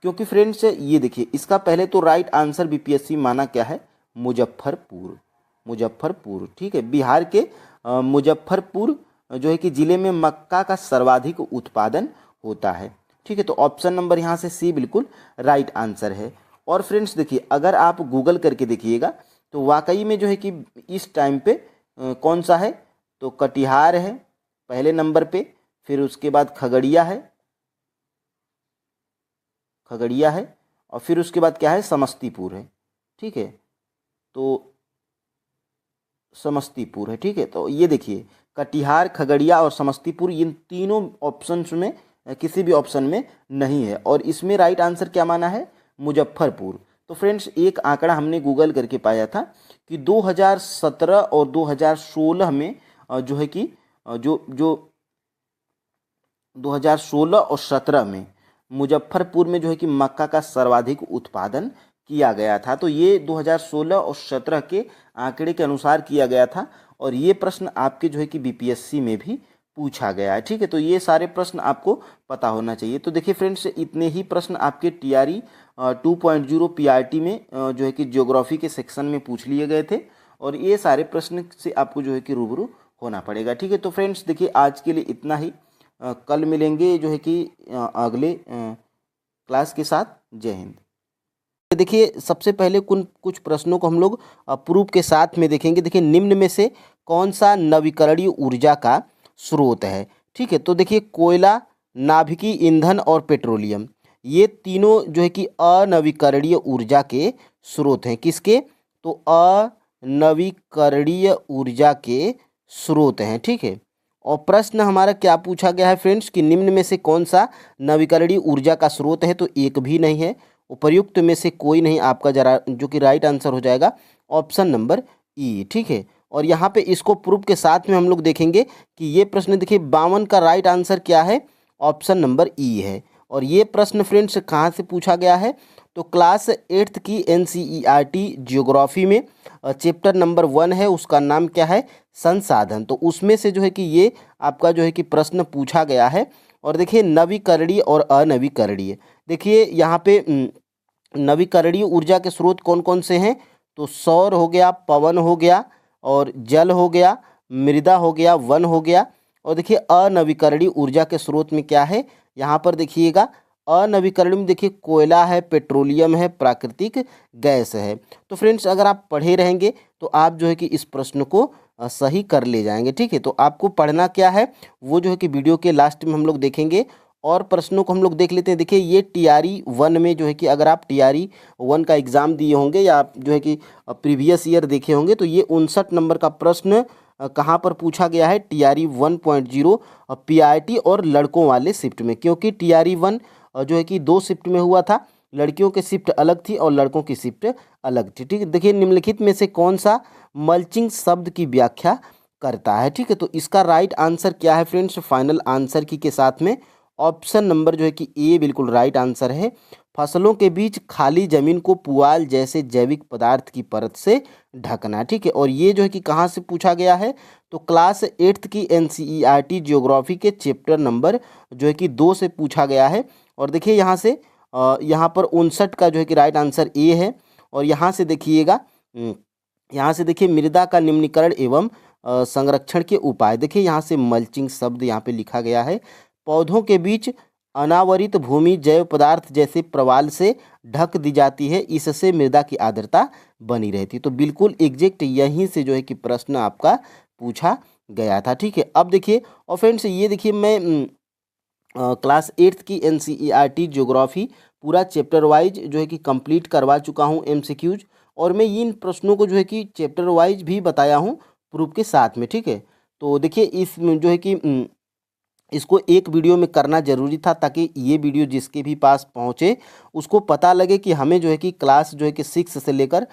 क्योंकि फ्रेंड्स ये देखिए इसका पहले तो राइट आंसर बीपीएससी माना क्या है, मुजफ्फरपुर। ठीक है, बिहार के मुजफ्फरपुर जो है कि जिले में मक्का का सर्वाधिक उत्पादन होता है। ठीक है, तो ऑप्शन नंबर यहाँ से सी बिल्कुल राइट आंसर है। और फ्रेंड्स देखिए अगर आप गूगल करके देखिएगा तो वाकई में जो है कि इस टाइम पे कौन सा है, तो कटिहार है पहले नंबर पे, फिर उसके बाद खगड़िया है और फिर उसके बाद क्या है, समस्तीपुर है। ठीक है, तो समस्तीपुर है। ठीक है, तो ये देखिए कटिहार, खगड़िया और समस्तीपुर, इन तीनों ऑप्शंस में किसी भी ऑप्शन में नहीं है, और इसमें राइट आंसर क्या माना है, मुजफ्फरपुर। तो फ्रेंड्स एक आंकड़ा हमने गूगल करके पाया था कि 2017 और 2016 में जो है कि जो 2016 और 17 में मुजफ्फरपुर में जो है कि मक्का का सर्वाधिक उत्पादन किया गया था। तो ये 2016 और 17 के आंकड़े के अनुसार किया गया था, और ये प्रश्न आपके जो है कि बीपीएससी में भी पूछा गया है। ठीक है, तो ये सारे प्रश्न आपको पता होना चाहिए। तो देखिए फ्रेंड्स इतने ही प्रश्न आपके टीआरई 2.0 पीआरटी में जो है कि ज्योग्राफी के सेक्शन में पूछ लिए गए थे, और ये सारे प्रश्न से आपको जो है कि रूबरू होना पड़ेगा। ठीक है, तो फ्रेंड्स देखिए आज के लिए इतना ही, कल मिलेंगे जो है कि अगले क्लास के साथ। जय हिंद। देखिए सबसे पहले कुछ प्रश्नों को हम लोग प्रूफ के साथ में देखेंगे। देखिए निम्न में से कौन सा नवीकरणीय ऊर्जा का स्रोत है। ठीक है, तो देखिए कोयला, नाभिकीय ईंधन और पेट्रोलियम, ये तीनों जो है कि अनवीकरणीय ऊर्जा के स्रोत हैं। किसके, तो अनवीकरणीय ऊर्जा के स्रोत हैं। ठीक है, और प्रश्न हमारा क्या पूछा गया है फ्रेंड्स कि निम्न में से कौन सा नवीकरणीय ऊर्जा का स्रोत है, तो एक भी नहीं है, उपर्युक्त में से कोई नहीं, आपका जरा जो कि राइट आंसर हो जाएगा ऑप्शन नंबर ई। ठीक है, और यहाँ पे इसको प्रूफ के साथ में हम लोग देखेंगे कि ये प्रश्न देखिए 52 का राइट आंसर क्या है, ऑप्शन नंबर ई है। और ये प्रश्न फ्रेंड्स कहाँ से पूछा गया है, तो क्लास 8th की एनसीईआरटी ज्योग्राफी में चैप्टर नंबर 1 है, उसका नाम क्या है, संसाधन। तो उसमें से जो है कि ये आपका जो है कि प्रश्न पूछा गया है। और देखिए नवीकरणीय और अनवीकरणीय, देखिए यहाँ पे नवीकरणीय ऊर्जा के स्रोत कौन कौन से हैं, तो सौर हो गया, पवन हो गया, और जल हो गया, मृदा हो गया, वन हो गया, और देखिए अनवीकरणीय ऊर्जा के स्रोत में क्या है, यहाँ पर देखिएगा अनवीकरणीय में देखिए कोयला है, पेट्रोलियम है, प्राकृतिक गैस है। तो फ्रेंड्स अगर आप पढ़े रहेंगे तो आप जो है कि इस प्रश्न को सही कर ले जाएंगे। ठीक है, तो आपको पढ़ना क्या है वो जो है कि वीडियो के लास्ट में हम लोग देखेंगे और प्रश्नों को हम लोग देख लेते हैं। देखिए ये टीआरई 1 में जो है कि अगर आप टीआरई 1 का एग्ज़ाम दिए होंगे या आप जो है कि प्रीवियस ईयर देखे होंगे तो ये 59 नंबर का प्रश्न कहाँ पर पूछा गया है, टीआरई 1.0 पीआईटी और लड़कों वाले शिफ्ट में। क्योंकि टीआरई 1 जो है कि 2 शिफ्ट में हुआ था, लड़कियों की शिफ्ट अलग थी और लड़कों की शिफ्ट अलग थी। ठीक है, देखिए निम्नलिखित में से कौन सा मल्चिंग शब्द की व्याख्या करता है। ठीक है, तो इसका राइट आंसर क्या है फ्रेंड्स, फाइनल आंसर की के साथ में ऑप्शन नंबर जो है कि ए बिल्कुल राइट आंसर है। फसलों के बीच खाली जमीन को पुआल जैसे जैविक पदार्थ की परत से ढकना। ठीक है, और ये जो है कि कहाँ से पूछा गया है, तो क्लास 8th की एनसीईआरटी ज्योग्राफी के चैप्टर नंबर जो है कि 2 से पूछा गया है। और देखिए यहाँ से यहाँ पर 59 का जो है कि राइट आंसर ए है। और यहाँ से देखिएगा, यहाँ से देखिए मृदा का निम्नीकरण एवं संरक्षण के उपाय, देखिए यहाँ से मल्चिंग शब्द यहाँ पे लिखा गया है। पौधों के बीच अनावरित भूमि जैव पदार्थ जैसे प्रवाल से ढक दी जाती है, इससे मृदा की आर्द्रता बनी रहती। तो बिल्कुल एग्जैक्ट यहीं से जो है कि प्रश्न आपका पूछा गया था। ठीक है, अब देखिए और फ्रेंड्स ये देखिए मैं क्लास 8th की एनसीईआरटी ज्योग्राफी पूरा चैप्टर वाइज जो है कि कंप्लीट करवा चुका हूँ एमसीक्यूज, और मैं इन प्रश्नों को जो है कि चैप्टर वाइज भी बताया हूँ प्रूफ के साथ में। ठीक है, तो देखिए इस जो है कि इसको एक वीडियो में करना ज़रूरी था ताकि ये वीडियो जिसके भी पास पहुँचे उसको पता लगे कि हमें जो है कि क्लास जो है कि 6 से लेकर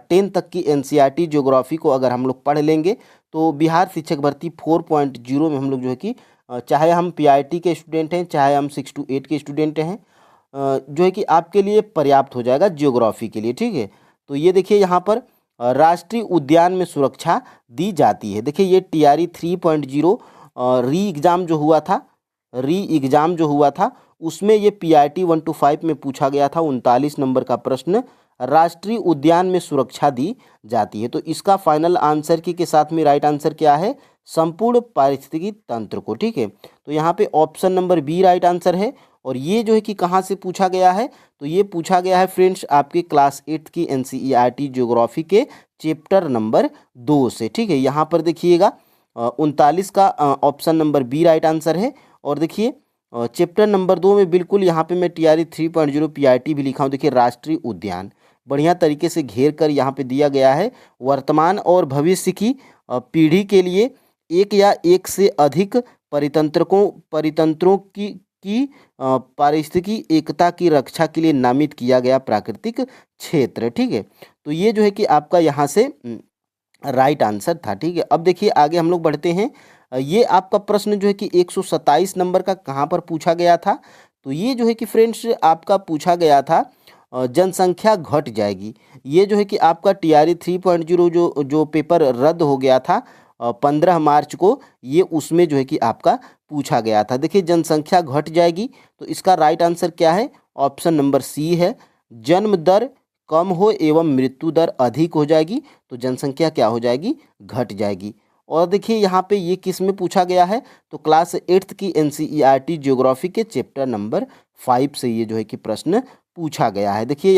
10 तक की एनसीईआरटी ज्योग्राफी को अगर हम लोग पढ़ लेंगे तो बिहार शिक्षक भर्ती 4.0 में हम लोग जो है कि चाहे हम पीआईटी के स्टूडेंट हैं, चाहे हम 6 to 8 के स्टूडेंट हैं, जो है कि आपके लिए पर्याप्त हो जाएगा ज्योग्राफी के लिए। ठीक है, तो ये देखिए यहाँ पर राष्ट्रीय उद्यान में सुरक्षा दी जाती है। देखिए ये टीआरई 3.0 री एग्ज़ाम जो हुआ था उसमें ये पीआईटी 1 to 5 में पूछा गया था। 39 नंबर का प्रश्न, राष्ट्रीय उद्यान में सुरक्षा दी जाती है। तो इसका फाइनल आंसर की के साथ में राइट आंसर क्या है, संपूर्ण पारिस्थितिकी तंत्र को। ठीक है, तो यहाँ पे option number B right answer है। और ये जो है कि कहाँ से पूछा गया है, तो ये पूछा गया है फ्रेंड्स आपके क्लास 8 की एनसीईआरटी ज्योग्राफी के चैप्टर नंबर 2 से। ठीक है, यहाँ पर देखिएगा 39 का option number B right answer है। और देखिए चैप्टर नंबर 2 में बिल्कुल यहाँ पे मैं टीआरई 3.0 पीआईटी भी लिखा हूँ। देखिए राष्ट्रीय उद्यान बढ़िया तरीके से घेर कर यहाँ पे दिया गया है, वर्तमान और भविष्य की पीढ़ी के लिए एक या एक से अधिक परितंत्रों की पारिस्थितिकी एकता की रक्षा के लिए नामित किया गया प्राकृतिक क्षेत्र। ठीक है, तो ये जो है कि आपका यहाँ से राइट आंसर था। ठीक है, अब देखिए आगे हम लोग बढ़ते हैं। ये आपका प्रश्न जो है कि 127 नंबर का कहाँ पर पूछा गया था, तो ये जो है कि फ्रेंड्स आपका पूछा गया था जनसंख्या घट जाएगी। ये जो है कि आपका टीआरई 3.0 जो पेपर रद्द हो गया था 15 मार्च को, ये उसमें जो है कि आपका पूछा गया था। देखिए जनसंख्या घट जाएगी तो इसका राइट आंसर क्या है, ऑप्शन नंबर सी है। जन्म दर कम हो एवं मृत्यु दर अधिक हो जाएगी तो जनसंख्या क्या हो जाएगी, घट जाएगी। और देखिए यहाँ पे ये किस में पूछा गया है, तो क्लास 8th की एनसीईआरटी ज्योग्राफी के चैप्टर नंबर 5 से ये जो है कि प्रश्न पूछा गया है। देखिए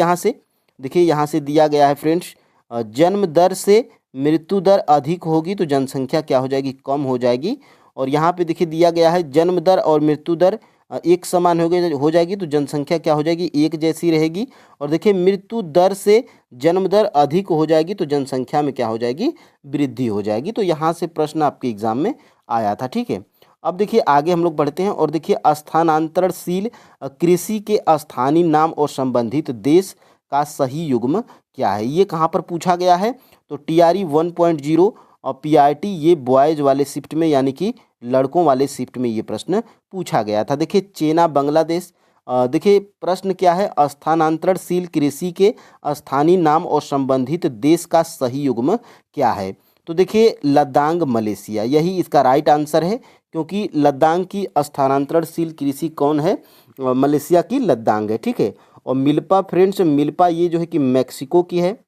यहाँ से दिया गया है फ्रेंड्स, जन्म दर से मृत्यु दर अधिक होगी तो जनसंख्या क्या हो जाएगी, कम हो जाएगी। और यहाँ पे देखिए दिया गया है जन्म दर और मृत्यु दर एक समान हो जाएगी तो जनसंख्या क्या हो जाएगी, एक जैसी रहेगी। और देखिए मृत्यु दर से जन्म दर अधिक हो जाएगी तो जनसंख्या में क्या हो जाएगी, वृद्धि हो जाएगी। तो यहाँ से प्रश्न आपके एग्जाम में आया था। ठीक है, अब देखिए आगे हम लोग बढ़ते हैं और देखिए स्थानांतरणशील कृषि के स्थानीय नाम और संबंधित देश का सही युग्म क्या है, ये कहाँ पर पूछा गया है, तो टीआरई 1.0 और पीआईटी ये बॉयज़ वाले शिफ्ट में यानी कि लड़कों वाले शिफ्ट में ये प्रश्न पूछा गया था। देखिए चेना बांग्लादेश, देखिए प्रश्न क्या है, स्थानांतरणशील कृषि के स्थानीय नाम और संबंधित देश का सही युग्म क्या है, तो देखिए लद्दाख मलेशिया, यही इसका राइट आंसर है। क्योंकि लद्दाख की स्थानांतरणशील कृषि कौन है, मलेशिया की लद्दाख है। ठीक है, और मिल्पा फ्रेंड्स, मिल्पा ये जो है कि मैक्सिको की है,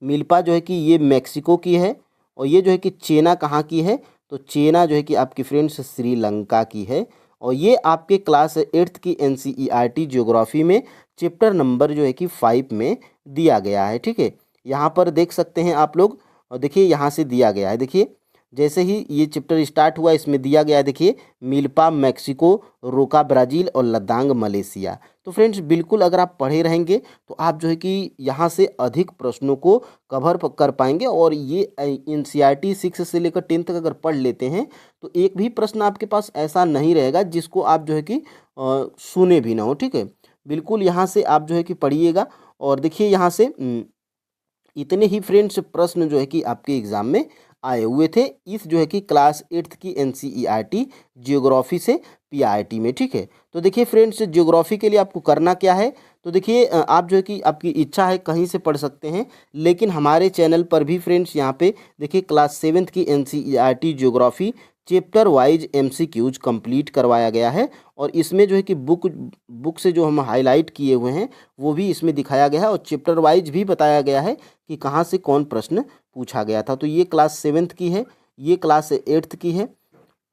मिल्पा जो है कि ये मैक्सिको की है। और ये जो है कि चेना कहाँ की है, तो चेना जो है कि आपकी फ्रेंड्स श्रीलंका की है। और ये आपके क्लास 8th की NCERT ज्योग्राफी में चैप्टर नंबर जो है कि 5 में दिया गया है। ठीक है, यहाँ पर देख सकते हैं आप लोग, और देखिए यहाँ से दिया गया है। देखिए जैसे ही ये चैप्टर स्टार्ट हुआ इसमें दिया गया है, देखिए मिल्पा मैक्सिको, रोका ब्राज़ील और लद्दाख मलेशिया। तो फ्रेंड्स बिल्कुल अगर आप पढ़े रहेंगे तो आप जो है कि यहाँ से अधिक प्रश्नों को कवर कर पाएंगे। और ये NCERT 6 से लेकर 10 तक अगर पढ़ लेते हैं तो एक भी प्रश्न आपके पास ऐसा नहीं रहेगा जिसको आप जो है कि सुने भी ना हो। ठीक है, बिल्कुल यहाँ से आप जो है कि पढ़िएगा। और देखिए यहाँ से इतने ही फ्रेंड्स प्रश्न जो है कि आपके एग्जाम में आए हुए थे इस जो है कि क्लास 8th की NCERT जियोग्राफी से PRT में। ठीक है, तो देखिए फ्रेंड्स जियोग्राफी के लिए आपको करना क्या है, तो देखिए आप जो है कि आपकी इच्छा है कहीं से पढ़ सकते हैं, लेकिन हमारे चैनल पर भी फ्रेंड्स यहाँ पे देखिए क्लास 7th की NCERT geography chapter wise MCQs complete करवाया गया है। और इसमें जो है कि बुक से जो हम हाईलाइट किए हुए हैं वो भी इसमें दिखाया गया है, और चैप्टर वाइज भी बताया गया है कि कहाँ से कौन प्रश्न पूछा गया था। तो ये क्लास 7th की है, ये क्लास 8th की है,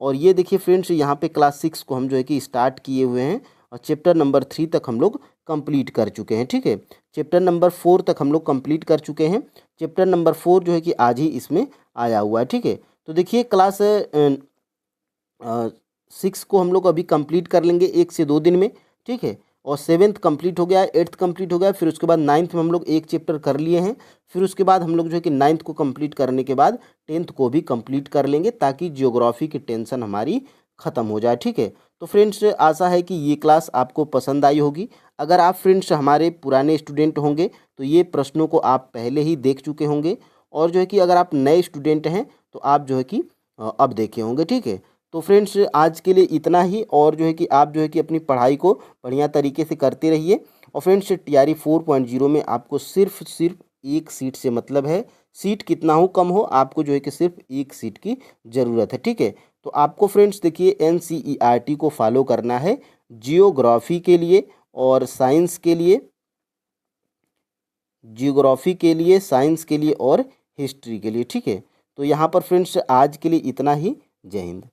और ये देखिए फ्रेंड्स यहाँ पे क्लास 6 को हम जो है कि स्टार्ट किए हुए हैं, और चैप्टर नंबर 3 तक हम लोग कंप्लीट कर चुके हैं। ठीक है, चैप्टर नंबर 4 तक हम लोग कंप्लीट कर चुके हैं। चैप्टर नंबर 4 जो है कि आज ही इसमें आया हुआ है। ठीक है, तो देखिए क्लास 6 को हम लोग अभी कंप्लीट कर लेंगे 1 से 2 दिन में। ठीक है, और 7th कंप्लीट हो गया है, 8th कंप्लीट हो गया है, फिर उसके बाद 9th में हम लोग एक चैप्टर कर लिए हैं। फिर उसके बाद हम लोग जो है कि 9th को कंप्लीट करने के बाद 10th को भी कंप्लीट कर लेंगे, ताकि जियोग्राफी की टेंशन हमारी ख़त्म हो जाए। ठीक है, तो फ्रेंड्स आशा है कि ये क्लास आपको पसंद आई होगी। अगर आप फ्रेंड्स हमारे पुराने स्टूडेंट होंगे तो ये प्रश्नों को आप पहले ही देख चुके होंगे, और जो है कि अगर आप नए स्टूडेंट हैं तो आप जो है कि अब देखे होंगे। ठीक है, तो फ्रेंड्स आज के लिए इतना ही, और जो है कि आप जो है कि अपनी पढ़ाई को बढ़िया तरीके से करते रहिए। और फ्रेंड्स TRE 4.0 में आपको सिर्फ एक सीट से मतलब है, सीट कितना हो कम हो, आपको जो है कि सिर्फ एक सीट की ज़रूरत है। ठीक है, तो आपको फ्रेंड्स देखिए NCERT को फॉलो करना है जियोग्राफी के लिए और साइंस के लिए, जियोग्राफी के लिए, साइंस के लिए और हिस्ट्री के लिए। ठीक है, तो यहाँ पर फ्रेंड्स आज के लिए इतना ही। जय हिंद।